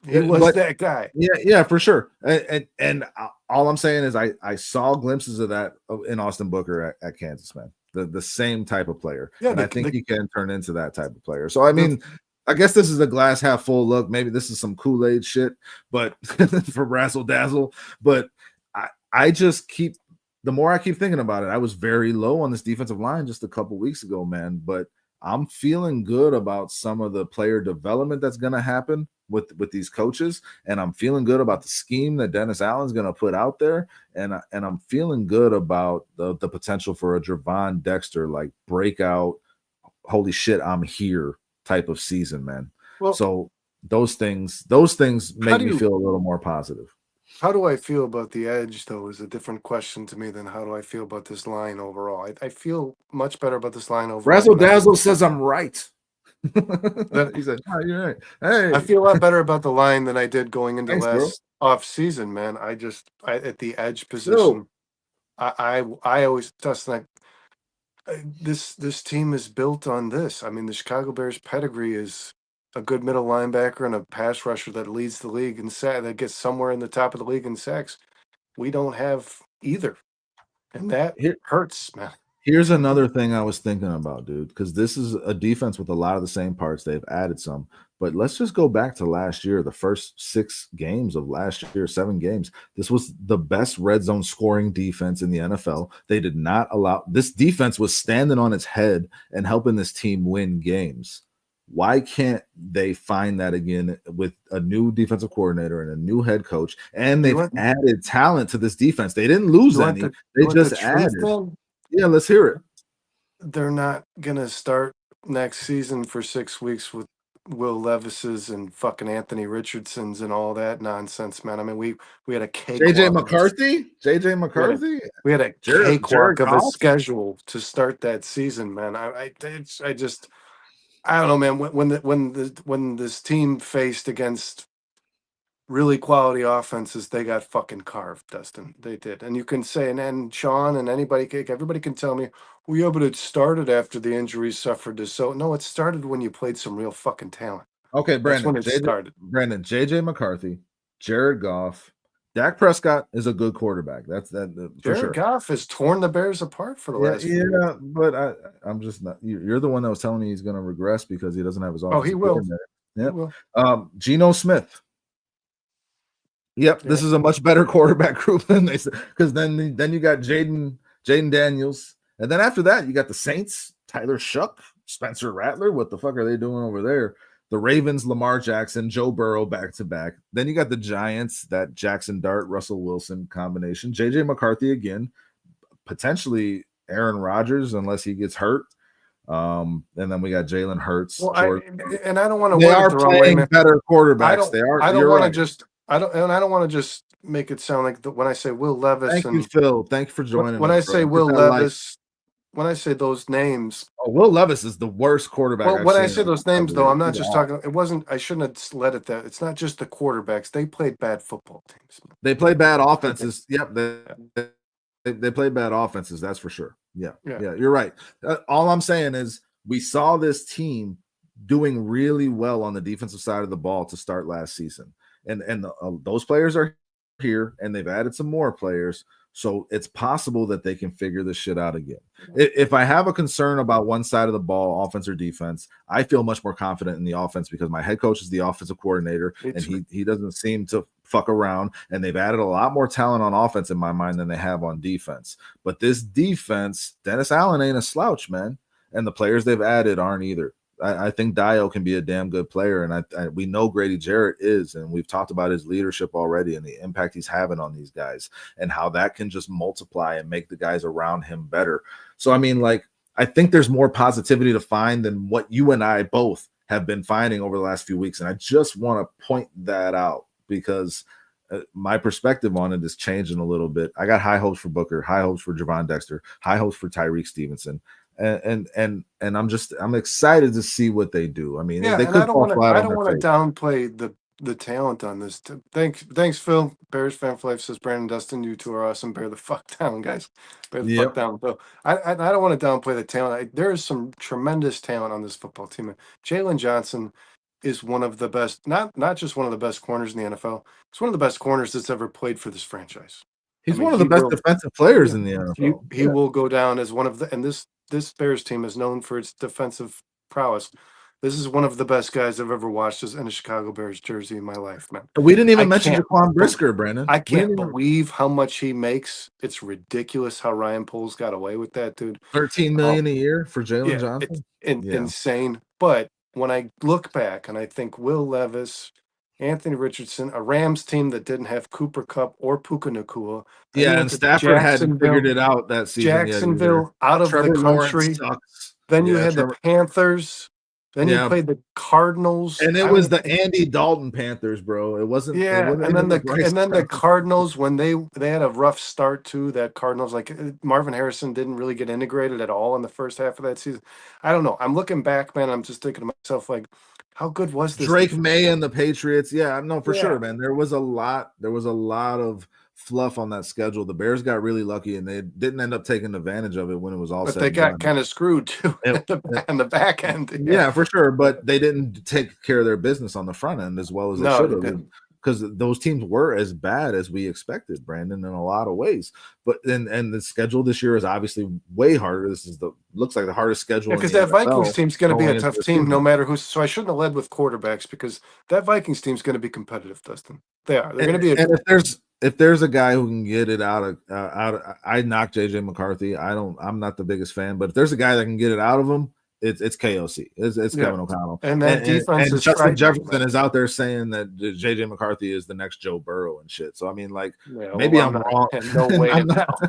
He was
but
that guy.
yeah, for sure. And all I'm saying is I saw glimpses of that in Austin Booker at Kansas, man. The same type of player.
Yeah,
And I think
the,
he can turn into that type of player. So I
the,
mean, I guess this is a glass half full look. Maybe this is some Kool-Aid shit, but for razzle dazzle. But I just keep, the more I keep thinking about it, I was very low on this defensive line just a couple weeks ago, man. But I'm feeling good about some of the player development that's going to happen with these coaches, and I'm feeling good about the scheme that Dennis Allen's going to put out there, and I'm feeling good about the potential for a Javon Dexter like breakout, holy shit, I'm here type of season, man.
well,
So those things make me feel a little more positive.
how do I feel about the edge, though, is a different question to me than how do I feel about this line overall. I feel much better about this line overall.
Razzle Dazzle says I'm right.
That
He said, "Oh, you're right." Hey,
I feel a lot better about the line than I did going into
thanks, bro.
last off season, man. At the edge
So
position, I always Dustin. This team is built on this. I mean, the Chicago Bears pedigree is a good middle linebacker and a pass rusher that leads the league and that gets somewhere in the top of the league in sacks. We don't have either, and that
here,
hurts, man.
Here's another thing I was thinking about, dude, because this is a defense with a lot of the same parts. They've added some, but let's just go back to last year, the first 6 games of last year, 7 games. This was the best red zone scoring defense in the NFL. They did not allow, this defense was standing on its head and helping this team win games. Why can't they find that again with a new defensive coordinator and a new head coach? And they've added talent to this defense. They didn't lose any. They just added. Yeah, let's hear it.
They're not gonna start next season for 6 weeks with Will Levis's and fucking Anthony Richardson's and all that nonsense, man. I mean, we had a cakewalk.
JJ McCarthy.
We had a cakewalk of a schedule to start that season, man. I just I don't know, man. When this team faced against really quality offenses, they got fucking carved, Dustin. They did. And you can say, and Sean and everybody can tell me, well, yeah, but it started after the injuries suffered. No, it started when you played some real fucking talent.
Okay, Brandon.
That's when it started.
Brandon, JJ McCarthy, Jared Goff, Dak Prescott is a good quarterback. That's that for
Jared
sure.
Goff has torn the Bears apart for the last few years.
Yeah, but I'm just not. You're the one that was telling me he's going to regress because he doesn't have his offensive.
Oh, he will.
Yeah. He will. Geno Smith. Yep, this is a much better quarterback group than they said, because then you got Jaden Daniels, and then after that you got the Saints, Tyler Shuck, Spencer Rattler. What the fuck are they doing over there? The Ravens, Lamar Jackson, Joe Burrow back to back. Then you got the Giants, that Jackson Dart, Russell Wilson combination. JJ McCarthy again, potentially Aaron Rodgers unless he gets hurt. And then we got Jalen Hurts,
Well,
Jordan.
and I don't want to
They
word it
are
the wrong way,
playing
man.
better
I
quarterbacks.
don't
They are.
I don't
You're
want to
right.
just I don't want to just make it sound like when I say Will Levis
Thank you,
and
Phil. Thank you for joining
when
us,
I
bro.
say
Hit
Will
that like.
Levis, when I say those names,
Oh, Will Levis is the worst quarterback
well,
I've
when I
seen in
say
the
those
last
names
couple of
though,
years.
I'm not
He's
just
awful.
talking. It wasn't. I shouldn't have let it that. It's not just the quarterbacks. They played bad football teams.
They play bad
Okay.
offenses. Yep. They play bad offenses. That's for sure. Yeah.
Yeah.
Yeah. You're right. All I'm saying is we saw this team doing really well on the defensive side of the ball to start last season. And those players are here, and they've added some more players. So it's possible that they can figure this shit out again. If I have a concern about one side of the ball, offense or defense, I feel much more confident in the offense because my head coach is the offensive coordinator, and he doesn't seem to fuck around. And they've added a lot more talent on offense in my mind than they have on defense. But this defense, Dennis Allen ain't a slouch, man, and the players they've added aren't either. I think Dio can be a damn good player, and we know Grady Jarrett is, and we've talked about his leadership already and the impact he's having on these guys and how that can just multiply and make the guys around him better. So, I mean, like, I think there's more positivity to find than what you and I both have been finding over the last few weeks, and I just want to point that out because my perspective on it is changing a little bit. I got high hopes for Booker, high hopes for Javon Dexter, high hopes for Tyreek Stevenson. And I'm excited to see what they do. I mean,
Yeah,
they
and I
could
don't
fall
want to.
flat
I
on
don't
their
want to
face.
downplay the talent on this. Thanks, Phil. Bears fan for life says Brandon Dustin. You two are awesome. Bear the fuck down, guys. Bear the fuck
Yep.
down. So I don't want to downplay the talent. There is some tremendous talent on this football team. Jalen Johnson is one of the best. Not just one of the best corners in the NFL. He's one of the best corners that's ever played for this franchise. I
He's
mean,
one of the
he
best
will.
defensive players
Yeah,
in the
he
NFL.
he
Yeah.
will go down as one of the. And this Bears team is known for its defensive prowess. This is one of the best guys I've ever watched in a Chicago Bears jersey in my life, man.
We didn't
I
even mention
can't,
Jaquan
bel
Brisker, Brandon.
I
We
can't
didn't even
believe how much he makes. It's ridiculous how Ryan Poles got away with that, dude.
13
Um,
million a year for Jalen
yeah, it's
Johnson. Yeah.
insane. But when I look back and I think Will Levis, Anthony Richardson, a Rams team that didn't have Cooper Cup or Puka Nacua, then you
Yeah,
went
and
to
Stafford hadn't figured
Jacksonville.
it out that season yet either.
Jacksonville out of the
Trevor Lawrence
country.
sucks.
Then you
Yeah,
had the
Trevor.
Panthers. Then you
Yeah,
played the Cardinals.
and it
I
was
mean,
the Andy Dalton Panthers, bro. It
yeah,
wasn't even the Bryce
and then the
Young.
Cardinals when they had a rough start too. That Cardinals like Marvin Harrison didn't really get integrated at all in the first half of that season. I don't know. I'm looking back, man. I'm just thinking to myself like, how good was this
Drake
defense?
May and the Patriots. Yeah, no, for sure,
Yeah,
man. There was a lot of fluff on that schedule. The Bears got really lucky and they didn't end up taking advantage of it when it was all
but
said
they
and
got
done.
kind of screwed too
It,
in
it,
the back end. Yeah,
yeah, for sure. But they didn't take care of their business on the front end as well as they
no,
should
they
have.
didn't.
Because those teams were as bad as we expected, Brandon, in a lot of ways. But and the schedule this year is obviously way harder. This is looks like the hardest
Yeah,
schedule in
because
the
that Vikings
NFL
team's going to be a
going into
tough
the
team no
season.
matter who's. So I shouldn't have led with quarterbacks because that Vikings team's going to be competitive, Dustin. They are. They're
And,
going to be
and if there's a guy who can get it I knock JJ McCarthy. I'm not the biggest fan, but if there's a guy that can get it out of him, it's KOC. It's
yeah,
Kevin O'Connell.
and that
And,
defense
and
is
Justin
frightening,
Jefferson
man.
is out there saying that JJ McCarthy is the next Joe Burrow and shit. So I mean, like,
Yeah, well,
maybe
I'm
I'm
not.
wrong.
No way
I'm
in
not,
hell.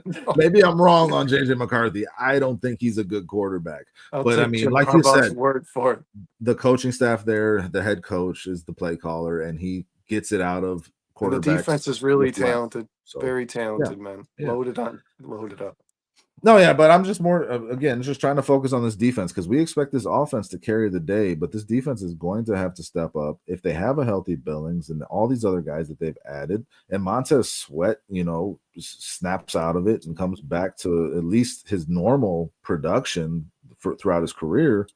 No.
maybe I'm wrong on JJ McCarthy. I don't think he's a good quarterback.
I'll
But I
take
mean,
Jim
like you
Harbaugh's
said,
word for it.
the coaching staff there, the head coach is the play caller, and he gets it out of
And the
quarterbacks
defense is really
with less.
talented,
So
very
yeah,
talented, man.
yeah.
Loaded up.
No, yeah, but I'm just more again just trying to focus on this defense because we expect this offense to carry the day, but this defense is going to have to step up if they have a healthy Billings and all these other guys that they've added. And Montez Sweat, snaps out of it and comes back to at least his normal production throughout his career.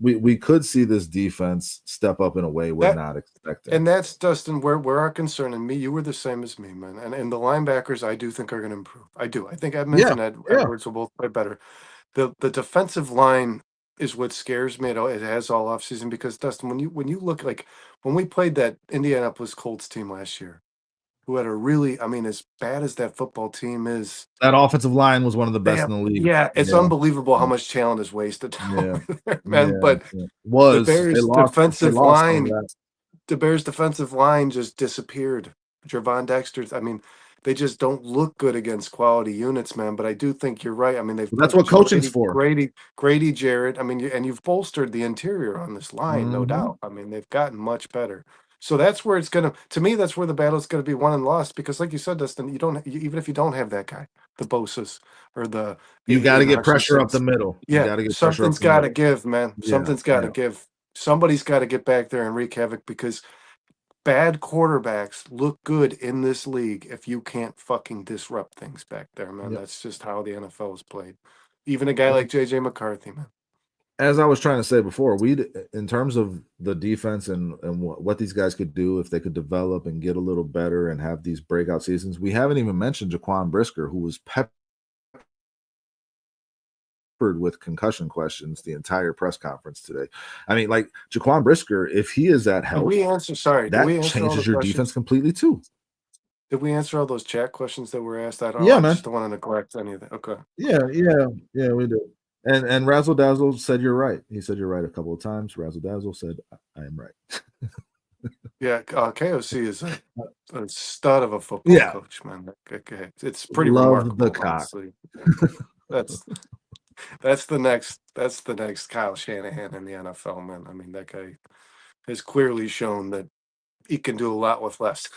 We could see this defense step up in a way we're
That
not expecting.
and that's Dustin, where our concern, and me, you were the same as me, man. And the linebackers, I do think are going to improve. I do. I think Edmonds
Yeah,
and
yeah.
Edwards will both play better. The defensive line is what scares me. It has all offseason because Dustin, when you look like when we played that Indianapolis Colts team last year, who had a really, I mean, as bad as that football team is,
That offensive line was one of the
they
best
have,
in the league.
yeah, it's
Yeah,
unbelievable how much talent is wasted
yeah,
over there, man.
yeah.
But
Yeah.
the
They
Bears
lost. They
defensive
lost some of
line
that.
the Bears defensive line just disappeared. Javon Dexter, I mean, They just don't look good against quality units, man. But I do think you're right. I mean, they've
That's
put
what coaching's for.
Grady Jarrett. I mean, and you've bolstered the interior on this line, no
Mm-hmm.
doubt. I mean, they've gotten much better. So that's where it's gonna. To me, that's where the battle's gonna be won and lost. Because, like you said, Dustin, even if you don't have that guy, the Bosa's or the
You got to
Aiden
get pressure up the
Hutchinsons,
middle. You
yeah,
got to get pressure up
something's
the
got to
middle.
give, man.
Yeah,
Something's got to
yeah.
give. Somebody's got to get back there and wreak havoc because bad quarterbacks look good in this league if you can't fucking disrupt things back there, man.
Yep.
That's just how the NFL is played. Even a guy like JJ McCarthy, man.
As I was trying to say before, in terms of the defense and what these guys could do if they could develop and get a little better and have these breakout seasons, we haven't even mentioned Jaquan Brisker, who was peppered with concussion questions the entire press conference today. I mean, like Jaquan Brisker, if he is at health,
Did we
that
answer all the
changes your defense
questions?
completely too.
Did we answer all those chat questions that were asked?
Yeah,
I
man.
just don't want to neglect any of that. Okay.
Yeah, we did. And Razzle Dazzle said you're right. He said you're right a couple of times. Razzle Dazzle said I am right.
Yeah, KOC is a stud of a football coach, man. Okay. It's pretty
Love the
remarkable,
cock.
honestly. That's the next Kyle Shanahan in the NFL, man. I mean, that guy has clearly shown that he can do a lot with less.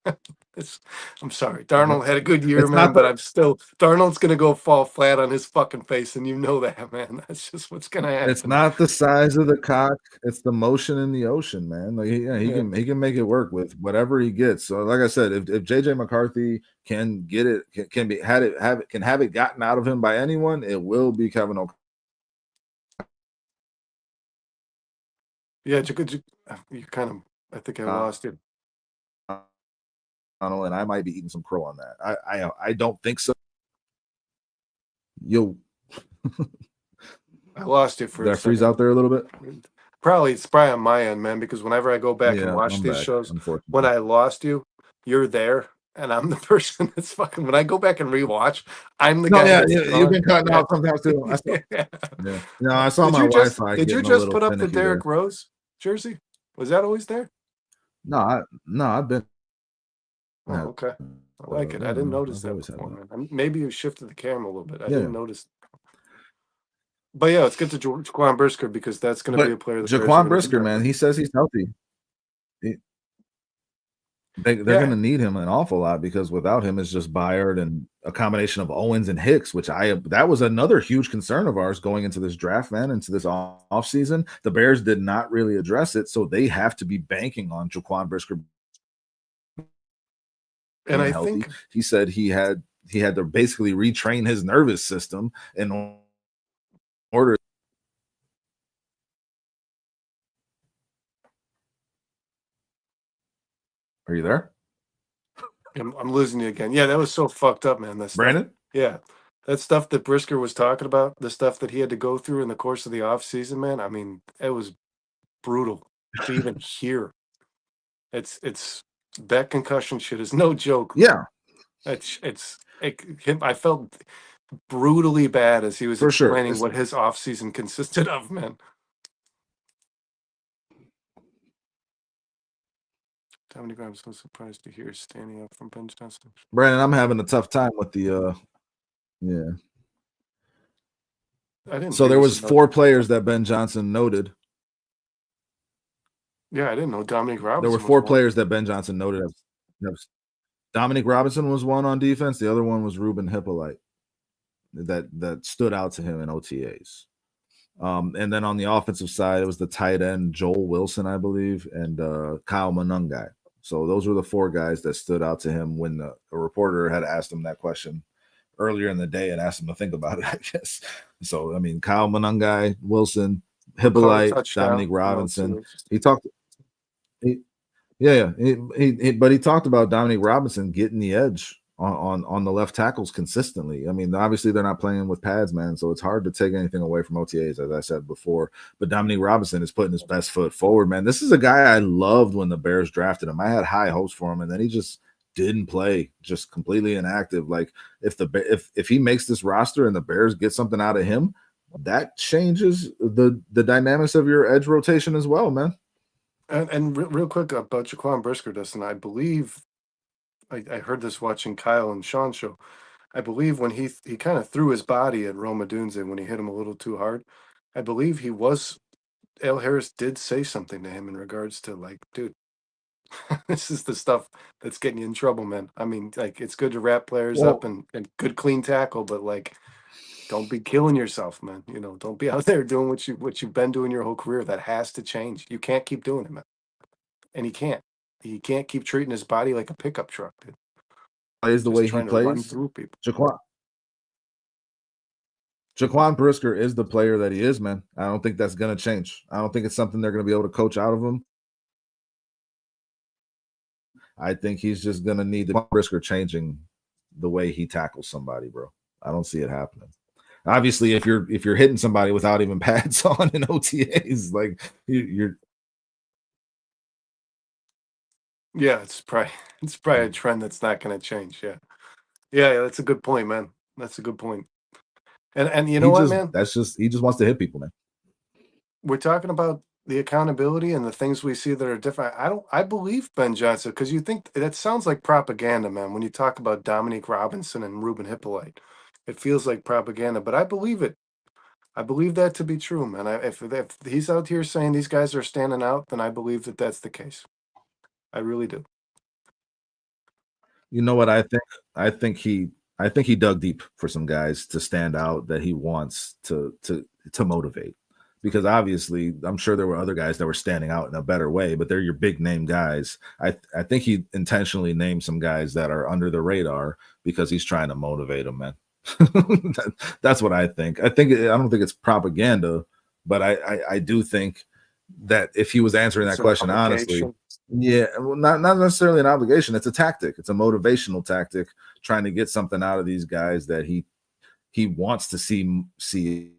I'm sorry. Darnold had a good year,
It's
man,
not
but
the
Darnold's gonna go fall flat on his fucking face, and you know that, man. That's just what's gonna
it's
happen.
not the size of the cock, it's the motion in the ocean, man. Like he
Yeah.
can make it work with whatever he gets. So like I said, if JJ McCarthy can get it, can have it gotten out of him by anyone, it will be Kevin O'Connell.
Yeah, you kind of. I think I lost you.
And I might be eating some crow on that. I don't think so. Yo,
I lost you for
did
a
I freeze
second.
out there a little bit?
It's probably on my end, man, because whenever I go back and watch
I'm
these
back,
shows,
unfortunately.
when I lost you, you're there, and I'm the person that's fucking. When I go back and rewatch, I'm the guy that's
you've been cutting out sometimes too.
Yeah.
No, I saw my Wi-Fi
Did you
getting a
just
little
put up the
finicky there.
Derrick Rose jersey? Was that always there?
No, I've been.
Oh, okay. I like it. I didn't notice that before, man. Maybe you shifted the camera a little bit. I didn't notice. But yeah, let's get to Jaquan Brisker because that's going to be a player.
Jaquan Brisker, man, he says he's healthy. They're going to need him an awful lot because without him, it's just Byard and a combination of Owens and Hicks, which that was another huge concern of ours going into this draft, man, into this offseason. The Bears did not really address it, so they have to be banking on Jaquan Brisker. And I think he said he had to basically retrain his nervous system in order. Are you there?
I'm losing you again. Yeah, that was so fucked up, man.
Brandon?
Yeah. That stuff that Brisker was talking about, the stuff that he had to go through in the course of the offseason, man, I mean, it was brutal to even hear. It's that concussion shit is no joke.
Yeah.
I felt brutally bad as he was explaining what his offseason consisted of, man. Dominic, I'm so surprised to hear standing up from Ben Johnson.
Brandon, I'm having a tough time with the yeah. So there was 4 players that Ben Johnson noted.
Yeah, I didn't know Dominic Robinson.
There were 4 players that Ben Johnson noted. Dominic Robinson was one on defense. The other one was Ruben Hippolyte that stood out to him in OTAs. And then on the offensive side, it was the tight end Joel Wilson, I believe, and Kyle Monungai. So those were the 4 guys that stood out to him when a reporter had asked him that question earlier in the day and asked him to think about it, I guess. So, I mean, Kyle Monungai, Wilson, Hippolyte, Dominic Robinson. He talked. But he talked about Dominic Robinson getting the edge on the left tackles consistently. I mean, obviously they're not playing with pads, man, so it's hard to take anything away from OTAs, as I said before. But Dominic Robinson is putting his best foot forward, man. This is a guy I loved when the Bears drafted him. I had high hopes for him, and then he just didn't play, just completely inactive. Like if he makes this roster and the Bears get something out of him, that changes the dynamics of your edge rotation as well, man.
And real quick about Jaquan Brisker, Dustin, I believe I heard this watching Kyle and Sean show. I believe when he kind of threw his body at Roma Dunze when he hit him a little too hard. I believe he was Al Harris did say something to him in regards to like, dude, this is the stuff that's getting you in trouble, man. I mean, like it's good to wrap players up
Well,
and good clean tackle, but like don't be killing yourself, man. Don't be out there doing what you've been doing your whole career. That has to change. You can't keep doing it, man. And he can't. He can't keep treating his body like a pickup truck, dude.
plays the
Just
way he
trying to run
plays.
through people.
Jaquan Brisker is the player that he is, man. I don't think that's going to change. I don't think it's something they're going to be able to coach out of him. I think he's just going to need the Brisker changing the way he tackles somebody, bro. I don't see it happening. Obviously, if you're hitting somebody without even pads on in OTAs, like you're
Yeah, it's probably a trend that's not going to change. Yeah. Yeah, that's a good point, man. That's a good point. And you know what, man?
he just wants to hit people, man.
We're talking about the accountability and the things we see that are different. I believe Ben Johnson because you think that sounds like propaganda, man. When you talk about Dominique Robinson and Ruben Hippolyte, it feels like propaganda, but I believe it. I believe that to be true, man. If he's out here saying these guys are standing out, then I believe that that's the case. I really do.
You know what I think? I think he I think he dug deep for some guys to stand out that he wants to motivate. Because obviously, I'm sure there were other guys that were standing out in a better way, but they're your big name guys. I think he intentionally named some guys that are under the radar because he's trying to motivate them, man. That's what I think. I don't think it's propaganda, but I do think that if he was answering that
It's an
question honestly,
obligation.
yeah, well, not necessarily an obligation. It's a tactic. It's a motivational tactic, trying to get something out of these guys that he wants to see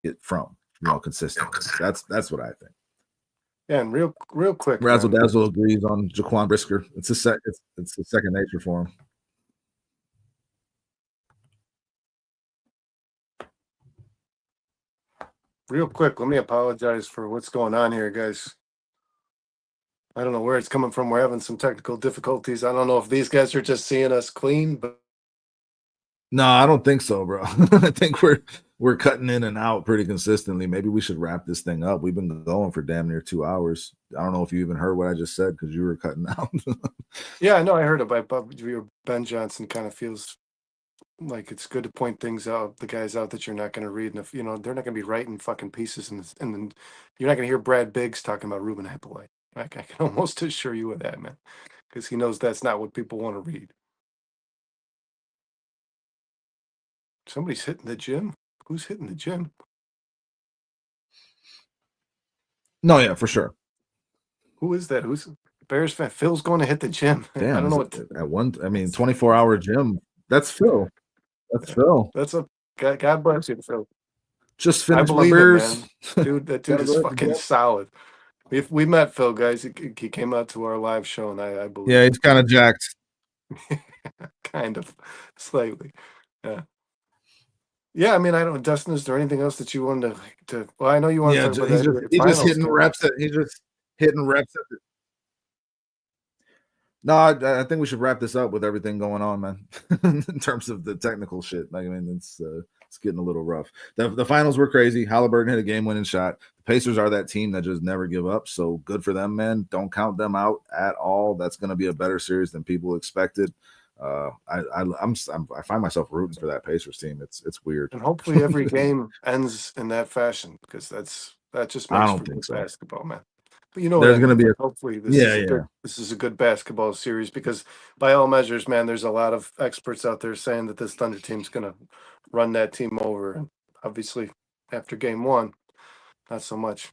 it from, consistently. That's what I think.
Yeah, and real quick,
Razzle
man.
Dazzle agrees on Jaquan Brisker. It's a second nature for him.
Real quick, let me apologize for what's going on here, guys. I don't know where it's coming from. We're having some technical difficulties. I don't know if these guys are just seeing us clean, but
No, I don't think so, bro. I think we're cutting in and out pretty consistently. Maybe we should wrap this thing up. We've been going for damn near 2 hours. I don't know if you even heard what I just said because you were cutting out.
yeah, I know I heard about your Ben Johnson kind of feels like it's good to point things out, the guys out that you're not going to read, and if they're not going to be writing fucking pieces, and then you're not going to hear Brad Biggs talking about Ruben Hippolyte. I can almost assure you of that, man, because he knows that's not what people want to read. Somebody's hitting the gym. Who's hitting the gym?
No, yeah, for sure.
Who is that? Who's Bears fan? Phil's going to hit the gym. I
Damn,
don't
is
know
it
what.
at one? I mean, 24-hour gym. That's Phil. That's Phil.
That's a God bless you, Phil.
Just
I
finished my
believe it,
beers.
man. Dude, that dude
Gotta
is
go to the
fucking
gym.
solid. We met Phil, guys. He came out to our live show, and I believe
Yeah,
him.
he's kind of jacked.
Kind of, slightly. Yeah. Yeah, I mean, I don't. Dustin, is there anything else that you wanted to? Well, I know you want to
Yeah,
talk about
he's
that
just
NBA
he's just
finals
hitting
game.
reps. He's just hitting reps. No, I think we should wrap this up with everything going on, man. In terms of the technical shit, like I mean, it's getting a little rough. The finals were crazy. Halliburton hit a game-winning shot. The Pacers are that team that just never give up. So good for them, man. Don't count them out at all. That's going to be a better series than people expected. I find myself rooting for that Pacers team. It's weird.
And hopefully every game ends in that fashion because that just
I
makes
don't
for
think
good
so.
basketball, man. But you know what
There's
I
going to
mean.
be
Like, hopefully
yeah.
this is a good basketball series because by all measures, man, there's a lot of experts out there saying that this Thunder team's gonna run that team over. And obviously, after game one, not so much.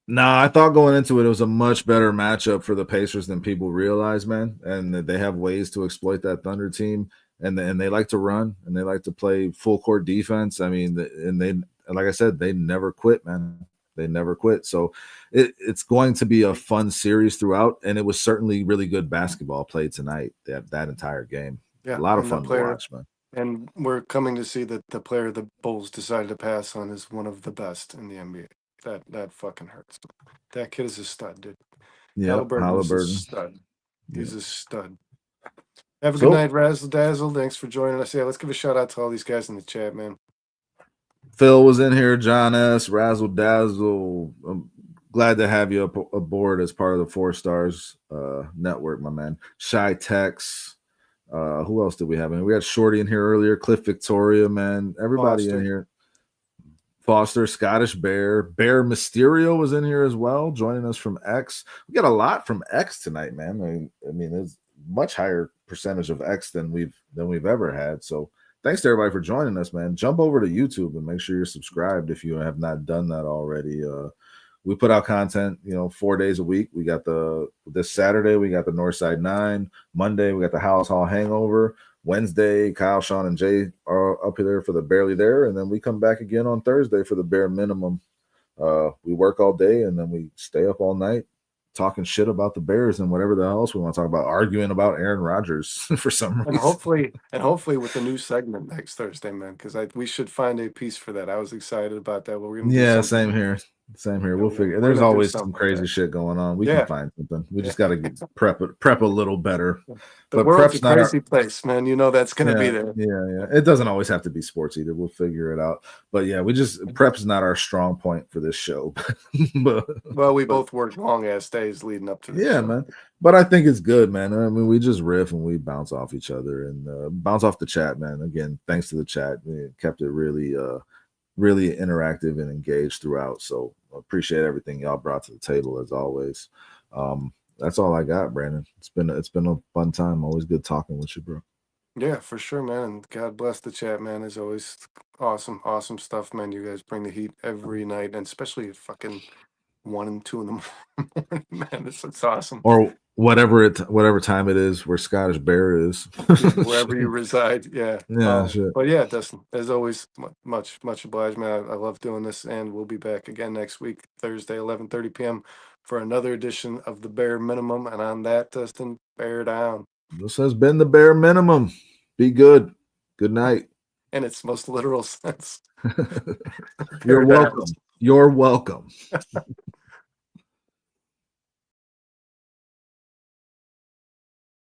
No, I thought going into it was a much better matchup for the Pacers than people realize, man. And that they have ways to exploit that Thunder team, and they like to run and they like to play full court defense. I mean, and they, like I said, they never quit, man. They never quit. So it's going to be a fun series throughout, and it was certainly really good basketball played tonight. That entire game, a
Yeah,
lot of
and the
fun to
player,
watch, man.
and we're coming to see that the player the Bulls decided to pass on is one of the best in the NBA. That fucking hurts. That kid is a stud, dude.
Yep,
Halliburton is a
Halliburton.
stud. He's a stud. Have a good
So
night, Razzle Dazzle. Thanks for joining us. Yeah, let's give a shout out to all these guys in the chat, man.
Phil was in here, John S, Razzle Dazzle. I'm glad to have you aboard as part of the 4 Stars network, my man. Shy Tex. Who else did we have in? We had Shorty in here earlier, Cliff Victoria, man. Everybody
Foster.
in here. Foster, Scottish Bear. Bear Mysterio was in here as well, joining us from X. We got a lot from X tonight, man. I mean, there's much higher percentage of X than we've ever had. So thanks to everybody for joining us, man. Jump over to YouTube and make sure you're subscribed if you have not done that already. We put out content, 4 days a week. We got this Saturday, we got the Northside 9. Monday, we got the House Hall Hangover. Wednesday, Kyle, Sean, and Jay are up there for the Barely There, and then we come back again on Thursday for the Bare Minimum. We work all day, and then we stay up all night talking shit about the Bears and whatever the else we want to talk about, arguing about Aaron Rodgers for some reason.
And hopefully with the new segment next Thursday, man, because we should find a piece for that. I was excited about that. We're gonna do
same here. Same here. We'll figure.
we're
There's
gonna do
always
something
some crazy
like
shit going on. We
Yeah.
can find something. We just got to prep a little better.
The
But
world's
prep's
a
not
crazy place, man. You know that's gonna be there.
Yeah. It doesn't always have to be sports either. We'll figure it out. But yeah, prep's not our strong point for this show.
Well, we both worked long ass days leading up to this.
Yeah,
show.
man. But I think it's good, man. I mean, we just riff and we bounce off each other and bounce off the chat, man. Again, thanks to the chat. We kept it really really interactive and engaged throughout. So appreciate everything y'all brought to the table as always. That's all I got, Brandon. It's been a fun time. Always good talking with you, bro.
Yeah, for sure, man. And God bless the chat, man. As always, awesome stuff, man. You guys bring the heat every night, and especially at fucking 1 and 2 in the morning, man. It's awesome.
Or whatever time it is where Scottish Bear is.
Wherever you reside, yeah.
Sure.
But yeah, Dustin, as always, much obliged, man. I love doing this, and we'll be back again next week, Thursday, 11:30 p.m. for another edition of the Bare Minimum. And on that, Dustin, bear down.
This has been the Bare Minimum. Be good. Good night.
In its most literal sense.
You're welcome. You're welcome.